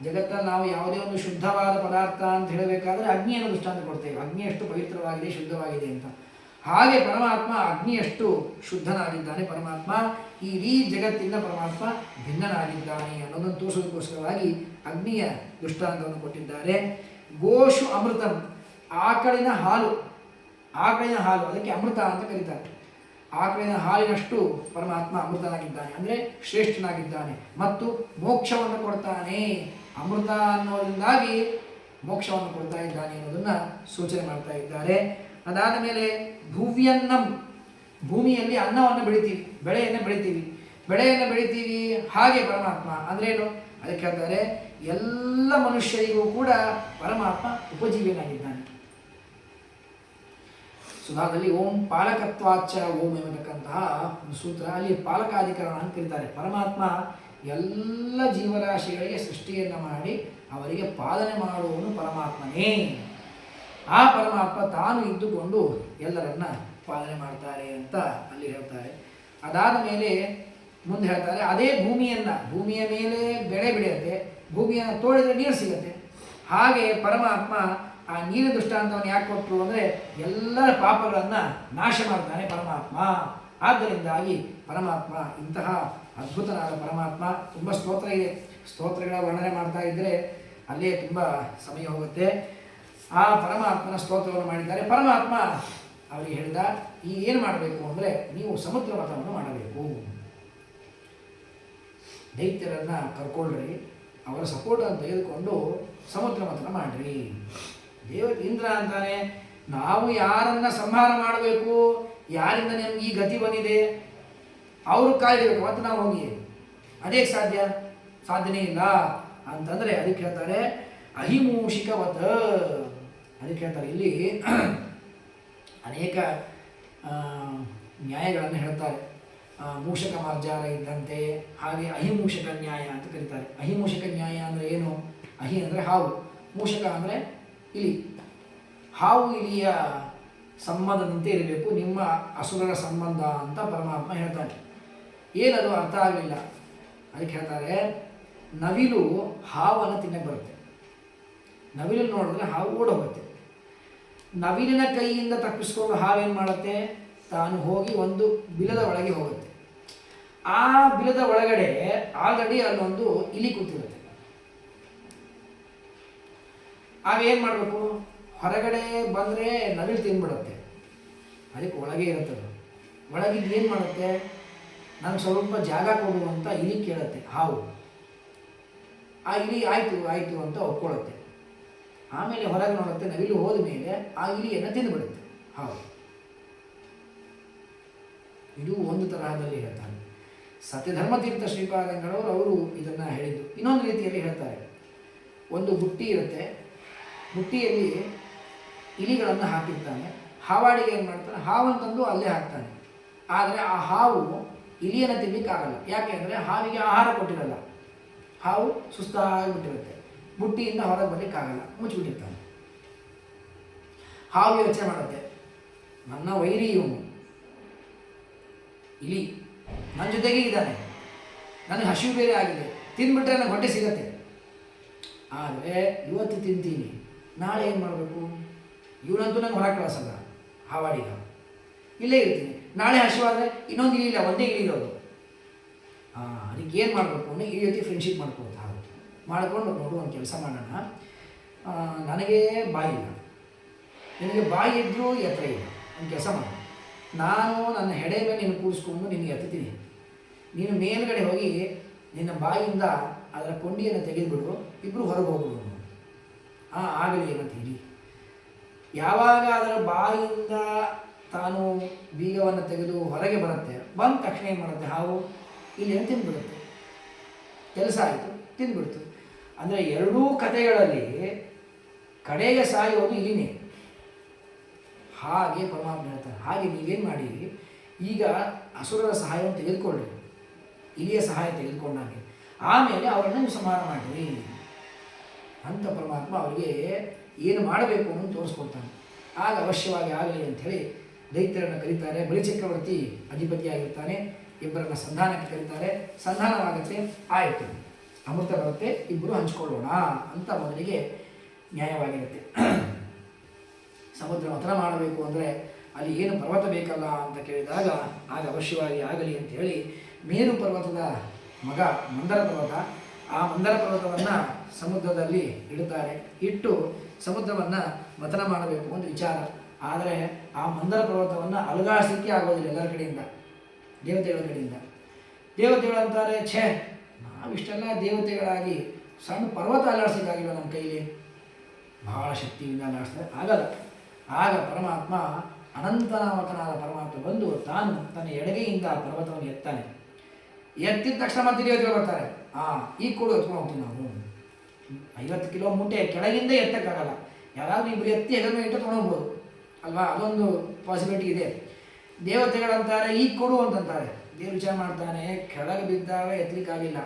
ಜಗತ್ತಲ್ಲಿ ನಾವು ಯಾವುದೇ ಒಂದು ಶುದ್ಧವಾದ ಪದಾರ್ಥ ಅಂತ ಹೇಳಬೇಕಾದ್ರೆ ಅಗ್ನಿಯನ್ನು ದೃಷ್ಟಾಂತ ಕೊಡ್ತೇವೆ. ಅಗ್ನಿಯಷ್ಟು ಪವಿತ್ರವಾಗಿದೆ, ಶುದ್ಧವಾಗಿದೆ ಅಂತ. ಹಾಗೆ ಪರಮಾತ್ಮ ಅಗ್ನಿಯಷ್ಟು ಶುದ್ಧನಾಗಿದ್ದಾನೆ. ಪರಮಾತ್ಮ ಈ ಇಡೀ ಜಗತ್ತಿನ ಪರಮಾತ್ಮ ಭಿನ್ನನಾಗಿದ್ದಾನೆ ಅನ್ನೋದನ್ನು ತೋರಿಸೋದಕ್ಕೋಸ್ಕರವಾಗಿ ಅಗ್ನಿಯ ದೃಷ್ಟಾಂತವನ್ನು ಕೊಟ್ಟಿದ್ದಾರೆ. ಗೋಷು ಅಮೃತಂ, ಆಕಳಿನ ಹಾಲು. ಆಕಳಿನ ಹಾಲು ಅದಕ್ಕೆ ಅಮೃತ ಅಂತ ಕರೀತಾರೆ. ಆಕಳಿನ ಹಾಲಿನಷ್ಟು ಪರಮಾತ್ಮ ಅಮೃತನಾಗಿದ್ದಾನೆ, ಅಂದರೆ ಶ್ರೇಷ್ಠನಾಗಿದ್ದಾನೆ ಮತ್ತು ಮೋಕ್ಷವನ್ನು ಕೊಡ್ತಾನೆ. ಅಮೃತ ಅನ್ನೋದ್ರಿಂದಾಗಿ ಮೋಕ್ಷವನ್ನು ಕೊಡ್ತಾ ಇದ್ದಾನೆ ಅನ್ನೋದನ್ನು ಸೂಚನೆ ಮಾಡ್ತಾ ಇದ್ದಾರೆ. ಅದಾದ ಮೇಲೆ ಭುವ್ಯನ್ನಂ, ಭೂಮಿಯಲ್ಲಿ ಅನ್ನವನ್ನು ಬೆಳಿತೀವಿ, ಬೆಳೆಯನ್ನು ಬೆಳಿತೀವಿ. ಹಾಗೆ ಪರಮಾತ್ಮ ಅಂದ್ರೇನು ಅದಕ್ಕೆ ಹೇಳ್ತಾರೆ, ಎಲ್ಲ ಮನುಷ್ಯರಿಗೂ ಕೂಡ ಪರಮಾತ್ಮ ಉಪಜೀವಿಯನಾಗಿದ್ದಾನೆ. ಸುಧಾದಲ್ಲಿ ಓಂ ಪಾಲಕತ್ವಾಚ ಓಂ ಎಂಬತಕ್ಕಂತಹ ಒಂದು ಸೂತ್ರ, ಅಲ್ಲಿ ಪಾಲಕಾಧಿಕರಣ ಅಂತ ಕರೀತಾರೆ. ಪರಮಾತ್ಮ ಎಲ್ಲ ಜೀವರಾಶಿಗಳಿಗೆ ಸೃಷ್ಟಿಯನ್ನು ಮಾಡಿ ಅವರಿಗೆ ಪಾಲನೆ ಮಾಡುವವನು ಪರಮಾತ್ಮನೇ. ಆ ಪರಮಾತ್ಮ ತಾನು ಇದ್ದುಕೊಂಡು ಎಲ್ಲರನ್ನ ಪಾಲನೆ ಮಾಡ್ತಾರೆ ಅಂತ ಅಲ್ಲಿ ಹೇಳ್ತಾರೆ. ಅದಾದ ಮೇಲೆ ಮುಂದೆ ಹೇಳ್ತಾರೆ, ಅದೇ ಭೂಮಿಯ ಮೇಲೆ ಬೆಳೆ ಬೆಳೆಯುತ್ತೆ, ಭೂಮಿಯನ್ನು ತೋಡಿದರೆ ನೀರು ಸಿಗುತ್ತೆ. ಹಾಗೆ ಪರಮಾತ್ಮ ಆ ನೀರಿನ ದೃಷ್ಟಾಂತವನ್ನು ಯಾಕೆ ಕೊಟ್ಟರು ಅಂದರೆ ಎಲ್ಲರ ಪಾಪಗಳನ್ನು ನಾಶ ಮಾಡ್ತಾನೆ ಪರಮಾತ್ಮ. ಆದ್ದರಿಂದಾಗಿ ಪರಮಾತ್ಮ ಇಂತಹ ಅದ್ಭುತನಾದ ಪರಮಾತ್ಮ. ತುಂಬ ಸ್ತೋತ್ರ ಇದೆ, ಸ್ತೋತ್ರಗಳ ವರ್ಣನೆ ಮಾಡ್ತಾ ಇದ್ದರೆ ಅಲ್ಲೇ ತುಂಬ ಸಮಯ ಹೋಗುತ್ತೆ. ಆ ಪರಮಾತ್ಮನ ಸ್ತೋತ್ರವನ್ನು ಮಾಡಿದ್ದಾರೆ. ಪರಮಾತ್ಮ ಅವರಿಗೆ ಹೇಳಿದ, ಈಗ ಏನು ಮಾಡಬೇಕು ಅಂದರೆ ನೀವು ಸಮುದ್ರ ಮಥನವನ್ನು ಮಾಡಬೇಕು. ದೈತ್ಯರನ್ನು ಕರ್ಕೊಳ್ರಿ, ಅವರ ಸಪೋರ್ಟನ್ನು ತೆಗೆದುಕೊಂಡು ಸಮುದ್ರ ಮಥನ ಮಾಡಿರಿ. ಇಂದ್ರ ಅಂತಾನೆ, ನಾವು ಯಾರನ್ನ ಸಂಹಾರ ಮಾಡಬೇಕು, ಯಾರಿಂದ ನಮ್ಗೆ ಈ ಗತಿ ಬಂದಿದೆ ಅವರು ಕಾಯ್ದಿರಬೇಕು ಮತ್ತು ನಾವು ಹೋಗಿ. ಅದೇ ಸಾಧ್ಯನೇ ಇಲ್ಲ. ಅಂತಂದರೆ ಅದಕ್ಕೆ ಹೇಳ್ತಾರೆ ಅಹಿಮೂಷಿಕವತ. ಅದಕ್ಕೆ ಹೇಳ್ತಾರೆ ಇಲ್ಲಿ ಅನೇಕ ನ್ಯಾಯಗಳನ್ನು ಹೇಳ್ತಾರೆ. ಮೂಷಕ ಮಾರ್ಜಾರ ಇದ್ದಂತೆ, ಹಾಗೆ ಅಹಿಮೂಷಕ ನ್ಯಾಯ ಅಂತ ಕರೀತಾರೆ. ಅಹಿಮೂಷಕ ನ್ಯಾಯ ಅಂದರೆ ಏನು? ಅಹಿ ಅಂದರೆ ಹಾವು, ಮೂಷಕ ಅಂದರೆ ಇಲಿ. ಹಾವು ಇಲಿಯ ಸಂಬಂಧದಂತೆ ಇರಬೇಕು ನಿಮ್ಮ ಅಸುರರ ಸಂಬಂಧ ಅಂತ ಪರಮಾತ್ಮ ಹೇಳ್ತಾನೆ. ಏನದು ಅರ್ಥ ಆಗಲಿಲ್ಲ. ಅದಕ್ಕೆ ಹೇಳ್ತಾರೆ ನವಿಲು ಹಾವನ್ನು ತಿನ್ನಕ್ಕೆ ಬರುತ್ತೆ. ನವಿಲನ್ನು ನೋಡಿದ್ರೆ ಹಾವು ಓಡೋಗುತ್ತೆ. ನವಿಲಿನ ಕೈಯಿಂದ ತಪ್ಪಿಸ್ಕೊಂಡು ಹಾವೇನು ಮಾಡುತ್ತೆ? ತಾನು ಹೋಗಿ ಒಂದು ಬಿಲದ ಒಳಗೆ ಹೋಗುತ್ತೆ. ಆ ಬಿಲದ ಒಳಗಡೆ ಆಲ್ರೆಡಿ ಅಲ್ಲೊಂದು ಇಲಿ ಕೂತಿರುತ್ತೆ. ಆವೇನು ಮಾಡಬೇಕು? ಹೊರಗಡೆ ಬಂದರೆ ನವಿಲು ತಿಂದ್ಬಿಡುತ್ತೆ. ಅದಕ್ಕೆ ಒಳಗೆ ಇರುತ್ತದೆ. ಒಳಗಿದ್ದು ಏನು ಮಾಡುತ್ತೆ? ನನಗೆ ಸ್ವಲ್ಪ ಜಾಗ ಕೊಡು ಅಂತ ಇಲಿ ಕೇಳುತ್ತೆ ಹಾವು. ಆ ಇಲಿ ಆಯಿತು ಆಯಿತು ಅಂತ ಒಪ್ಕೊಳ್ಳುತ್ತೆ. ಆಮೇಲೆ ಹೊರಗೆ ನೋಡುತ್ತೆ, ನವಿಲು ಹೋದ ಮೇಲೆ ಆ ಇಲಿಯನ್ನು ತಿಂದುಬಿಡುತ್ತೆ ಹಾವು. ಇದು ಒಂದು ತರಹದಲ್ಲಿ ಹೇಳ್ತಾರೆ. ಸತ್ಯಧರ್ಮತೀರ್ಥ ಶ್ರೀಪಾದಂಗಳವರು ಅವರು ಇದನ್ನು ಹೇಳಿದ್ದು. ಇನ್ನೊಂದು ರೀತಿಯಲ್ಲಿ ಹೇಳ್ತಾರೆ. ಒಂದು ಬುಟ್ಟಿ ಇರುತ್ತೆ, ಬುಟ್ಟಿಯಲ್ಲಿ ಇಲಿಗಳನ್ನು ಹಾಕಿರ್ತಾನೆ. ಹಾವಾಡಿಗೆ ಏನು ಮಾಡ್ತಾನೆ? ಹಾವನ್ನು ತಂದು ಅಲ್ಲೇ ಹಾಕ್ತಾನೆ. ಆದರೆ ಆ ಹಾವು ಇಲಿಯನ್ನು ತಿನ್ನಲಿಕ್ಕಾಗಲ್ಲ. ಯಾಕೆ ಅಂದರೆ ಹಾವಿಗೆ ಆಹಾರ ಕೊಟ್ಟಿರಲ್ಲ. ಹಾವು ಸುಸ್ತಾಗಿಬಿಟ್ಟಿರುತ್ತೆ. ಬುಟ್ಟಿಯಿಂದ ಹೊರಗೆ ಬರಲಿಕ್ಕಾಗಲ್ಲ, ಮುಚ್ಚಿಬಿಟ್ಟಿರ್ತಾನೆ. ಹಾವು ಯೋಚನೆ ಮಾಡುತ್ತೆ, ನನ್ನ ವೈರಿ ಇವನು ಇಲಿ, ನನ್ನ ಜೊತೆಗೆ ಇದ್ದಾನೆ, ನನಗೆ ಹಸಿವು ಬೇರೆ ಆಗಿದೆ, ತಿಂದ್ಬಿಟ್ರೆ ನನಗೆ ಹೊಟ್ಟೆ ಸಿಗತ್ತೆ. ಆದರೆ ಇವತ್ತು ತಿಂತೀನಿ, ನಾಳೆ ಏನು ಮಾಡಬೇಕು? ಇವನಂತೂ ನಂಗೆ ಹೊರಗೆ ಕಳಿಸಲ್ಲ ಹಾವಾಡಿಗ, ಇಲ್ಲೇ ಇರ್ತೀನಿ. ನಾಳೆ ಹಸಿವಾದರೆ ಇನ್ನೊಂದು ಇಲಿ ಇಲ್ಲ, ಒಂದೇ ಇಲಿ ಇರೋದು. ಅದಕ್ಕೆ ಏನು ಮಾಡಬೇಕು ಅಂದರೆ ಈ ರೀತಿ ಫ್ರೆಂಡ್ಶಿಪ್ ಮಾಡ್ಕೊಳ್ತಾ ಮಾಡಿಕೊಂಡು ನೋಡು ಒಂದು ಕೆಲಸ ಮಾಡೋಣ. ನನಗೆ ಬಾಯಿ ಇಲ್ಲ, ನಿನಗೆ ಬಾಯಿ ಇದ್ದರೂ ಎತ್ತರ ಇಲ್ಲ. ಒಂದು ಕೆಲಸ ಮಾಡು, ನಾನು ನನ್ನ ಹೆಡೆ ಮೇಲೆ ನೀನು ಕೂರಿಸ್ಕೊಂಡು ನಿನಗೆ ಎತ್ತೀನಿ. ನೀನು ಮೇಲ್ಗಡೆ ಹೋಗಿ ನಿನ್ನ ಬಾಯಿಯಿಂದ ಅದರ ಕೊಂಡಿಯನ್ನು ತೆಗೆದುಬಿಡು, ಇಬ್ಬರು ಹೊರಗೆ ಹೋಗ್ಬಿಡು. ಆಗಲಿ ಏನಂತ ಹೇಳಿ. ಯಾವಾಗ ಅದರ ಬಾಯಿಯಿಂದ ತಾನು ಬೀಗವನ್ನು ತೆಗೆದು ಹೊರಗೆ ಬರುತ್ತೆ, ಬಂದ ತಕ್ಷಣ ಏನು ಮಾಡುತ್ತೆ ಹಾವು? ಇಲ್ಲಿ ತಿಂದುಬಿಡುತ್ತೆ. ಕೆಲಸ ಆಯಿತು, ತಿಂದುಬಿಡ್ತು. ಅಂದರೆ ಎರಡೂ ಕಥೆಗಳಲ್ಲಿ ಕಡೆಗೆ ಸಾಯೋದು ಇಲಿನೇ. ಹಾಗೆ ಪರಮಾತ್ಮ ಹೇಳ್ತಾರೆ, ಹಾಗೆ ನೀವೇನು ಮಾಡಿ, ಈಗ ಅಸುರರ ಸಹಾಯವನ್ನು ತೆಗೆದುಕೊಳ್ಳಿ, ಇಲಿಯ ಸಹಾಯ ತೆಗೆದುಕೊಂಡಾಗೆ, ಆಮೇಲೆ ಅವರನ್ನು ನೀವು ಸಂಹಾರ ಮಾಡಿರಿ ಅಂತ ಪರಮಾತ್ಮ ಅವರಿಗೆ ಏನು ಮಾಡಬೇಕು ಅನ್ನೋದು ತೋರಿಸ್ಕೊಡ್ತಾನೆ. ಆಗ ಅವಶ್ಯವಾಗಿ ಆಗಲಿ ಅಂಥೇಳಿ ದೈತ್ಯರನ್ನು ಕರೀತಾರೆ. ಬಲಿಚಕ್ರವರ್ತಿ ಅಧಿಪತಿಯಾಗಿರ್ತಾನೆ. ಇಬ್ಬರನ್ನ ಸಂಧಾನಕ್ಕೆ ಕರೀತಾರೆ. ಸಂಧಾನವಾಗುತ್ತೆ, ಆಯಿತು, ಅಮೃತ ಬರುತ್ತೆ, ಇಬ್ಬರು ಹಂಚ್ಕೊಳ್ಳೋಣ ಅಂತ ಮೊದಲಿಗೆ ನ್ಯಾಯವಾಗಿರುತ್ತೆ. ಸಮುದ್ರ ಮಥನ ಮಾಡಬೇಕು ಅಂದರೆ ಅಲ್ಲಿ ಏನು ಪರ್ವತ ಬೇಕಲ್ಲ ಅಂತ ಕೇಳಿದಾಗ ಆಗ ಅವಶ್ಯವಾಗಿ ಆಗಲಿ ಅಂತ ಹೇಳಿ ಮೇರು ಪರ್ವತದ ಮಗ ಮಂದರ ಪರ್ವತ, ಆ ಮಂದರ ಪರ್ವತವನ್ನು ಸಮುದ್ರದಲ್ಲಿ ಇಡುತ್ತಾರೆ. ಇಟ್ಟು ಸಮುದ್ರವನ್ನು ಮಥನ ಮಾಡಬೇಕು ಒಂದು ವಿಚಾರ. ಆದರೆ ಆ ಮಂದರ ಪರ್ವತವನ್ನು ಅಲುಗಾಡಿಸಲಿಕ್ಕೆ ಆಗೋದಿಲ್ಲ ಎಲ್ಲರ ಕಡೆಯಿಂದ, ದೇವತೆಗಳ ಕಡೆಯಿಂದ. ದೇವತೆಗಳು ಅಂತಾರೆ, ಛೇ, ನಾವಿಷ್ಟೆಲ್ಲ ದೇವತೆಗಳಾಗಿ ಸಣ್ಣ ಪರ್ವತ ಅಲ್ಲಾಡಿಸೋಕ್ಕಾಗಿಲ್ಲ ನಮ್ಮ ಕೈಲಿ, ಬಹಳ ಶಕ್ತಿಯಿಂದ ಅಲ್ಲಾಡಿಸ್ತಾರೆ, ಆಗಲ್ಲ. ಆಗ ಪರಮಾತ್ಮ ಅನಂತನಾಮಕನಾದ ಪರಮಾತ್ಮ ಬಂದು ತಾನು ತನ್ನ ಎಡಗೈಯಿಂದ ಆ ಪರ್ವತವನ್ನು ಎತ್ತಾನೆ. ಎತ್ತಿದ ತಕ್ಷಣ ಮತ್ತೆ ದೇವತೆಗಳು ಬರ್ತಾರೆ. ಈಗ ಕೂಡ ಎತ್ಕೊಂಡು ಹೋಗ್ತೀವಿ ನಾವು. 50 ಕಿಲೋ ಮೂಟೆ ಕೆಳಗಿಂದ ಎತ್ತಕ್ಕಾಗಲ್ಲ. ಯಾರಾದ್ರೂ ಇಬ್ಬರು ಎತ್ತಿ ಹೆಗಲ ಮೇಲೆ ಇಟ್ಟು ತೊಗೊಂಡೋಗ್ಬೋದು ಅಲ್ವಾ? ಅದೊಂದು ಪಾಸಿಬಿಲಿಟಿ ಇದೆ. ದೇವತೆಗಳಂತಾರೆ ಈಗ ಕೊಡು ಅಂತಂತಾರೆ. ದೇವ್ರು ವಿಚಾರ ಮಾಡ್ತಾನೆ, ಕೆಳಗೆ ಬಿದ್ದಾಗ ಎತ್ತಲಿಕ್ಕಾಗಿಲ್ಲ,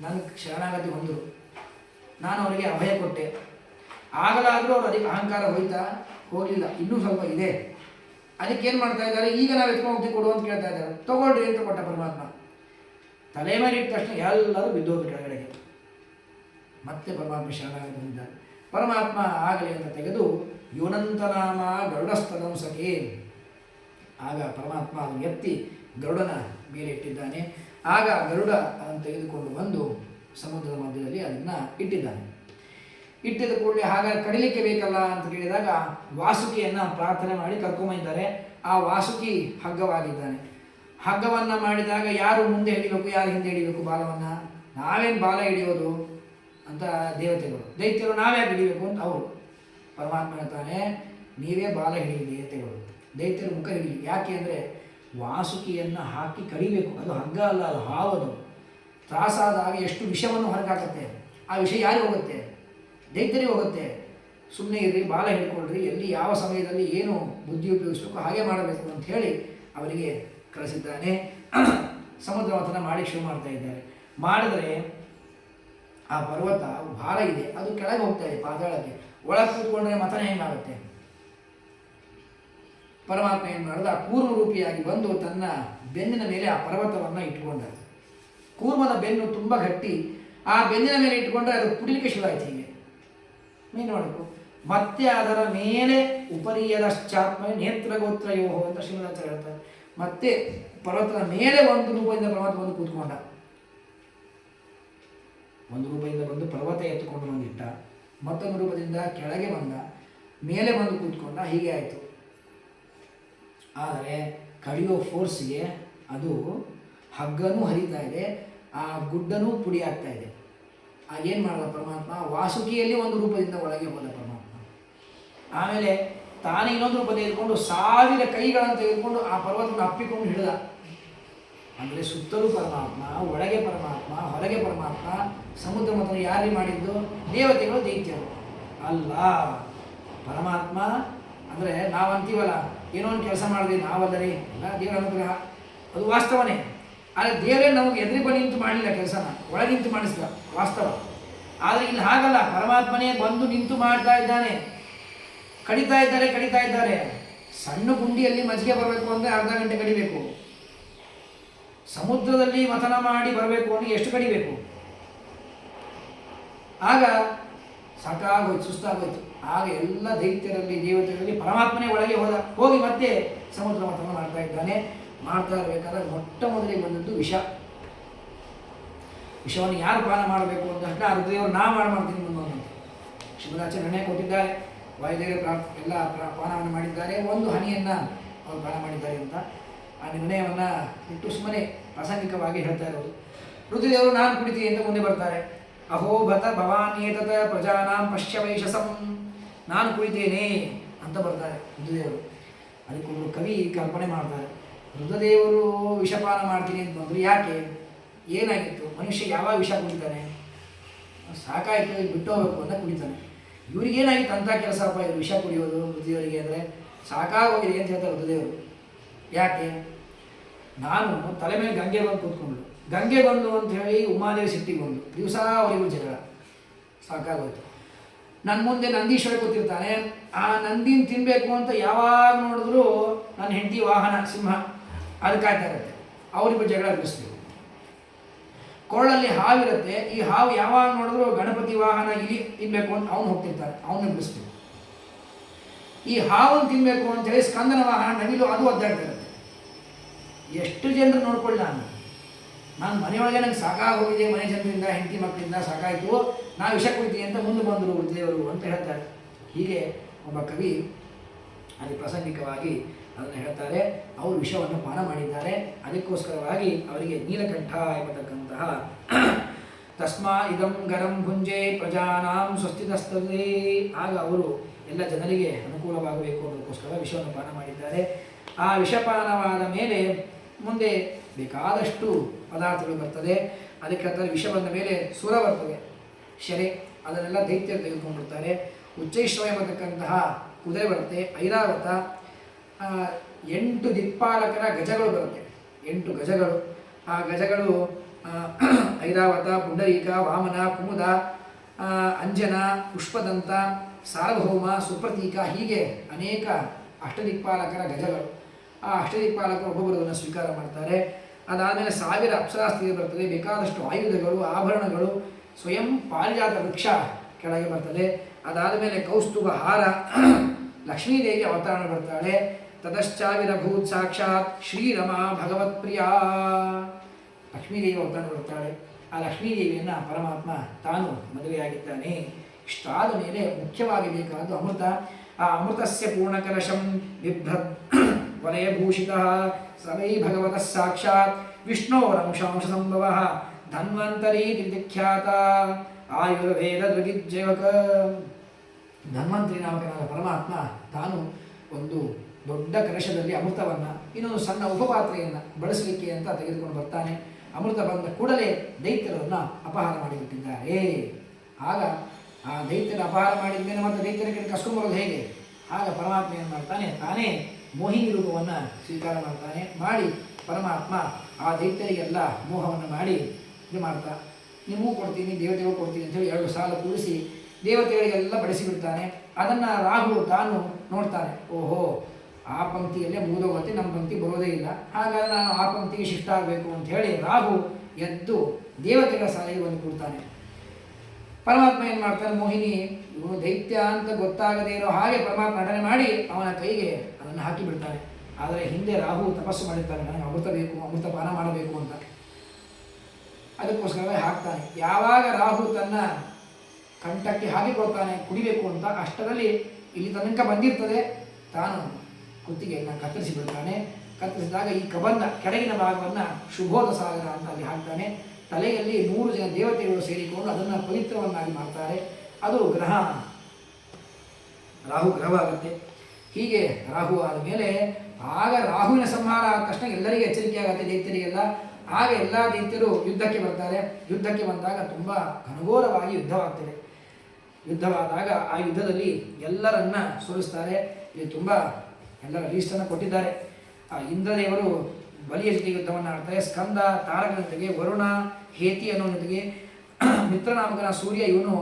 ನನಗೆ ಶರಣಾಗತಿ ಹೊಂದರು, ನಾನು ಅವರಿಗೆ ಅಭಯ ಕೊಟ್ಟೆ, ಆಗಲಾದರೂ ಅವ್ರು ಅದಕ್ಕೆ ಅಹಂಕಾರ ಹೋಗಲಿಲ್ಲ, ಇನ್ನೂ ಸ್ವಲ್ಪ ಇದೆ. ಅದಕ್ಕೇನು ಮಾಡ್ತಾ ಇದ್ದಾರೆ, ಈಗ ನಾವು ಎತ್ಕೊಂಡು ಹೋಗ್ತೀವಿ ಕೊಡು ಅಂತ ಕೇಳ್ತಾ ಇದ್ದಾರೆ. ತೊಗೊಳ್ರಿ ಅಂತ ಕೊಟ್ಟ ಪರಮಾತ್ಮ. ತಲೆ ಮೇಲೆ ಇಟ್ಟ ತಕ್ಷಣ ಎಲ್ಲರೂ ಬಿದ್ದೋದು ಕೆಳಗಡೆಗೆ. ಮತ್ತೆ ಪರಮಾತ್ಮ ಶರಣಾಗತಿ ಹೊಂದಿದ್ದಾರೆ. ಪರಮಾತ್ಮ ಆಗಲಿ ಅಂತ ತೆಗೆದು ಯೋನಂತನಾಮ ಗರುಡಸ್ತನಂಸಕೆ, ಆಗ ಪರಮಾತ್ಮ ಅದನ್ನು ಎತ್ತಿ ಗರುಡನ ಮೇಲೆ ಇಟ್ಟಿದ್ದಾನೆ. ಆಗ ಗರುಡ ಅದನ್ನು ತೆಗೆದುಕೊಂಡು ಬಂದು ಸಮುದ್ರದ ಮಧ್ಯದಲ್ಲಿ ಅದನ್ನು ಇಟ್ಟಿದ್ದಾನೆ. ಇಟ್ಟಿದ ಕೂಡಲೇ ಹಾಗಾಗಿ ಕಡಿಲಿಕ್ಕೆ ಬೇಕಲ್ಲ ಅಂತ ಕೇಳಿದಾಗ ವಾಸುಕಿಯನ್ನು ಪ್ರಾರ್ಥನೆ ಮಾಡಿ ಕರ್ಕೊಂಬಂದಿದ್ದಾರೆ. ಆ ವಾಸುಕಿ ಹಗ್ಗವಾಗಿದ್ದಾನೆ. ಹಗ್ಗವನ್ನು ಮಾಡಿದಾಗ ಯಾರು ಮುಂದೆ ಹಿಡಿಬೇಕು, ಯಾರು ಹಿಂದೆ ಹಿಡಿಬೇಕು ಬಾಲವನ್ನು? ನಾವೇನು ಬಾಲ ಹಿಡಿಯೋದು ಅಂತ ದೇವತೆಗಳು. ದೈತ್ಯರು ನಾವ್ಯಾಕೆ ಹಿಡಿಬೇಕು ಅಂತ ಅವರು. ಪರಮಾತ್ಮ ಹೇಳ್ತಾನೆ, ನೀವೇ ಬಾಲ ಹಿಡಿಯಿರಿ ದೇವತೆಗಳು, ದೈತ್ಯರು ಮುಖ ಹಿಡಿಲಿ. ಯಾಕೆ ಅಂದರೆ ವಾಸುಕಿಯನ್ನು ಹಾಕಿ ಕಡಿಬೇಕು. ಅದು ಹಗ್ಗ ಅಲ್ಲ, ಅದು ಹಾವದು. ತ್ರಾಸಾದಾಗ ಎಷ್ಟು ವಿಷವನ್ನು ಹೊರಗಾಕತ್ತೆ. ಆ ವಿಷಯ ಯಾರಿಗೆ ಹೋಗುತ್ತೆ? ದೈತ್ಯರಿಗೆ ಹೋಗುತ್ತೆ. ಸುಮ್ಮನೆ ಇರ್ರಿ, ಬಾಲ ಹಿಡ್ಕೊಳ್ರಿ, ಎಲ್ಲಿ ಯಾವ ಸಮಯದಲ್ಲಿ ಏನು ಬುದ್ಧಿ ಉಪಯೋಗಿಸಬೇಕು ಹಾಗೆ ಮಾಡಬೇಕು ಅಂತ ಹೇಳಿ ಅವರಿಗೆ ಕಳಿಸಿದ್ದಾನೆ. ಸಮುದ್ರ ಮಥನ ಮಾಡಿ ಶುರು ಮಾಡ್ತಾ ಇದ್ದಾರೆ. ಮಾಡಿದ್ರೆ ಆ ಪರ್ವತ ಭಾರ ಇದೆ, ಅದು ಕೆಳಗೆ ಹೋಗ್ತಾ ಇದೆ ಪಾತಾಳಕ್ಕೆ. ಒಳಗೆ ಕೂತ್ಕೊಂಡ್ರೆ ಮಥನ ಹೆಂಗಾಗುತ್ತೆ? ಪರಮಾತ್ಮ ಏನು ಮಾಡಿದ, ಕೂರ್ಮ ರೂಪಿಯಾಗಿ ಬಂದು ತನ್ನ ಬೆನ್ನಿನ ಮೇಲೆ ಆ ಪರ್ವತವನ್ನು ಇಟ್ಕೊಂಡ. ಕೂರ್ಮದ ಬೆನ್ನು ತುಂಬ ಗಟ್ಟಿ, ಆ ಬೆನ್ನಿನ ಮೇಲೆ ಇಟ್ಕೊಂಡ್ರೆ ಅದು ಪುಡಿಲಿಕ್ಕೆ ಶುರು ಆಯ್ತು. ಹೀಗೆ ಏನು ಮಾಡಬೇಕು? ಮತ್ತೆ ಅದರ ಮೇಲೆ ಉಪರಿಯದಶ್ಚಾತ್ಮ ನೇತ್ರಗೋತ್ರಯೋ ಅಂತ ಶ್ರೀಮದಾಚಾರ್ಯ ಹೇಳ್ತಾರೆ. ಮತ್ತೆ ಪರ್ವತದ ಮೇಲೆ ಒಂದು ರೂಪದಿಂದ ಪರ್ವತ ಬಂದು ಕೂತ್ಕೊಂಡ. ಒಂದು ರೂಪದಿಂದ ಬಂದು ಪರ್ವತ ಎತ್ತುಕೊಂಡು ಬಂದಿಟ್ಟ, ಮತ್ತೊಂದು ರೂಪದಿಂದ ಕೆಳಗೆ ಬಂದ, ಮೇಲೆ ಬಂದು ಕೂತ್ಕೊಂಡ. ಹೀಗೆ ಆಯಿತು. ಆದರೆ ಕಡಿಯೋ ಫೋರ್ಸ್ಗೆ ಅದು ಹಗ್ಗನೂ ಹರಿತಾ ಇದೆ, ಆ ಗುಡ್ಡನೂ ಪುಡಿ ಆಗ್ತಾ ಇದೆ. ಏನು ಮಾಡಿದ ಪರಮಾತ್ಮ? ವಾಸುಕಿಯಲ್ಲಿ ಒಂದು ರೂಪದಿಂದ ಒಳಗೆ ಹೋದ ಪರಮಾತ್ಮ. ಆಮೇಲೆ ತಾನೇ ಇನ್ನೊಂದು ರೂಪ ತೆಗೆದುಕೊಂಡು 1000 ಕೈಗಳನ್ನು ತೆಗೆದುಕೊಂಡು ಆ ಪರ್ವತವನ್ನು ಅಪ್ಪಿಕೊಂಡು ಹಿಡಿದ. ಅಂದರೆ ಸುತ್ತಲೂ ಪರಮಾತ್ಮ, ಒಳಗೆ ಪರಮಾತ್ಮ, ಹೊರಗೆ ಪರಮಾತ್ಮ. ಸಮುದ್ರ ಮಥನ ಯಾರಿಗೆ ಮಾಡಿದ್ದು? ದೇವತೆಗಳು, ದೈತ್ಯರು ಅಲ್ಲ. ಪರಮಾತ್ಮ ಅಂದರೆ ನಾವಂತೀವಲ್ಲ, ಏನೋ ಒಂದು ಕೆಲಸ ಮಾಡಿದ್ವಿ ನಾವಲ್ಲರಿ, ಎಲ್ಲ ದೇವರ ಅನುಗ್ರಹ, ಅದು ವಾಸ್ತವನೇ. ಆದರೆ ದೇವರೇ ನಮಗೆ ಎದುರಿಗೆ ನಿಂತು ಮಾಡಲಿಲ್ಲ ಕೆಲಸನ, ಒಳಗೆ ನಿಂತು ಮಾಡಿಸಿದ ವಾಸ್ತವ. ಆದರೆ ಇಲ್ಲಿ ಹಾಗಲ್ಲ, ಪರಮಾತ್ಮನೇ ಬಂದು ನಿಂತು ಮಾಡ್ತಾ ಇದ್ದಾನೆ. ಕಡಿತಾ ಇದ್ದಾರೆ. ಸಣ್ಣ ಗುಂಡಿಯಲ್ಲಿ ಮಜ್ಜಿಗೆ ಬರಬೇಕು ಅಂದರೆ ಅರ್ಧ ಗಂಟೆ ಕಡಿಬೇಕು. ಸಮುದ್ರದಲ್ಲಿ ಮಥನ ಮಾಡಿ ಬರಬೇಕು ಅಂದರೆ ಎಷ್ಟು ಕಡಿಬೇಕು? ಆಗ ಸಾಕಾಗೋಯ್ತು, ಸುಸ್ತಾಗೋಯ್ತು. ಆಗ ಎಲ್ಲ ದೈತ್ಯರಲ್ಲಿ, ದೇವತೆಗಳಲ್ಲಿ ಪರಮಾತ್ಮನೇ ಒಳಗೆ ಹೋಗಿ ಮತ್ತೆ ಸಮುದ್ರ ಮಥನ ಮಾಡ್ತಾ ಇದ್ದಾನೆ. ಮಾಡ್ತಾ ಇರಬೇಕಾದ್ರೆ ಮೊಟ್ಟ ಮೊದಲಿಗೆ ಬಂದದ್ದು ವಿಷ. ವಿಷವನ್ನು ಯಾರು ಪಾನ ಮಾಡಬೇಕು ಅಂತ ಹೇಳಿದ್ರೆ ಆ ರುದ್ರದೇವರು ನಾ ಮಾಡ್ತೀನಿ ಮುಂದೊಂದು ಶ್ರೀಮದಾಚಾರ್ಯ ನಿರ್ಣಯ ಕೊಟ್ಟಿದ್ದಾರೆ. ವಾಯುದೇವರು ಎಲ್ಲ ಪಾನವನ್ನು ಮಾಡಿದ್ದಾರೆ, ಒಂದು ಹನಿಯನ್ನು ಅವರು ಪಾನ ಮಾಡಿದ್ದಾರೆ ಅಂತ ಆ ನಿರ್ಣಯವನ್ನು ಇಟ್ಟು ಸುಮ್ಮನೆ ಪ್ರಾಸಂಗಿಕವಾಗಿ ಹೇಳ್ತಾ ಇರೋದು. ರುದ್ರದೇವರು ನಾನು ಕುಡಿತೀನಿ ಅಂತ ಮುಂದೆ ಬರ್ತಾರೆ. ಅಹೋಭತ ಭವಾನ್ಯೇತತ ಪ್ರಜಾನಾಂ ಪಶ್ಯ ವೈಶಸಂ, ನಾನು ಕುಡಿತೇನೆ ಅಂತ ಬರ್ತಾರೆ ರುದ್ರದೇವರು. ಅದಕ್ಕೊಬ್ಬರು ಕವಿ ಕಲ್ಪನೆ ಮಾಡ್ತಾರೆ, ರುದ್ರದೇವರು ವಿಷಪಾನ ಮಾಡ್ತೀನಿ ಅಂತ ಬಂದರು. ಯಾಕೆ? ಏನಾಗಿತ್ತು? ಮನುಷ್ಯ ಯಾವಾಗ ವಿಷ ಕುಡಿತಾನೆ? ಸಾಕಾಯಿತು, ಬಿಟ್ಟು ಹೋಗಬೇಕು ಅಂತ ಕುಡಿತಾನೆ. ಇವ್ರಿಗೇನಾಗಿತ್ತು ಅಂಥ ಕೆಲಸಪ್ಪ ಇದು ವಿಷ ಕುಡಿಯೋದು ರುದ್ರದೇವರಿಗೆ? ಅಂದರೆ ಸಾಕಾಗೋಗಿದೆ ಅಂತ ಹೇಳ್ತಾರೆ ರುದ್ರದೇವರು. ಯಾಕೆ? ನಾನು ತಲೆ ಮೇಲೆ ಗಂಗೆ ಬಂದು ಕೂತ್ಕೊಂಡು, ಗಂಗೆ ಬಂದು ಅಂತ ಹೇಳಿ ಉಮಾದೇವಿ ಸಿಟ್ಟಿಗೆ ಬಂದು ದಿವಸ ಅವರಿಗೂ ಜಗಳ, ಸಾಕಾಗೋಯ್ತು. ನನ್ನ ಮುಂದೆ ನಂದೀಶ್ವರ ಕೂತಿರ್ತಾನೆ, ಆ ನಂದಿನ ತಿನ್ನಬೇಕು ಅಂತ ಯಾವಾಗ ನೋಡಿದ್ರು ನನ್ನ ಹೆಂಡತಿ ವಾಹನ ಸಿಂಹ ಅದು ಕಾಯ್ತಾ ಇರುತ್ತೆ, ಅವರಿಗೂ ಜಗಳ ಬಿಡಿಸ್ಬೇಕು. ಕೊಳ್ಳಲ್ಲಿ ಹಾವಿರುತ್ತೆ, ಈ ಹಾವು ಯಾವಾಗ ನೋಡಿದ್ರು ಗಣಪತಿ ವಾಹನ ಇಲಿ ತಿನ್ನಬೇಕು ಅಂತ ಅವನು ಹೋಗ್ತಿರ್ತಾನೆ, ಅವನ್ನ ಬಿಡಿಸ್ಬೇಕು. ಈ ಹಾವನ್ನು ತಿನ್ನಬೇಕು ಅಂತ ಹೇಳಿ ಸ್ಕಂದನ ವಾಹನ ನವಿಲು ಅದು ಒದ್ದಾಡ್ತಾ ಇರುತ್ತೆ. ಎಷ್ಟು ಜನರು ನೋಡ್ಕೊಳ್ಳಿ, ನಾನು ಮನೆಯೊಳಗೆ ನಂಗೆ ಸಾಕಾಗೋಗಿದೆ, ಮನೆ ಜನರಿಂದ ಹೆಂಡತಿ ಮಕ್ಕಳಿಂದ ಸಾಕಾಯಿತು, ನಾ ವಿಷ ಕುಡಿತೀನಿ ಅಂತ ಮುಂದೆ ಬಂದರು ರುದ್ರದೇವರು ಅಂತ ಹೇಳ್ತಾರೆ. ಹೀಗೆ ಒಬ್ಬ ಕವಿ ಅಲ್ಲಿ ಪ್ರಾಸಂಗಿಕವಾಗಿ ಅದನ್ನು ಹೇಳ್ತಾರೆ. ಅವರು ವಿಷವನ್ನು ಪಾನ ಮಾಡಿದ್ದಾರೆ, ಅದಕ್ಕೋಸ್ಕರವಾಗಿ ಅವರಿಗೆ ನೀಲಕಂಠ ಎಂಬತಕ್ಕಂತಹ ತಸ್ಮಾ ಇದಂ ಗರಂ ಭುಂಜೆ ಪ್ರಜಾನಾಂ ಸ್ವಸ್ತಿತಸ್ತೇ, ಆಗ ಅವರು ಎಲ್ಲ ಜನರಿಗೆ ಅನುಕೂಲವಾಗಬೇಕು ಅನ್ನೋದಕ್ಕೋಸ್ಕರ ವಿಷವನ್ನು ಪಾನ ಮಾಡಿದ್ದಾರೆ. ಆ ವಿಷಪಾನವಾದ ಮೇಲೆ ಮುಂದೆ ಬೇಕಾದಷ್ಟು ಪದಾರ್ಥಗಳು ಬರ್ತದೆ. ಅದಕ್ಕೆ ಅಂತಾರೆ ವಿಷ ಬಂದ ಮೇಲೆ ಸುರ ಬರ್ತದೆ, ಶರೆ, ಅದನ್ನೆಲ್ಲ ದೈತ್ಯರು ತೆಗೆದುಕೊಂಡಿರ್ತಾರೆ. ಉಚ್ಚೈಶ್ರವ ಎಂಬತಕ್ಕಂತಹ ಕುದುರೆ ಬರುತ್ತೆ, ಐರಾವತ, 8 ದಿಕ್ಪಾಲಕರ ಗಜಗಳು ಬರುತ್ತೆ, 8 ಗಜಗಳು. ಆ ಗಜಗಳು ಐರಾವತ, ಪುಂಡರೀಕ, ವಾಮನ, ಕುಮುದ, ಅಂಜನ, ಪುಷ್ಪದಂತ, ಸಾರ್ವಭೌಮ, ಸುಪ್ರತೀಕ, ಹೀಗೆ ಅನೇಕ ಅಷ್ಟದಿಕ್ಪಾಲಕರ ಗಜಗಳು. ಆ ಅಷ್ಟದಿಕ್ಪಾಲಕರು ಒಬ್ಬೊಬ್ಬರನ್ನು ಸ್ವೀಕಾರ ಮಾಡ್ತಾರೆ. ಅದಾದಮೇಲೆ 1000 ಅಪ್ಸರಾಸ್ತ್ರೀಯರು ಬರ್ತದೆ, ಬೇಕಾದಷ್ಟು ಆಯುಧಗಳು, ಆಭರಣಗಳು, ಸ್ವಯಂ ಪಾರಿಜಾತ ವೃಕ್ಷ ಕೆಳಗೆ ಬರ್ತದೆ. ಅದಾದ ಮೇಲೆ ಕೌಸ್ತುಭ ಹಾರ, ಲಕ್ಷ್ಮೀದೇವಿ ಅವತಾರ ಬರ್ತಾಳೆ. ತತಶ್ಚಾವಿರಭೂತ್ ಸಾಕ್ಷಾತ್ ಶ್ರೀರಮಾ ಭಗವತ್ಪ್ರಿಯ, ಲಕ್ಷ್ಮೀದೇವಿ ಅವತಾರ ಬರ್ತಾಳೆ. ಆ ಲಕ್ಷ್ಮೀದೇವಿಯನ್ನು ಪರಮಾತ್ಮ ತಾನು ಮದುವೆಯಾಗಿದ್ದಾನೆ. ಇಷ್ಟಾದ ಮೇಲೆ ಮುಖ್ಯವಾಗಿ ಬೇಕಾದ್ದು ಅಮೃತ. ಆ ಅಮೃತಸ್ಯ ಪೂರ್ಣಕಲಶಂ ಬಿಭ್ರತ್ ವಲಯಭೂಷಿತಃ ಸವೈ ಭಗವತಃ ಸಾಕ್ಷಾತ್ ವಿಷ್ಣೋರಂಶಾಂಶ ಸಂಭವಃ ಧನ್ವಂತರಿ ವಿಖ್ಯಾತ ಆಯುರ್ವೇದ ದೃಗಿಜ್ಜಯಕ. ಧನ್ವಂತರಿ ನಾಮಕನಾದ ಪರಮಾತ್ಮ ತಾನು ಒಂದು ದೊಡ್ಡ ಕಲಶದಲ್ಲಿ ಅಮೃತವನ್ನು, ಇನ್ನೊಂದು ಸಣ್ಣ ಉಪಪಾತ್ರೆಯನ್ನು ಬಳಸಲಿಕ್ಕೆ ಅಂತ ತೆಗೆದುಕೊಂಡು ಬರ್ತಾನೆ. ಅಮೃತ ಬಂದ ಕೂಡಲೇ ದೈತ್ಯರನ್ನು ಅಪಹಾರ ಮಾಡಿಬಿಟ್ಟಿದ್ದಾರೆ. ಆಗ ಆ ದೈತ್ಯನ ಅಪಹಾರ ಮಾಡಿದ ಮೇಲೆ ಮತ್ತೆ ದೈತ್ಯನ ಕಡೆ ಕಸ್ಕೊಂಬರೋದು ಹೇಗೆ? ಆಗ ಪರಮಾತ್ಮ ಏನು ಮಾಡ್ತಾನೆ, ತಾನೇ ಮೋಹಿನಿ ರೂಪವನ್ನು ಸ್ವೀಕಾರ ಮಾಡ್ತಾನೆ. ಮಾಡಿ ಪರಮಾತ್ಮ ಆ ದೈತ್ಯರಿಗೆಲ್ಲ ಮೋಹವನ್ನು ಮಾಡಿ ಇದು ಮಾಡ್ತಾ, ನಿಮಗೂ ಕೊಡ್ತೀನಿ, ದೇವತೆಗಳು ಕೊಡ್ತೀನಿ ಅಂತೇಳಿ 2 ಸಾಲ ಕೂರಿಸಿ ದೇವತೆಗಳಿಗೆಲ್ಲ ಬಡಿಸಿಬಿಡ್ತಾನೆ. ಅದನ್ನು ರಾಹು ತಾನು ನೋಡ್ತಾನೆ, ಓಹೋ ಆ ಪಂಕ್ತಿಯಲ್ಲೇ ಮುಗಿದೋಗುತ್ತೆ, ನಮ್ಮ ಪಂಕ್ತಿ ಬರೋದೇ ಇಲ್ಲ, ಹಾಗಾಗಿ ನಾನು ಆ ಪಂಕ್ತಿಗೆ ಶಿಫ್ಟ್ ಆಗಬೇಕು ಅಂತ ಹೇಳಿ ರಾಹು ಎದ್ದು ದೇವತೆಗಳ ಸಾಲಿಗೆ ಬಂದು ಕೂಡ್ತಾನೆ. ಪರಮಾತ್ಮ ಏನು ಮಾಡ್ತಾನೆ, ಮೋಹಿನಿ ಇವನು ದೈತ್ಯ ಅಂತ ಗೊತ್ತಾಗದೇ ಇರೋ ಹಾಗೆ ಪರಮಾತ್ಮ ನಟನೆ ಮಾಡಿ ಅವನ ಕೈಗೆ ಅದನ್ನು ಹಾಕಿಬಿಡ್ತಾನೆ. ಆದರೆ ಹಿಂದೆ ರಾಹು ತಪಸ್ಸು ಮಾಡಿರ್ತಾನೆ, ನನಗೆ ಅಮೃತ ಬೇಕು, ಅಮೃತ ಪಾನ ಮಾಡಬೇಕು ಅಂತ. ಅದಕ್ಕೋಸ್ಕರವೇ ಹಾಕ್ತಾನೆ. ಯಾವಾಗ ರಾಹು ತನ್ನ ಕಂಠಕ್ಕೆ ಹಾಕಿಕೊಳ್ತಾನೆ ಕುಡಿಬೇಕು ಅಂತ, ಅಷ್ಟರಲ್ಲಿ ಇಲ್ಲಿ ತನಕ ಬಂದಿರ್ತದೆ, ತಾನು ಕುತ್ತಿಗೆಯನ್ನು ಕತ್ತರಿಸಿ ಬಿಡ್ತಾನೆ. ಕತ್ತರಿಸಿದಾಗ ಈ ಕಬಂದ ಕೆಳಗಿನ ಭಾಗವನ್ನು ಶುಭೋದ ಸಾಗರ ಅಂತ ಅಲ್ಲಿ ಹಾಕ್ತಾನೆ. ತಲೆಯಲ್ಲಿ 100 ಜನ ದೇವತೆಗಳು ಸೇರಿಕೊಂಡು ಅದನ್ನು ಪವಿತ್ರವನ್ನಾಗಿ ಮಾಡ್ತಾರೆ. ಅದು ಗ್ರಹ, ರಾಹು ಗ್ರಹವಾಗುತ್ತೆ. ಹೀಗೆ ರಾಹು ಆದ ಮೇಲೆ ಆಗ ರಾಹುವಿನ ಸಂಹಾರ ಆದ ತಕ್ಷಣ ಎಲ್ಲರಿಗೂ ಎಚ್ಚರಿಕೆ ಆಗುತ್ತೆ, ದೈತ್ಯರಿಗೆಲ್ಲ. ಆಗ ಎಲ್ಲ ದೈತ್ಯರು ಯುದ್ಧಕ್ಕೆ ಬರ್ತಾರೆ. ಯುದ್ಧಕ್ಕೆ ಬಂದಾಗ ತುಂಬ ಘನಘೋರವಾಗಿ ಯುದ್ಧವಾಗ್ತದೆ. ಯುದ್ಧವಾದಾಗ ಆ ಯುದ್ಧದಲ್ಲಿ ಎಲ್ಲರನ್ನ ಸೋಲಿಸ್ತಾರೆ. ಇಲ್ಲಿ ತುಂಬ ಎಲ್ಲರ ಲೀಸ್ಟನ್ನು ಕೊಟ್ಟಿದ್ದಾರೆ. ಆ ಇಂದ್ರದೇವರು ಬಲಿಯ ಜೊತೆಗೆ ಯುದ್ಧವನ್ನು ಆಡ್ತಾರೆ. ಸ್ಕಂದ ತಾರಕನ ಜೊತೆಗೆ, ವರುಣ ಹೇತಿ ಅನ್ನೋ ಜೊತೆಗೆ, ಮಿತ್ರನಾಮಕನ ಸೂರ್ಯ ಇವನು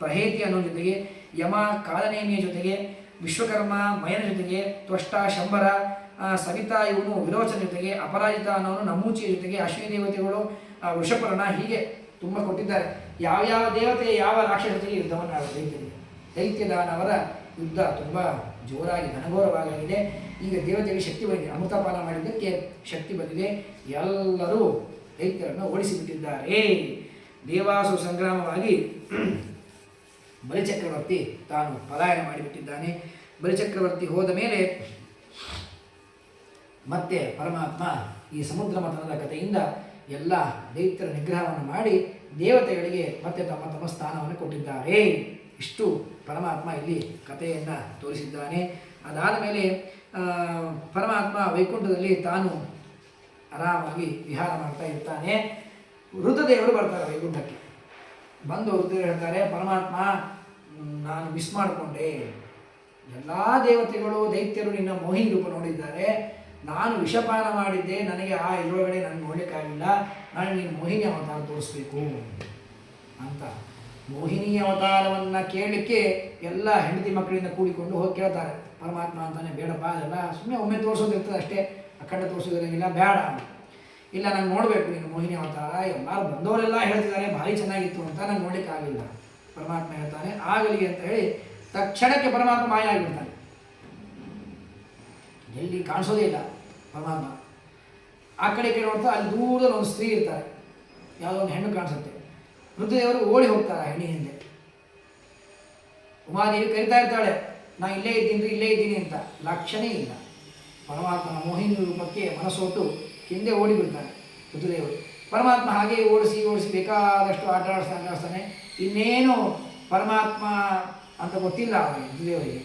ಪ್ರಹೇತಿ ಅನ್ನೋ ಜೊತೆಗೆ, ಯಮ ಕಾಲನೇಮಿಯ ಜೊತೆಗೆ, ವಿಶ್ವಕರ್ಮ ಮಯನ ಜೊತೆಗೆ, ತ್ವಷ್ಟ ಶಂಬರ, ಸವಿತಾ ಇವನು ವಿರೋಚನ ಜೊತೆಗೆ, ಅಪರಾಜಿತ ಅನ್ನೋನು ನಮೂಚಿಯ ಜೊತೆಗೆ, ಅಶ್ವಿನಿ ದೇವತೆಗಳು ವೃಷಪರ್ಣ, ಹೀಗೆ ತುಂಬ ಕೊಟ್ಟಿದ್ದಾರೆ. ಯಾವ್ಯಾವ ದೇವತೆ ಯಾವ ರಾಕ್ಷಸ ಜೊತೆಗೆ ಯುದ್ಧವನ್ನು ಆಡೋದು. ದೈತ್ಯದಾನವರ ಯುದ್ಧ ತುಂಬ ಜೋರಾಗಿ ಘನಘೋರವಾಗಿದೆ. ಈಗ ದೇವತೆಗೆ ಶಕ್ತಿ ಬಂದಿದೆ, ಅಮೃತಪಾನ ಮಾಡಿದ್ದಕ್ಕೆ ಶಕ್ತಿ ಬಂದಿದೆ. ಎಲ್ಲರೂ ದೈತ್ಯರನ್ನು ಓಡಿಸಿಬಿಟ್ಟಿದ್ದಾರೆ. ದೇವಾಸು ಸಂಗ್ರಾಮವಾಗಿ ಬಲಿಚಕ್ರವರ್ತಿ ತಾನು ಪಲಾಯನ ಮಾಡಿಬಿಟ್ಟಿದ್ದಾನೆ. ಬಲಿಚಕ್ರವರ್ತಿ ಹೋದ ಮೇಲೆ ಮತ್ತೆ ಪರಮಾತ್ಮ ಈ ಸಮುದ್ರ ಮಥನದ ಕಥೆಯಿಂದ ಎಲ್ಲ ದೈತ್ಯರ ನಿಗ್ರಹವನ್ನು ಮಾಡಿ ದೇವತೆಗಳಿಗೆ ಮತ್ತೆ ತಮ್ಮ ತಮ್ಮ ಸ್ಥಾನವನ್ನು ಕೊಟ್ಟಿದ್ದಾರೆ. ಇಷ್ಟು ಪರಮಾತ್ಮ ಇಲ್ಲಿ ಕಥೆಯನ್ನು ತೋರಿಸಿದ್ದಾನೆ. ಅದಾದ ಮೇಲೆ ಪರಮಾತ್ಮ ವೈಕುಂಠದಲ್ಲಿ ತಾನು ಆರಾಮಾಗಿ ವಿಹಾರ ಮಾಡ್ತಾ ಇರ್ತಾನೆ. ರುದ್ರದೇವರು ಬರ್ತಾರೆ ವೈಕುಂಠಕ್ಕೆ. ಬಂದು ರುದ್ರದೇವರು ಹೇಳ್ತಾರೆ, ಪರಮಾತ್ಮ ನಾನು ಮಿಸ್ ಮಾಡಿಕೊಂಡೆ, ಎಲ್ಲ ದೇವತೆಗಳು ದೈತ್ಯರು ನಿನ್ನ ಮೋಹಿನಿ ರೂಪ ನೋಡಿದ್ದಾರೆ, ನಾನು ವಿಷಪಾನ ಮಾಡಿದ್ದೆ, ನನಗೆ ಆ ಇದರೊಳಗಡೆ ನನಗೆ ನೋಡಲಿಕ್ಕಾಗಿಲ್ಲ, ನಾನು ನೀನು ಮೋಹಿನಿ ಅವತಾರ ತೋರಿಸ್ಬೇಕು ಅಂತ. ಮೋಹಿನಿ ಅವತಾರವನ್ನು ಕೇಳಲಿಕ್ಕೆ ಎಲ್ಲ ಹೆಂಡತಿ ಮಕ್ಕಳಿಂದ ಕೂಡಿಕೊಂಡು ಹೋಗಿ ಕೇಳ್ತಾರೆ. ಪರಮಾತ್ಮ ಅಂತಾನೆ, ಬೇಡಪ್ಪ ಅದೆಲ್ಲ ಸುಮ್ಮನೆ ಒಮ್ಮೆ ತೋರಿಸೋದಿರ್ತದೆ ಅಷ್ಟೇ, ಅಖಂಡ ತೋರಿಸೋದಿರಂಗಿಲ್ಲ, ಬೇಡ. ಇಲ್ಲ ನಾನು ನೋಡಬೇಕು ನೀನು ಮೋಹಿನಿ ಅವತಾರ, ಎಲ್ಲರೂ ಬಂದವರೆಲ್ಲ ಹೇಳ್ತಿದ್ದಾರೆ ಭಾರಿ ಚೆನ್ನಾಗಿತ್ತು ಅಂತ, ನಂಗೆ ನೋಡಲಿಕ್ಕೆ ಆಗಲಿಲ್ಲ. ಪರಮಾತ್ಮ ಹೇಳ್ತಾನೆ, ಆಗಲಿ ಅಂತ ಹೇಳಿ ತಕ್ಷಣಕ್ಕೆ ಪರಮಾತ್ಮ ಮಾಯ ಆಗಿಬಿಡ್ತಾನೆ. ಎಲ್ಲಿ ಕಾಣಿಸೋದೇ ಇಲ್ಲ ಪರಮಾತ್ಮ. ಆ ಕಡೆ ನೋಡ್ತಾ ಅಲ್ಲಿ ದೂರದಲ್ಲಿ ಒಂದು ಸ್ತ್ರೀ ಇರ್ತಾರೆ, ಯಾವುದೋ ಒಂದು ಹೆಣ್ಣು ಕಾಣಿಸುತ್ತೆ. ರುದ್ರದೇವರು ಓಡಿ ಹೋಗ್ತಾರೆ ಹೆಣ್ಣಿನ ಹಿಂದೆ. ಉಮಾದೇವಿ ಕರಿತಾ ಇರ್ತಾಳೆ, ನಾ ಇಲ್ಲೇ ಇದ್ದೀನಿ ಇಲ್ಲೇ ಇದ್ದೀನಿ ಅಂತ. ಲಕ್ಷಣೇ ಇಲ್ಲ. ಪರಮಾತ್ಮನ ಮೋಹಿನಿ ರೂಪಕ್ಕೆ ಮನಸ್ಸೋತು ಹಿಂದೆ ಓಡಿಬಿಡ್ತಾನೆ ರುದ್ರದೇವರು. ಪರಮಾತ್ಮ ಹಾಗೆ ಓಡಿಸಿ ಓಡಿಸಿ ಬೇಕಾದಷ್ಟು ಆಟ ಆಡಿಸ್ತಾನೆ. ಇನ್ನೇನು ಪರಮಾತ್ಮ ಅಂತ ಗೊತ್ತಿಲ್ಲ ಅವನಿಗೆ, ರುದ್ರದೇವರಿಗೆ.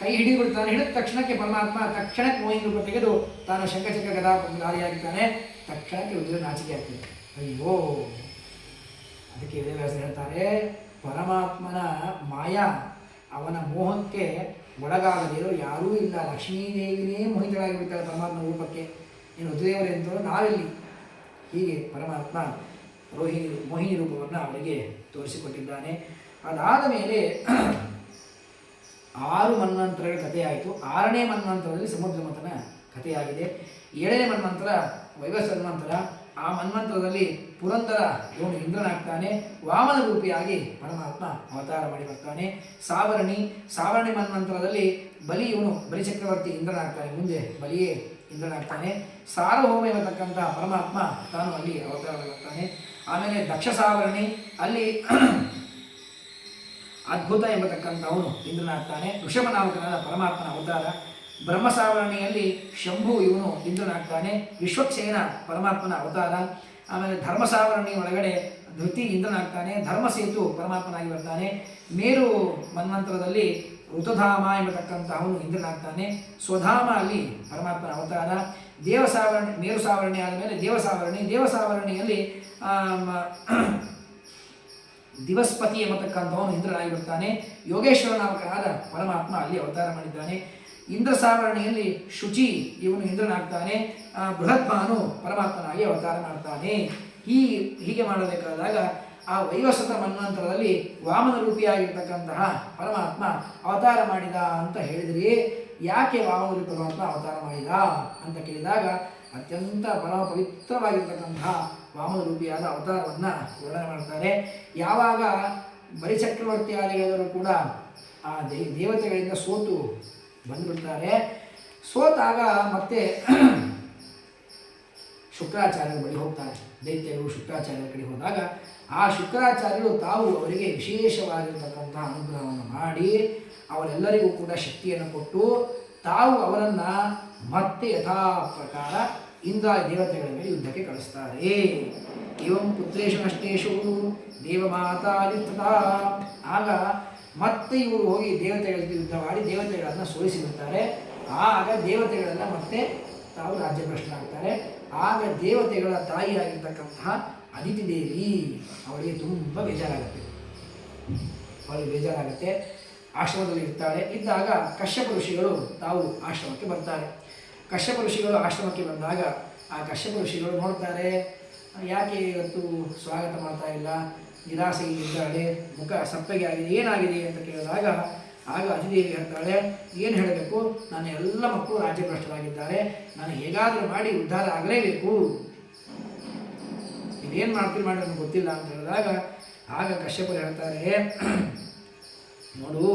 ಕೈ ಹಿಡಿಬಿಡ್ತಾನೆ. ಹಿಡಿದ ತಕ್ಷಣಕ್ಕೆ ಪರಮಾತ್ಮ ತಕ್ಷಣಕ್ಕೆ ಮೋಹಿನಿ ರೂಪ ತೆಗೆದು ತಾನು ಶಂಖಚಕ್ರ ಗದಾರಿಯಾಗಿದ್ದಾನೆ. ತಕ್ಷಣಕ್ಕೆ ರುದ್ರ ನಾಚಿಕೆ ಆಗ್ತದೆ. ಅಯ್ಯೋ, ಅದಕ್ಕೆ ವೇದವ್ಯಾಸರು ಹೇಳ್ತಾರೆ, ಪರಮಾತ್ಮನ ಮಾಯ ಅವನ ಮೋಹಕ್ಕೆ ಒಳಗಾಗದಿರೋ ಯಾರೂ ಇಲ್ಲ. ಲಕ್ಷ್ಮೀದೇವಿನೇ ಮೋಹಿತಳಾಗಿ ಬಿಡ್ತಾಳೆ ಪರಮಾತ್ಮ ರೂಪಕ್ಕೆ. ಇನ್ನು ರುದ್ರದೇವರೇ ಅಂತಲೂ ನಾವೆಲ್ಲಿ. ಹೀಗೆ ಪರಮಾತ್ಮ ಮೋಹಿನಿ ರೂಪವನ್ನು ಅವರಿಗೆ ತೋರಿಸಿಕೊಟ್ಟಿದ್ದಾನೆ. ಅದಾದ ಮೇಲೆ 6 ಮನ್ವಂತರಗಳ ಕಥೆಯಾಯಿತು. 6ನೇ ಮನ್ವಂತರದಲ್ಲಿ ಸಮುದ್ರ ಮಥನ ಕಥೆಯಾಗಿದೆ. 7ನೇ ಮನ್ವಂತರ ವೈವಸ್ವತ ಮನ್ವಂತರ. ಆ ಮನ್ವಂತರದಲ್ಲಿ ಪುರಂದರ ಇವನು ಇಂದ್ರನಾಗ್ತಾನೆ. ವಾಮನ ರೂಪಿಯಾಗಿ ಪರಮಾತ್ಮ ಅವತಾರ ಮಾಡಿ ಬರ್ತಾನೆ. ಸಾವರ್ಣಿ ಮನ್ವಂತರದಲ್ಲಿ ಬಲಿ ಇವನು ಬಲಿಚಕ್ರವರ್ತಿ ಇಂದ್ರನಾಗ್ತಾನೆ. ಮುಂದೆ ಬಲಿಯೇ ಇಂದ್ರನಾಗ್ತಾನೆ. ಸಾರ್ವಭೌಮ ಎಂಬತಕ್ಕಂತಹ ಪರಮಾತ್ಮ ತಾನು ಅಲ್ಲಿ ಅವತಾರ ಬರ್ತಾನೆ. ಆಮೇಲೆ ದಕ್ಷ ಸಾವರ್ಣಿ ಅಲ್ಲಿ ಅದ್ಭುತ ಎಂಬತಕ್ಕಂಥವನು ಇಂದ್ರನಾಗ್ತಾನೆ. ಋಷಭನಾಮಕನಾದ ಪರಮಾತ್ಮನ ಅವತಾರ. ಬ್ರಹ್ಮಸಾವರಣಿಯಲ್ಲಿ ಶಂಭು ಇವನು ಇಂದ್ರನಾಗ್ತಾನೆ. ವಿಶ್ವಕ್ಸೇನ ಪರಮಾತ್ಮನ ಅವತಾರ. ಆಮೇಲೆ ಧರ್ಮಸಾವರಣಿ ಒಳಗಡೆ ಧೃತಿ ಇಂದ್ರನಾಗ್ತಾನೆ. ಧರ್ಮಸೇತು ಪರಮಾತ್ಮನಾಗಿ ಬರ್ತಾನೆ. ಮೇರು ಮನ್ವಂತರದಲ್ಲಿ ಋತುಧಾಮ ಎಂಬತಕ್ಕಂಥವನು ಇಂದ್ರನಾಗ್ತಾನೆ. ಸ್ವಧಾಮ ಅಲ್ಲಿ ಪರಮಾತ್ಮನ ಅವತಾರ. ಮೇರು ಸಾವರಣಿ ಆದಮೇಲೆ ದೇವಸಾವರಣಿಯಲ್ಲಿ ದಿವಸ್ಪತಿ ಎಂಬತಕ್ಕಂಥವನು ಇಂದ್ರನಾಗಿರುತ್ತಾನೆ. ಯೋಗೇಶ್ವರ ನಾಮಕನಾದ ಪರಮಾತ್ಮ ಅಲ್ಲಿ ಅವತಾರ ಮಾಡಿದ್ದಾನೆ. ಇಂದ್ರ ಸಾವರಣೆಯಲ್ಲಿ ಶುಚಿ ಇವನು ಇಂದ್ರನಾಗ್ತಾನೆ. ಬೃಹದ್ಭಾನು ಪರಮಾತ್ಮನಾಗಿ ಅವತಾರ ಮಾಡ್ತಾನೆ. ಹೀಗೆ ಮಾಡಬೇಕಾದಾಗ ಆ ವೈವಸ್ವತ ಮನ್ವಂತರದಲ್ಲಿ ವಾಮನ ರೂಪಿಯಾಗಿರ್ತಕ್ಕಂತಹ ಪರಮಾತ್ಮ ಅವತಾರ ಮಾಡಿದ ಅಂತ ಹೇಳಿದ್ರಿ. ಯಾಕೆ ವಾಮನ ರೂಪಿ ಪರಮಾತ್ಮ ಅವತಾರ ಮಾಡಿದ ಅಂತ ಕೇಳಿದಾಗ ಅತ್ಯಂತ ಪರಮ ಪವಿತ್ರವಾಗಿರ್ತಕ್ಕಂತಹ ವಾಮನ ರೂಪಿಯಾದ ಅವತಾರವನ್ನು ವರ್ಣನೆ ಮಾಡ್ತಾರೆ. ಯಾವಾಗ ಬಲಿಚಕ್ರವರ್ತಿಯಾದಿಗಳವರು ಕೂಡ ಆ ದೇವತೆಗಳಿಂದ ಸೋತು ಬಂದುಬಿಡ್ತಾರೆ, ಸೋತಾಗ ಮತ್ತೆ ಶುಕ್ರಾಚಾರ್ಯರ ಬಳಿ ಹೋಗ್ತಾರೆ. ದೈತ್ಯರು ಶುಕ್ರಾಚಾರ್ಯರ ಕಡೆ ಹೋದಾಗ ಆ ಶುಕ್ರಾಚಾರ್ಯರು ತಾವು ಅವರಿಗೆ ವಿಶೇಷವಾಗಿರ್ತಕ್ಕಂತಹ ಅನುಗ್ರಹವನ್ನು ಮಾಡಿ ಅವರೆಲ್ಲರಿಗೂ ಕೂಡ ಶಕ್ತಿಯನ್ನು ಕೊಟ್ಟು ತಾವು ಅವರನ್ನು ಮತ್ತೆ ಯಥಾ ಪ್ರಕಾರ ಇಂದ್ರ ದೇವತೆಗಳ ಮೇಲೆ ಯುದ್ಧಕ್ಕೆ ಕಳಿಸ್ತಾರೆ. ಇವಂ ಪುತ್ರೇಶು ನಷ್ಟೇಶು ದೇವಮಾತಾಲಿತ. ಆಗ ಮತ್ತೆ ಇವರು ಹೋಗಿ ದೇವತೆಗಳ ಜೊತೆ ಯುದ್ಧ ಮಾಡಿ ದೇವತೆಗಳನ್ನು ಸೋಲಿಸಿಬಿಡ್ತಾರೆ. ಆಗ ದೇವತೆಗಳೆಲ್ಲ ಮತ್ತೆ ತಾವು ರಾಜ್ಯಭ್ರಷ್ಟರಾಗ್ತಾರೆ. ಆಗ ದೇವತೆಗಳ ತಾಯಿಯಾಗಿರ್ತಕ್ಕಂತಹ ಅದಿತಿ ದೇವಿ ಅವಳಿಗೆ ತುಂಬ ಬೇಜಾರಾಗುತ್ತೆ. ಆಶ್ರಮದಲ್ಲಿ ಇರ್ತಾಳೆ. ಇದ್ದಾಗ ಕಶ್ಯಪ ಋಷಿಗಳು ತಾವು ಆಶ್ರಮಕ್ಕೆ ಬರ್ತಾರೆ. ಕಶ್ಯಪ ಋಷಿಗಳು ಆಶ್ರಮಕ್ಕೆ ಬಂದಾಗ ಆ ಕಶ್ಯಪ ಋಷಿಗಳು ನೋಡ್ತಾರೆ, ಯಾಕೆ ಇವತ್ತು ಸ್ವಾಗತ ಮಾಡ್ತಾ ಇಲ್ಲ, ನಿರಾಸೆಯಿಂದಿದ್ದಾಳೆ, ಮುಖ ಸಪ್ಪಗೆ ಆಗಿದೆ, ಏನಾಗಿದೆ ಅಂತ ಕೇಳಿದಾಗ ಆಗ ಅತಿದೇವಿ ಹೇಳ್ತಾಳೆ, ಏನು ಹೇಳಬೇಕು, ನನ್ನ ಎಲ್ಲ ಮಕ್ಕಳು ರಾಜ್ಯಭ್ರಷ್ಟರಾಗಿದ್ದಾರೆ, ನಾನು ಹೇಗಾದರೂ ಮಾಡಿ ಉದ್ಧಾರ ಆಗಲೇಬೇಕು, ನೀವೇನು ಮಾಡ್ತೀರಿ ಮಾಡಿ ನನಗೆ ಗೊತ್ತಿಲ್ಲ ಅಂತ ಹೇಳಿದಾಗ ಆಗ ಕಶ್ಯಪರು ಹೇಳ್ತಾರೆ, ನೋಡು,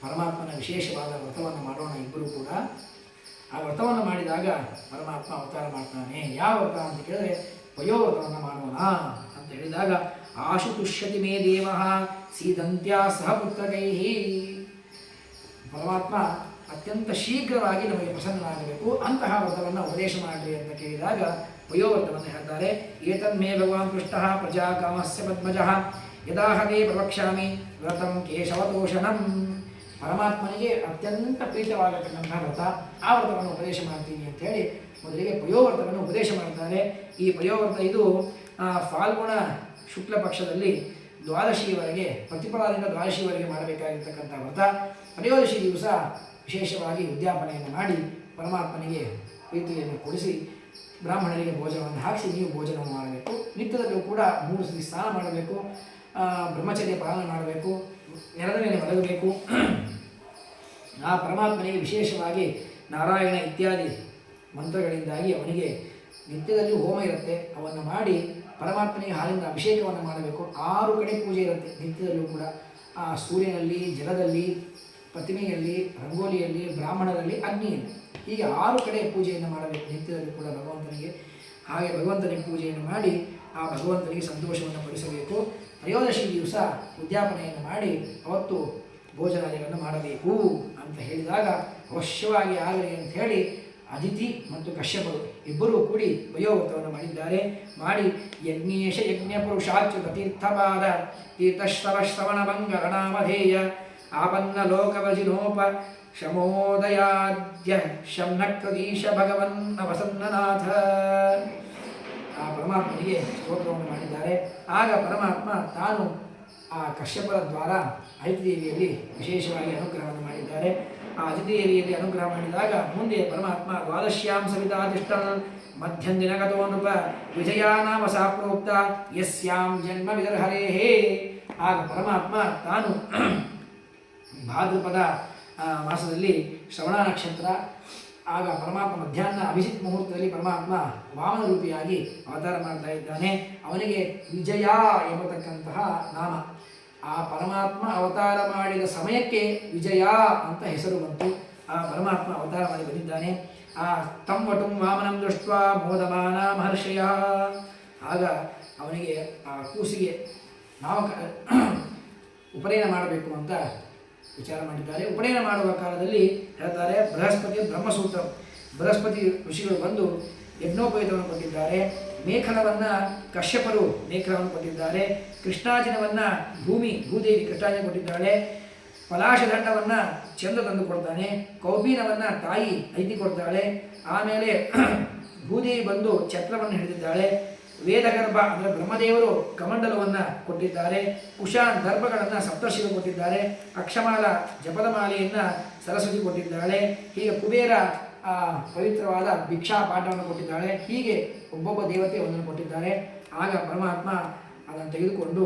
ಪರಮಾತ್ಮನ ವಿಶೇಷವಾದ ವ್ರತವನ್ನು ಮಾಡೋಣ ಇಬ್ಬರು ಕೂಡ. ಆ ವ್ರತವನ್ನು ಮಾಡಿದಾಗ ಪರಮಾತ್ಮ ಅವತಾರ ಮಾಡ್ತಾನೆ. ಯಾವ ವ್ರತ ಅಂತ ಕೇಳಿದ್ರೆ ವಯೋವ್ರತವನ್ನು ಮಾಡೋಣ ಅಂತ ಹೇಳಿದಾಗ ಆಶು ತುಷ್ಯತಿ ಮೇ ದೇವ ಸೀದಂತ್ಯಾ ಸಹ ಪುತ್ರಕೈ. ಪರಮಾತ್ಮ ಅತ್ಯಂತ ಶೀಘ್ರವಾಗಿ ನಮಗೆ ಪ್ರಸನ್ನನಾಗಬೇಕು, ಅಂತಹ ವ್ರತವನ್ನು ಉಪದೇಶ ಮಾಡಿರಿ ಅಂತ ಕೇಳಿದಾಗ ವಯೋವ್ರತವನ್ನು ಹೇಳ್ತಾರೆ. ಏತನ್ಮೇ ಭಗವಾನ್ ಪೃಷ್ಟಃ ಪ್ರಜಾಕಾಮಸ್ಯ ಪದ್ಮಜಃ ಯದಾಹವೇ ಪ್ರವಕ್ಷ್ಯಾಮಿ ವ್ರತಂ ಕೇಶವತೋಷಣಂ. ಪರಮಾತ್ಮನಿಗೆ ಅತ್ಯಂತ ಪ್ರೀತವಾಗತಕ್ಕಂತಹ ವ್ರತ, ಆ ವ್ರತವನ್ನು ಉಪದೇಶ ಮಾಡ್ತೀನಿ ಅಂತ ಹೇಳಿ ಮೊದಲಿಗೆ ಪಯೋವ್ರತವನ್ನು ಉಪದೇಶ ಮಾಡ್ತಾರೆ. ಈ ಪಯೋವ್ರತ ಇದು ಫಾಲ್ಗುಣ ಶುಕ್ಲ ಪಕ್ಷದಲ್ಲಿ ದ್ವಾದಶಿಯವರೆಗೆ, ಪ್ರತಿಫಲದಿಂದ ದ್ವಾದಶಿಯವರೆಗೆ ಮಾಡಬೇಕಾಗಿರ್ತಕ್ಕಂಥ ವ್ರತ. ತ್ರಯೋದಶಿ ದಿವಸ ವಿಶೇಷವಾಗಿ ಉದ್ಯಾಪನೆಯನ್ನು ಮಾಡಿ ಪರಮಾತ್ಮನಿಗೆ ಪ್ರೀತಿಯನ್ನು ಕೊಡಿಸಿ ಬ್ರಾಹ್ಮಣರಿಗೆ ಭೋಜನವನ್ನು ಹಾಕಿಸಿ ನೀವು ಭೋಜನವನ್ನು ಮಾಡಬೇಕು. ನಿತ್ಯದಲ್ಲೂ ಕೂಡ 3 ಸಲ ಸ್ನಾನ ಮಾಡಬೇಕು, ಬ್ರಹ್ಮಚರ್ಯ ಪಾಲನೆ ಮಾಡಬೇಕು, ನೆಲದ ಮೇಲೆ ಮಲಗಬೇಕು. ಆ ಪರಮಾತ್ಮನಿಗೆ ವಿಶೇಷವಾಗಿ ನಾರಾಯಣ ಇತ್ಯಾದಿ ಮಂತ್ರಗಳಿಂದಾಗಿ ಅವನಿಗೆ ನಿತ್ಯದಲ್ಲಿ ಹೋಮ ಇರುತ್ತೆ, ಅವನ್ನು ಮಾಡಿ ಪರಮಾತ್ಮನಿಗೆ ಹಾಲಿಂದ ಅಭಿಷೇಕವನ್ನು ಮಾಡಬೇಕು. 6 ಕಡೆ ಪೂಜೆ ಇರುತ್ತೆ ನಿತ್ಯದಲ್ಲೂ ಕೂಡ. ಆ ಸೂರ್ಯನಲ್ಲಿ, ಜಲದಲ್ಲಿ, ಪ್ರತಿಮೆಯಲ್ಲಿ, ರಂಗೋಲಿಯಲ್ಲಿ, ಬ್ರಾಹ್ಮಣರಲ್ಲಿ, ಅಗ್ನಿಯಲ್ಲಿ, ಹೀಗೆ 6 ಕಡೆ ಪೂಜೆಯನ್ನು ಮಾಡಬೇಕು ನಿತ್ಯದಲ್ಲೂ ಕೂಡ ಭಗವಂತನಿಗೆ. ಹಾಗೆ ಭಗವಂತನಿಗೆ ಪೂಜೆಯನ್ನು ಮಾಡಿ ಆ ಭಗವಂತನಿಗೆ ಸಂತೋಷವನ್ನು ಪಡಿಸಬೇಕು. ತ್ರಯೋದಶಿ ದಿವಸ ಉದ್ಯಾಪನೆಯನ್ನು ಮಾಡಿ ಅವತ್ತು ಭೋಜನಾದಿಗಳನ್ನು ಮಾಡಬೇಕು ಅಂತ ಹೇಳಿದಾಗ ಅವಶ್ಯವಾಗಿ ಆಗಲಿ ಅಂತ ಹೇಳಿ ಅದಿತಿ ಮತ್ತು ಕಶ್ಯಪರು ಇಬ್ಬರೂ ಕೂಡಿ ವಯೋವ್ರತವನ್ನು ಮಾಡಿದ್ದಾರೆ. ಮಾಡಿ ಯಜ್ಞೇಶ ಯಜ್ಞ ಪುರುಷಾಚ್ಯುತ ತೀರ್ಥಪಾದ ತೀರ್ಥಶ್ರವಶ್ರವಣ ಮಂಗಲನಾಮಧೇಯ ಆಪನ್ನ ಲೋಕವಜಿನೋಪ ಶಮೋದಯಾದ್ಯ ಶಮ್ನಕ್ರದೀಶ ಭಗವನ್ನ ವಸನ್ನನಾಥ. ಆ ಪರಮಾತ್ಮನಿಗೆ ಸ್ತೋತ್ರವನ್ನು ಮಾಡಿದ್ದಾರೆ. ಆಗ ಪರಮಾತ್ಮ ತಾನು ಆ ಕಶ್ಯಪರ ದ್ವಾರ ಅದಿತಿದೇವಿಯಲ್ಲಿ ವಿಶೇಷವಾಗಿ ಅನುಗ್ರಹವನ್ನು ಮಾಡಿದ್ದಾರೆ. ಆ ಅದಿತಿದೇವಿಯಲ್ಲಿ ಅನುಗ್ರಹ ಮಾಡಿದಾಗ ಮುಂದೆ ಪರಮಾತ್ಮ ದ್ವಾದಶ್ಯಾಂ ಸವಿತಾಧಿಷ್ಠನ್ ಮಧ್ಯಂದಿನಗತೋ ನೃಪ ವಿಜಯಾನಾಮ ಸಹ ಪ್ರೋಕ್ತ ಯಸ್ಯಾಂ ಜನ್ಮ ವಿದರ್ಹರೇಹೇ. ಆಗ ಪರಮಾತ್ಮ ತಾನು ಭಾದ್ರಪದ ಮಾಸದಲ್ಲಿ ಶ್ರವಣ ನಕ್ಷತ್ರ, ಆಗ ಪರಮಾತ್ಮ ಮಧ್ಯಾಹ್ನ ಅಭಿಜಿತ್ ಮುಹೂರ್ತದಲ್ಲಿ ಪರಮಾತ್ಮ ವಾಮನ ರೂಪಿಯಾಗಿ ಅವತಾರ ಮಾಡ್ತಾ ಇದ್ದಾನೆ. ಅವನಿಗೆ ವಿಜಯ ಎಂಬತಕ್ಕಂತಹ ನಾಮ. ಆ ಪರಮಾತ್ಮ ಅವತಾರ ಮಾಡಿದ ಸಮಯಕ್ಕೆ ವಿಜಯ ಅಂತ ಹೆಸರು ಬಂತು. ಆ ಪರಮಾತ್ಮ ಅವತಾರ ಮಾಡಿ ಬಂದಿದ್ದಾನೆ. ಆ ತಂವಟುಂ ವಾಮನಂ ದೃಷ್ಟ ಮೋದಮಾನ ಮಹರ್ಷಯ. ಆಗ ಅವನಿಗೆ ಆ ಕೂಸಿಗೆ ನಾಮಕ ಉಪನಯನ ಮಾಡಬೇಕು ಅಂತ ವಿಚಾರ ಮಾಡಿದ್ದಾರೆ. ಉಪನಯನ ಮಾಡುವ ಕಾಲದಲ್ಲಿ ಹೇಳ್ತಾರೆ, ಬೃಹಸ್ಪತಿ ಬ್ರಹ್ಮಸೂತ್ರ, ಬೃಹಸ್ಪತಿ ಋಷಿಗಳು ಬಂದು ಯಜ್ಞೋಪೇತವನ್ನು ಕೊಟ್ಟಿದ್ದಾರೆ. ಮೇಖಲವನ್ನು ಕಶ್ಯಪರು ಮೇಖಲವನ್ನು ಕೊಟ್ಟಿದ್ದಾರೆ. ಕೃಷ್ಣಾಜಿನವನ್ನು ಭೂದೇವಿ ಕೃಷ್ಣಾಜಿನ ಕೊಟ್ಟಿದ್ದಾಳೆ. ಪಲಾಶದಂಡವನ್ನು ಚಂದ್ರ ತಂದು ಕೊಡ್ತಾನೆ. ಕೌಬೀನವನ್ನು ತಾಯಿ ಐತಿ ಕೊಡ್ತಾಳೆ. ಆಮೇಲೆ ಭೂದೇವಿ ಬಂದು ಛತ್ರವನ್ನು ಹಿಡಿದಿದ್ದಾಳೆ. ವೇದಗರ್ಭ ಅಂದರೆ ಬ್ರಹ್ಮದೇವರು ಕಮಂಡಲವನ್ನು ಕೊಟ್ಟಿದ್ದಾರೆ, ಕುಶ ದರ್ಭಗಳನ್ನು ಸಪ್ತರ್ಷಿಗಳು ಕೊಟ್ಟಿದ್ದಾರೆ, ಅಕ್ಷಮಾಲ ಜಪದ ಮಾಲೆಯನ್ನು ಸರಸ್ವತಿ ಕೊಟ್ಟಿದ್ದಾಳೆ, ಹೀಗೆ ಕುಬೇರ ಪವಿತ್ರವಾದ ಭಿಕ್ಷಾ ಪಾಠವನ್ನು ಕೊಟ್ಟಿದ್ದಾಳೆ. ಹೀಗೆ ಒಬ್ಬೊಬ್ಬ ದೇವತೆ ಒಂದನ್ನು ಕೊಟ್ಟಿದ್ದಾರೆ. ಆಗ ಪರಮಾತ್ಮ ಅದನ್ನು ತೆಗೆದುಕೊಂಡು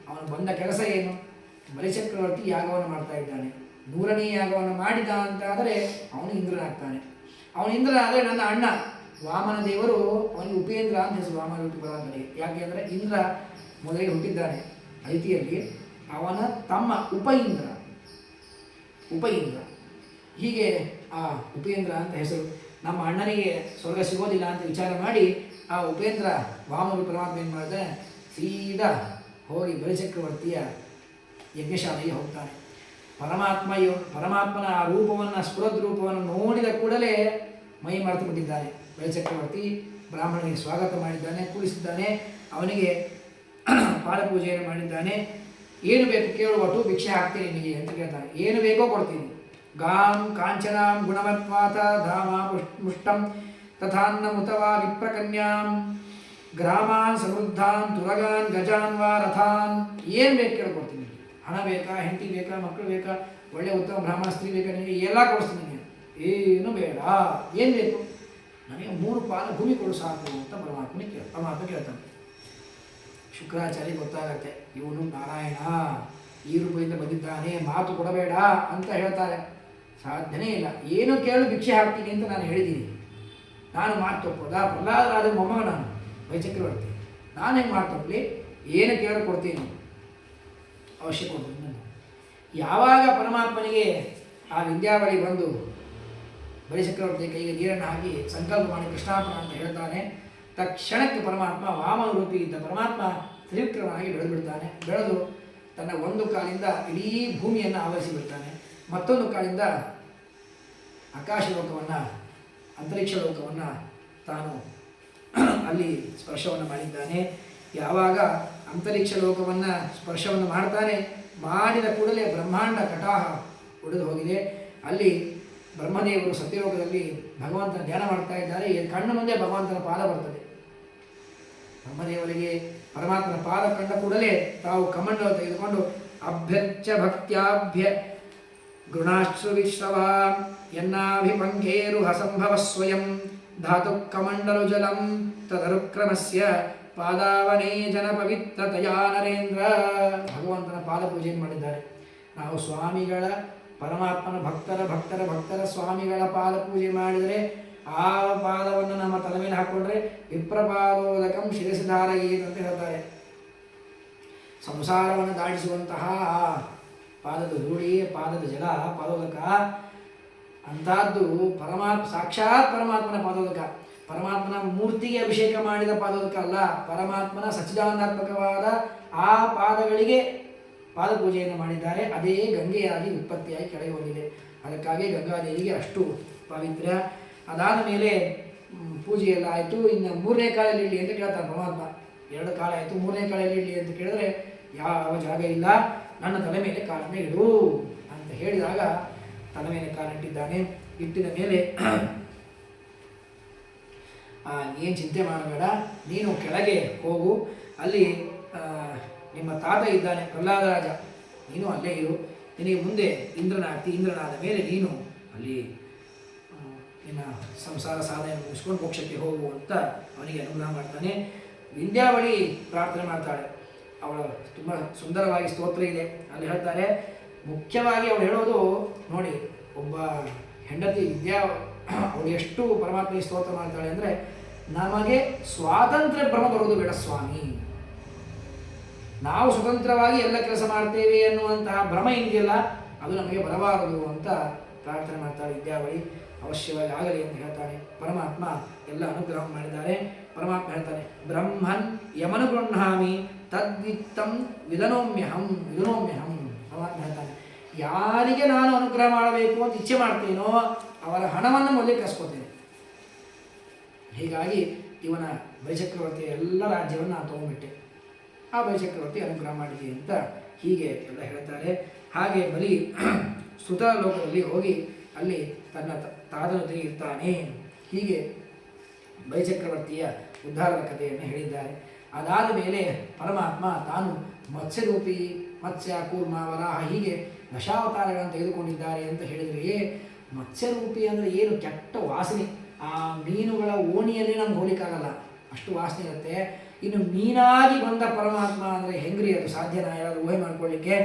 ಅವನು ಬಂದ ಕೆಲಸ ಏನು? ಬಲಿಚಕ್ರವರ್ತಿ ಯಾಗವನ್ನು ಮಾಡ್ತಾ ಇದ್ದಾನೆ. 100ನೇ ಯಾಗವನ್ನು ಮಾಡಿದ ಅಂತಾದರೆ ಅವನು ಇಂದ್ರನಾಗ್ತಾನೆ. ಅವನು ಇಂದ್ರನಾದರೆ ನನ್ನ ಅಣ್ಣ ವಾಮನ ದೇವರು ಅವನಿಗೆ ಉಪೇಂದ್ರ ಅಂತ ಹೆಸರು ವಾಮನ ರೂಪಿ ಪರಮಾತ್ಮನಿಗೆ. ಯಾಕೆ ಅಂದರೆ ಇಂದ್ರ ಮೊದಲಿಗೆ ಹುಟ್ಟಿದ್ದಾನೆ ಐತಿಯಲ್ಲಿ, ಅವನ ತಮ್ಮ ಉಪೇಂದ್ರ ಹೀಗೆ ಆ ಉಪೇಂದ್ರ ಅಂತ ಹೆಸರು. ನಮ್ಮ ಅಣ್ಣನಿಗೆ ಸ್ವರ್ಗ ಸಿಗೋದಿಲ್ಲ ಅಂತ ವಿಚಾರ ಮಾಡಿ ಆ ಉಪೇಂದ್ರ ವಾಮನ ಪರಮಾತ್ಮ ಏನು ಮಾಡಿದ್ರೆ ಸೀದಾ ಹೋಗಿ ಬಲಿಚಕ್ರವರ್ತಿಯ ಯಜ್ಞಶಾಲೆಗೆ ಹೋಗ್ತಾನೆ. ಪರಮಾತ್ಮನ ಆ ರೂಪವನ್ನು ಸ್ಫುರದ್ ರೂಪವನ್ನು ನೋಡಿದ ಕೂಡಲೇ ಮೈ ಮರೆತು ಬಿಟ್ಟಿದ್ದಾನೆ. ಬಲಿಚಕ್ರವರ್ತಿ ಬ್ರಾಹ್ಮಣನಿಗೆ ಸ್ವಾಗತ ಮಾಡಿದ್ದಾನೆ, ಕೂಡಿಸಿದ್ದಾನೆ, ಅವನಿಗೆ ಪಾದಪೂಜೆಯನ್ನು ಮಾಡಿದ್ದಾನೆ. ಏನು ಬೇಕು ಕೇಳುವಟ್ಟು ಭಿಕ್ಷೆ ಹಾಕ್ತೀನಿ ನಿನಗೆ ಅಂತ ಕೇಳ್ತಾನೆ. ಏನು ಬೇಕೋ ಕೊಡ್ತೀನಿ. ಗಾಂ ಕಾಂಚನಾಂ ಗುಣವತ್ವಾತ ಧಾಮ ಮುಷ್ಟಂ ತಥಾನ್ನ ಮುತವಾ ವಿಪ್ರಕನ್ಯಾಂ ಗ್ರಾಮಾನ್ ಸಮೃದ್ಧಾನ್ ತುರಗಾನ್ ಗಜಾನ್ ವಾ ರಥಾನ್. ಏನು ಬೇಕು ಕೇಳ್ಕೊಡ್ತೀನಿ. ಹಣ ಬೇಕಾ, ಹೆಂಡತಿ ಬೇಕಾ, ಮಕ್ಕಳು ಬೇಕಾ, ಒಳ್ಳೆ ಉತ್ತಮ ಬ್ರಾಹ್ಮಣ ಸ್ತ್ರೀ ಬೇಕಾ, ನಿನಗೆ ಎಲ್ಲ ಕೊಡಿಸ್ತೀನಿ. ನಿನಗೆ ಏನು ಬೇಡ, ಏನು ಬೇಕು? ನನಗೆ 3 ಪಾಲು ಭೂಮಿ ಕೊಡು ಸಾಕು ಅಂತ ಪರಮಾತ್ಮ ಕೇಳ್ತಾನೆ. ಶುಕ್ರಾಚಾರ್ಯ ಗೊತ್ತಾಗತ್ತೆ, ಇವನು ನಾರಾಯಣ ಈ ರೂಪದಿಂದ ಬಂದಿದ್ದಾನೆ, ಮಾತು ಕೊಡಬೇಡ ಅಂತ ಹೇಳ್ತಾರೆ. ಸಾಧ್ಯನೇ ಇಲ್ಲ. ಏನು ಕೇಳು ಭಿಕ್ಷೆ ಹಾಕ್ತೀನಿ ಅಂತ ನಾನು ಹೇಳಿದ್ದೀನಿ. ನಾನು ಮಾತು ತಪ್ಪೋದಾ? ಪ್ರಹ್ಲಾದರಾಜ ಮೊಮ್ಮಗ ನಾನು, ಬಲಿಚಕ್ರವರ್ತಿ. ನಾನು ಹೆಂಗೆ ಮಾತು ತಪ್ಪಲಿ? ಏನು ಕೇಳು ಕೊಡ್ತೀನಿ, ಅವಶ್ಯ ಕೊಡ್ತೀನಿ ನಾನು. ಯಾವಾಗ ಪರಮಾತ್ಮನಿಗೆ ಆ ವಿದ್ಯಾವಳಿ ಬಂದು ಬಲಿಚಕ್ರವರ್ತಿ ಕೈಗೆ ನೀರನ್ನು ಹಾಕಿ ಸಂಕಲ್ಪ ಮಾಡಿ ಕೃಷ್ಣಾರ್ಪಣ ಅಂತ ಹೇಳ್ತಾನೆ, ತಕ್ಷಣಕ್ಕೆ ಪರಮಾತ್ಮ ವಾಮನ ರೂಪಿ ಇದ್ದ ಪರಮಾತ್ಮ ತ್ರಿವಿಕ್ರಮನಾಗಿ ಬೆಳೆದುಬಿಡ್ತಾನೆ. ಬೆಳೆದು ತನ್ನ ಒಂದು ಕಾಲಿಂದ ಇಡೀ ಭೂಮಿಯನ್ನು ಆವರಿಸಿ ಬಿಡ್ತಾನೆ, ಮತ್ತೊಂದು ಕಾಲಿಂದ ಆಕಾಶ ಲೋಕವನ್ನು, ಅಂತರಿಕ್ಷ ಲೋಕವನ್ನು ತಾನು ಅಲ್ಲಿ ಸ್ಪರ್ಶವನ್ನು ಮಾಡಿದ್ದಾನೆ. ಯಾವಾಗ ಅಂತರಿಕ್ಷ ಲೋಕವನ್ನು ಸ್ಪರ್ಶವನ್ನು ಮಾಡ್ತಾನೆ, ಮಾಡಿದ ಕೂಡಲೇ ಬ್ರಹ್ಮಾಂಡ ಕಟಾಹ ಒಡೆದು ಹೋಗಿದೆ. ಅಲ್ಲಿ ಬ್ರಹ್ಮದೇವರು ಸತ್ಯಲೋಕದಲ್ಲಿ ಭಗವಂತನ ಧ್ಯಾನ ಮಾಡ್ತಾ ಇದ್ದಾರೆ. ಕಣ್ಣು ಮುಂದೆ ಭಗವಂತನ ಪಾದ ಬರ್ತದೆ. ಬ್ರಹ್ಮದೇವರಿಗೆ ಪರಮಾತ್ಮನ ಪಾದ ಕಂಡ ಕೂಡಲೇ ತಾವು ಕಮಂಡಲ ತೆಗೆದುಕೊಂಡು ಅಭ್ಯರ್ಚ ಭಕ್ತ್ಯಾಭ್ಯ ಗೃಣಾಶ್ರು ವಿಶ್ರವ ಯನ್ನಾಭಿಪಂಕೇರು ಹಸಂಭವ ಸ್ವಯಂ ಧಾತು ಕಮಂಡಲು ಜಲಂ ತದರುಕ್ರಮಸ್ಯ ಪಾದಾವನೇ ಜನ ಪವಿತ್ರತಯಾ ನರೇಂದ್ರ. ಭಗವಂತನ ಪಾದ ಪೂಜೆಯನ್ನು ಮಾಡಿದ್ದಾರೆ. ನಾವು ಸ್ವಾಮಿಗಳ ಪರಮಾತ್ಮನ ಭಕ್ತರ ಸ್ವಾಮಿಗಳ ಪಾದ ಪೂಜೆ ಮಾಡಿದರೆ ಆ ಪಾದವನ್ನು ನಮ್ಮ ತಲೆ ಮೇಲೆ ಹಾಕ್ಕೊಂಡ್ರೆ ವಿಪ್ರಪಾದೋದಕಂ ಶಿರಸಿಧಾರಗೀತ ಅಂತ ಹೇಳ್ತಾರೆ. ಸಂಸಾರವನ್ನು ದಾಟಿಸುವಂತಹ ಪಾದದ ಧೂಳಿ, ಪಾದದ ಜಲ, ಪಾದೋದಕ ಅಂಥದ್ದು ಸಾಕ್ಷಾತ್ ಪರಮಾತ್ಮನ ಪಾದೋದಕ. ಪರಮಾತ್ಮನ ಮೂರ್ತಿಗೆ ಅಭಿಷೇಕ ಮಾಡಿದ ಪಾದೋದಕ ಅಲ್ಲ, ಪರಮಾತ್ಮನ ಸಚ್ಚಿದಾನಂದಾತ್ಮಕವಾದ ಆ ಪಾದಗಳಿಗೆ ಪಾದ ಪೂಜೆಯನ್ನು ಮಾಡಿದ್ದಾರೆ. ಅದೇ ಗಂಗೆಯಾಗಿ ಉತ್ಪತ್ತಿಯಾಗಿ ಕೆಳಗೆ ಬಂದಿದೆ. ಅದಕ್ಕಾಗಿ ಗಂಗಾದೇವಿಗೆ ಅಷ್ಟು ಪಾವಿತ್ರ್ಯ. ಅದಾದ ಮೇಲೆ ಪೂಜೆಯೆಲ್ಲ ಆಯಿತು. ಇನ್ನು 3ನೇ ಕಾಲಲ್ಲಿ ಇರಲಿ ಅಂತ ಕೇಳ್ತಾನೆ ಪರಮಾತ್ಮ. 2 ಕಾಲ ಆಯಿತು, 3ನೇ ಕಾಲಲ್ಲಿ ಇರಲಿ ಅಂತ ಕೇಳಿದ್ರೆ ಯಾವ ಜಾಗ ಇಲ್ಲ, ನನ್ನ ತಲೆ ಮೇಲೆ ಕಾಲನ್ನು ಇಡು ಅಂತ ಹೇಳಿದಾಗ ತಲೆ ಮೇಲೆ ಕಾಲಿಟ್ಟಿದ್ದಾನೆ. ಇಟ್ಟಿದ ಮೇಲೆ ಏನು ಚಿಂತೆ ಮಾಡಬೇಡ, ನೀನು ಕೆಳಗೆ ಹೋಗು, ಅಲ್ಲಿ ನಿಮ್ಮ ತಾತ ಇದ್ದಾನೆ ಪ್ರಹ್ಲಾದರಾಜ, ನೀನು ಅಲ್ಲೇ ಇರು, ನಿನಗೆ ಮುಂದೆ ಇಂದ್ರನಾಗ್ತಿ, ಇಂದ್ರನಾದ ಮೇಲೆ ನೀನು ಅಲ್ಲಿ ನಿನ್ನ ಸಂಸಾರ ಸಾಧನೆ ಮುಗಿಸ್ಕೊಂಡು ಮೋಕ್ಷಕ್ಕೆ ಹೋಗು ಅಂತ ಅವನಿಗೆ ಅನುಗ್ರಹ ಮಾಡ್ತಾನೆ. ವಿಂಧ್ಯಾವಳಿ ಪ್ರಾರ್ಥನೆ ಮಾಡ್ತಾಳೆ. ಅವಳ ತುಂಬ ಸುಂದರವಾಗಿ ಸ್ತೋತ್ರ ಇದೆ. ಅಲ್ಲಿ ಹೇಳ್ತಾರೆ, ಮುಖ್ಯವಾಗಿ ಅವಳು ಹೇಳೋದು ನೋಡಿ, ಒಬ್ಬ ಹೆಂಡತಿ ಅವಳು ಎಷ್ಟು ಪರಮಾತ್ಮ ಸ್ತೋತ್ರ ಮಾಡ್ತಾಳೆ ಅಂದರೆ, ನಮಗೆ ಸ್ವಾತಂತ್ರ್ಯ ಭ್ರಮ ಬರೋದು ಬೇಡ ಸ್ವಾಮಿ, ನಾವು ಸ್ವತಂತ್ರವಾಗಿ ಎಲ್ಲ ಕೆಲಸ ಮಾಡ್ತೇವೆ ಅನ್ನುವಂತಹ ಭ್ರಮ ಏನಿದೆಯಲ್ಲ ಅದು ನಮಗೆ ಬರಬಾರದು ಅಂತ ಪ್ರಾರ್ಥನೆ ಮಾಡ್ತಾಳೆ ವಿದ್ಯಾವಳಿ. ಅವಶ್ಯವಾಗಿ ಆಗಲಿ ಅಂತ ಹೇಳ್ತಾನೆ. ಪರಮಾತ್ಮ ಎಲ್ಲ ಅನುಗ್ರಹ ಮಾಡಿದ್ದಾರೆ. ಪರಮಾತ್ಮ ಹೇಳ್ತಾನೆ, ಬ್ರಹ್ಮನ್ ಯಮನುಗೃಹಾಮಿ ತದ್ವಿತ್ತಂ ವಿಧನೋಮ್ಯಹಂ. ಪರಮಾತ್ಮ ಹೇಳ್ತಾನೆ, ಯಾರಿಗೆ ನಾನು ಅನುಗ್ರಹ ಮಾಡಬೇಕು ಅಂತ ಇಚ್ಛೆ ಮಾಡ್ತೇನೋ ಅವರ ಹಣವನ್ನು ಮೊದಲೇ ಕಸ್ಕೋತೇನೆ. ಹೀಗಾಗಿ ಇವನ ಬಲಿಚಕ್ರವರ್ತಿಯ ಎಲ್ಲ ರಾಜ್ಯವನ್ನು ನಾನು ತಗೊಂಡ್ಬಿಟ್ಟೆ, ಆ ಬಲಿಚಕ್ರವರ್ತಿ ಅನುಗ್ರಹ ಮಾಡಿದೆ ಅಂತ ಹೀಗೆ ಎಲ್ಲ ಹೇಳ್ತಾರೆ. ಹಾಗೆ ಬಲಿ ಸುತ ಲೋಕದಲ್ಲಿ ಹೋಗಿ ಅಲ್ಲಿ ತನ್ನ ತಾತನೊಂದಿಗೆ ಇರ್ತಾನೆ. ಹೀಗೆ ಬಲಿಚಕ್ರವರ್ತಿಯ ಉದ್ಧಾರದ ಕಥೆಯನ್ನು ಹೇಳಿದ್ದಾರೆ. ಅದಾದ ಮೇಲೆ ಪರಮಾತ್ಮ ತಾನು ಮತ್ಸ್ಯರೂಪಿ, ಮತ್ಸ್ಯ, ಕೂರ್ಮ, ವರಾಹ ಹೀಗೆ ದಶಾವತಾರಗಳನ್ನು ತೆಗೆದುಕೊಂಡಿದ್ದಾರೆ ಅಂತ ಹೇಳಿದರೆ, ಮತ್ಸ್ಯರೂಪಿ ಅಂದರೆ ಏನು ಕೆಟ್ಟ ವಾಸನೆ, ಆ ಮೀನುಗಳ ಓಣಿಯಲ್ಲಿ ನಮ್ಗೆ ಹೋಲಿಕ್ಕಾಗಲ್ಲ, ಅಷ್ಟು ವಾಸನೆ ಇರುತ್ತೆ. ಇನ್ನು ಮೀನಾಗಿ ಬಂದ ಪರಮಾತ್ಮ ಅಂದರೆ ಹೆಂಗ್ರಿ ಅದು ಸಾಧ್ಯನಾ? ಯಾರಾದರೂ ಊಹೆ ಮಾಡ್ಕೊಳ್ಳಿಕ್ಕೆ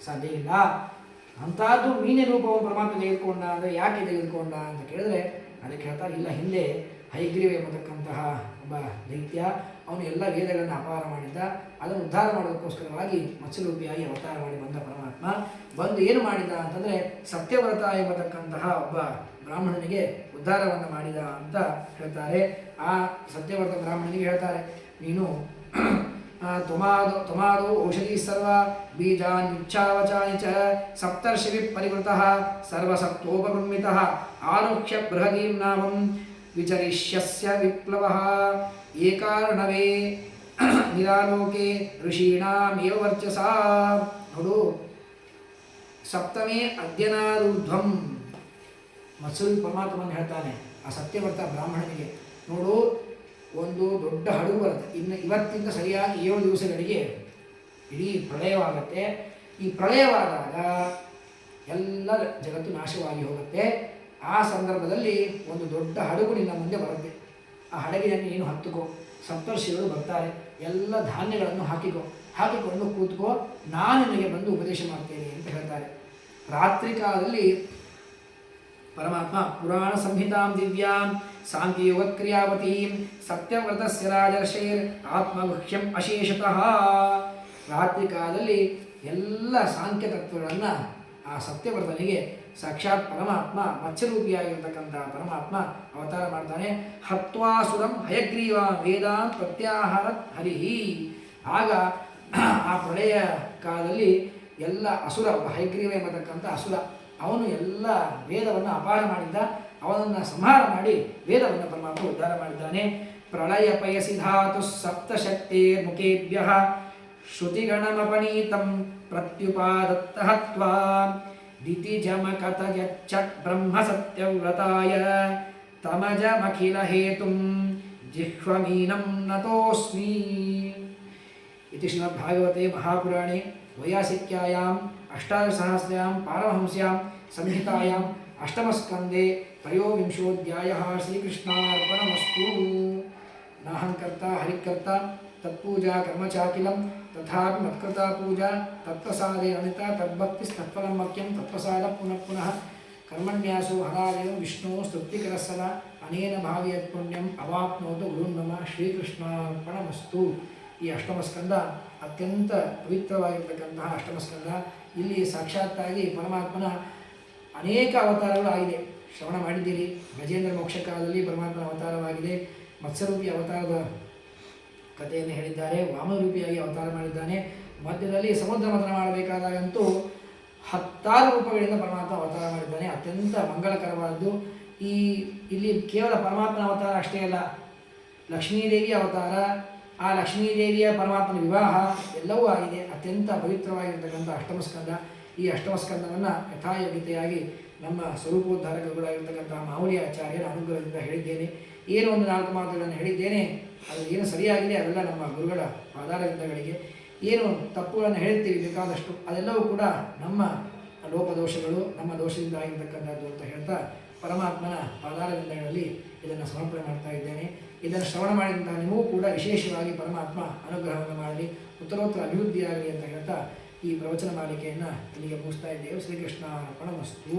ಸಾಧ್ಯ ಇಲ್ಲ. ಅಂಥದ್ದು ಮೀನಿನ ರೂಪವನ್ನು ಪರಮಾತ್ಮ ತೆಗೆದುಕೊಂಡ ಅಂದರೆ ಯಾಕೆ ತೆಗೆದುಕೊಂಡ ಅಂತ ಕೇಳಿದ್ರೆ ಅದಕ್ಕೆ ಹೇಳ್ತಾರೆ, ಇಲ್ಲ, ಹಿಂದೆ ಹಯಗ್ರೀವ ಎಂಬತಕ್ಕಂತಹ ಒಬ್ಬ ದೈತ್ಯ, ಅವನು ಎಲ್ಲ ವೇದಗಳನ್ನು ಅಪಾರ ಮಾಡಿದ್ದ, ಅದನ್ನು ಉದ್ಧಾರ ಮಾಡೋದಕ್ಕೋಸ್ಕರವಾಗಿ ಮತ್ಸ್ಯರೂಪಿಯಾಗಿ ಅವತಾರ ಮಾಡಿ ಬಂದ ಪರಮಾತ್ಮ ಬಂದು ಏನು ಮಾಡಿದ ಅಂತಂದರೆ ಸತ್ಯವ್ರತ ಎಂಬತಕ್ಕಂತಹ ಒಬ್ಬ ಬ್ರಾಹ್ಮಣನಿಗೆ ಉದ್ಧಾರವನ್ನು ಮಾಡಿದ ಅಂತ ಹೇಳ್ತಾರೆ. ಆ ಸತ್ಯವ್ರತ ಬ್ರಾಹ್ಮಣನಿಗೆ ಹೇಳ್ತಾರೆ, ನೀನು ತ್ವಮಾದೋ ಔಷಧಿ ಸರ್ವ ಬೀಜಾನ್ ಇಚ್ಛಾವಚಾನಿ ಚ ಸಪ್ತರ್ಷಿ ಪರಿವೃತಃ ಸರ್ವಸತ್ವೋಪಬ್ರಹ್ಮಿತಃ ಆರೋಕ್ಷ್ಯ ಬೃಹದೀಂ ನಾಮಂ ವಿಚರಿಷ್ಯಸ್ಯ ವಿಪ್ಲವಃ ಏಕಾರ್ಣವೇ ನಿರಾಲೋಕೆ ಋಷೀಣಾಮೇವ ವರ್ಚಸಾ. ನೋಡು, ಸಪ್ತಮೇ ಅದ್ಯನಾರೂಢ್ವಂ ಮತ್ಸ್ಯ ಪರಮಾತ್ಮನ ಹೇಳ್ತಾನೆ ಆ ಸತ್ಯವ್ರತ ಬ್ರಾಹ್ಮಣನಿಗೆ, ನೋಡು, ಒಂದು ದೊಡ್ಡ ಹಡಗು ಬರುತ್ತೆ, ಇನ್ನು ಇವತ್ತಿಂದ ಸರಿಯಾಗಿ 7 ದಿವಸಗಳಿಗೆ ಇಡೀ ಪ್ರಳಯವಾಗುತ್ತೆ. ಈ ಪ್ರಳಯವಾದಾಗ ಎಲ್ಲ ಜಗತ್ತು ನಾಶವಾಗಿ ಹೋಗುತ್ತೆ. ಆ ಸಂದರ್ಭದಲ್ಲಿ ಒಂದು ದೊಡ್ಡ ಹಡಗು ನಿನ್ನ ಮುಂದೆ ಬರುತ್ತೆ. ಆ ಹಡಗಿನಲ್ಲಿ ನೀನು ಹತ್ತುಕೋ, ಸಪ್ತರ್ಷಿಗಳು ಬರ್ತಾರೆ, ಎಲ್ಲ ಧಾನ್ಯಗಳನ್ನು ಹಾಕಿಕೊಂಡು ಕೂತ್ಕೋ, ನಾನು ನಿನಗೆ ಬಂದು ಉಪದೇಶ ಮಾಡ್ತೇನೆ ಅಂತ ಹೇಳ್ತಾರೆ. ರಾತ್ರಿ ಕಾಲದಲ್ಲಿ ಪರಮಾತ್ಮ ಪುರಾಣ ಸಂಹಿತಾಂ ದಿವ್ಯಾಂ ಸಾಂಖ್ಯಯೋಗಕ್ರಿಯಾವತೀಂ ಸತ್ಯವ್ರತಸ್ಯ ರಾಜರ್ಷೇರ್ ಆತ್ಮಗುಹ್ಯಂ ಅಶೇಷತಃ. ರಾತ್ರಿ ಕಾಲದಲ್ಲಿ ಎಲ್ಲ ಸಾಂಖ್ಯ ತತ್ವಗಳನ್ನು ಆ ಸತ್ಯವ್ರತನಿಗೆ ಸಾಕ್ಷಾತ್ ಪರಮಾತ್ಮ ಮತ್ಸ್ಯರೂಪಿಯಾಗಿರ್ತಕ್ಕಂಥ ಪರಮಾತ್ಮ ಅವತಾರ ಮಾಡ್ತಾನೆ. ಹತ್ವಾಸುರಂ ಹಯಗ್ರೀವ ವೇದಾಂ ಪ್ರತ್ಯಾಹಾರತ್ ಹರಿಹಿ. ಆಗ ಆ ಪ್ರಳಯ ಕಾಲದಲ್ಲಿ ಎಲ್ಲ ಅಸುರ, ಹಯಗ್ರೀವ ಎಂಬತಕ್ಕಂಥ ಅಸುರ, ಅವನು ಎಲ್ಲ ವೇದವನ್ನು ಅಪಾರ ಮಾಡಿದ್ದ, ಅವನನ್ನು ಸಂಹಾರ ಮಾಡಿ ವೇದವನ್ನು ಪರಮಾತ್ಮ ಉದ್ಧಾರ ಮಾಡಿದ್ದಾನೆ. ಪ್ರಳಯ ಪಯಸಿ ಧಾತು ಸಪ್ತಶಕ್ತೇರ್ ಮುಖೇಭ್ಯಃ ಶ್ರುತಿಗಣಮಪನೀತಂ ಪ್ರತ್ಯುಪಾದತ್ತ ಹತ್ವಾ ದಿತಿಜಮಕತಯಚ್ಚ ಬ್ರಹ್ಮ ಸತ್ಯವ್ರತಾಯ ತಮಜಮಖಿಲ ಹೇತುಂ ಜಿಹ್ವಮೀನಂ ನತೋಸ್ಮಿ. ಇತಿ ಶ್ರೀಮದ್ಭಾಗವತೆ ಮಹಾಪುರಾಣೆ ವೈಯಾಸಿಕ್ಯಾಯಾಂ ಅಷ್ಟಾದಶಸಹಸ್ರ್ಯಾಂ ಪಾರಮಹಂಸ್ಯಾಂ ಸಂಹಿತಾಯಾಂ ಅಷ್ಟಮಸ್ಕಂದೆ ತ್ರಯೋವಿಂಶೋಧ್ಯಾಯಃ. ಶ್ರೀಕೃಷ್ಣಾರ್ಪಣಮಸ್ತು. ನಾಹಂಕರ್ತ ಹರಿಕರ್ತ ತತ್ಪೂಜಾ ಕರ್ಮಚಾಕಿಲಂ ತಥಾಪಿ ಮತ್ಕೃತಾ ಪೂಜಾ ತತ್ಪ್ರಸಾದೇ ಅನಿತ ತದ್ಭಕ್ತಿಸ್ತತ್ಫಲಂ ಮಖ್ಯಂ ತತ್ಪ್ರಸಾದ ಪುನಃ ಪುನಃ ಕರ್ಮಣ್ಯಾಸೋ ಹರಾದೇವ ವಿಷ್ಣು ಸ್ತುತಿಕರಸದ ಅನೇನ ಭಾವಿಯತ್ ಪುಣ್ಯಂ ಅವಾಪ್ನೋತು ಗುರುನ್ನಮ. ಶ್ರೀಕೃಷ್ಣಾರ್ಪಣಮಸ್ತು. ಈ ಅಷ್ಟಮಸ್ಕಂದ ಅತ್ಯಂತ ಪವಿತ್ರವಾಗಿರ್ತಕ್ಕಂತಹ ಅಷ್ಟಮಸ್ಕಂದ. ಇಲ್ಲಿ ಸಾಕ್ಷಾತ್ತಾಗಿ ಪರಮಾತ್ಮನ ಅನೇಕ ಅವತಾರಗಳಾಗಿದೆ, ಶ್ರವಣ ಮಾಡಿದ್ದೀರಿ. ಗಜೇಂದ್ರ ಮೋಕ್ಷ ಕಾಲದಲ್ಲಿ ಪರಮಾತ್ಮನ ಅವತಾರವಾಗಿದೆ. ಮತ್ಸ್ಯರೂಪಿ ಅವತಾರದ ಕಥೆಯನ್ನು ಹೇಳಿದ್ದಾರೆ. ವಾಮನರೂಪಿಯಾಗಿ ಅವತಾರ ಮಾಡಿದ್ದಾನೆ. ಮಧ್ಯದಲ್ಲಿ ಸಮುದ್ರ ಮಥನ ಮಾಡಬೇಕಾದಾಗಂತೂ 10 ರೂಪಗಳಿಂದ ಪರಮಾತ್ಮ ಅವತಾರ ಮಾಡಿದ್ದಾನೆ. ಅತ್ಯಂತ ಮಂಗಳಕರವಾದದ್ದು. ಇಲ್ಲಿ ಕೇವಲ ಪರಮಾತ್ಮನ ಅವತಾರ ಅಷ್ಟೇ ಅಲ್ಲ, ಲಕ್ಷ್ಮೀದೇವಿಯ ಅವತಾರ, ಆ ಲಕ್ಷ್ಮೀದೇವಿಯ ಪರಮಾತ್ಮನ ವಿವಾಹ ಎಲ್ಲವೂ ಆಗಿದೆ. ಅತ್ಯಂತ ಪವಿತ್ರವಾಗಿರ್ತಕ್ಕಂಥ ಅಷ್ಟಮಸ್ಕಂದ. ಈ ಅಷ್ಟಮಸ್ಕಂದವನ್ನು ಯಥಾಯೋಗ್ಯತೆಯಾಗಿ ನಮ್ಮ ಸ್ವರೂಪೋದ್ಧಾರಕಗಳಾಗಿರ್ತಕ್ಕಂಥ ಮಾಹುಲಿ ಆಚಾರ್ಯರ ಅನುಗ್ರಹದಿಂದ ಹೇಳಿದ್ದೇನೆ. ಏನು ಒಂದು 4 ಮಾತುಗಳನ್ನು ಹೇಳಿದ್ದೇನೆ, ಅದು ಏನು ಸರಿಯಾಗಿದೆ ಅದೆಲ್ಲ ನಮ್ಮ ಗುರುಗಳ ಪಾದಾರವಿಂದಗಳಿಗೆ. ಏನು ತಪ್ಪುಗಳನ್ನು ಹೇಳ್ತೀವಿ ಬೇಕಾದಷ್ಟು, ಅದೆಲ್ಲವೂ ಕೂಡ ನಮ್ಮ ಲೋಪದೋಷಗಳು, ನಮ್ಮ ದೋಷದಿಂದ ಆಗಿರ್ತಕ್ಕಂಥದ್ದು ಅಂತ ಹೇಳ್ತಾ ಪರಮಾತ್ಮನ ಪಾದಾರವಿಂದಗಳಲ್ಲಿ ಇದನ್ನು ಸಮರ್ಪಣೆ ಮಾಡ್ತಾ ಇದ್ದೇನೆ. ಇದನ್ನು ಶ್ರವಣ ಮಾಡಿದಂಥ ನಿಮಗೂ ಕೂಡ ವಿಶೇಷವಾಗಿ ಪರಮಾತ್ಮ ಅನುಗ್ರಹವನ್ನು ಮಾಡಲಿ, ಉತ್ತರೋತ್ತರ ಅಭಿವೃದ್ಧಿಯಾಗಲಿ ಅಂತ ಹೇಳ್ತಾ ಈ ಪ್ರವಚನ ಮಾಲಿಕೆಯನ್ನು ಇಲ್ಲಿಗೆ ಮುಗಿಸ್ತಾ ಇದ್ದೇವೆ. ಶ್ರೀಕೃಷ್ಣ ಅರ್ಪಣಮಸ್ತು.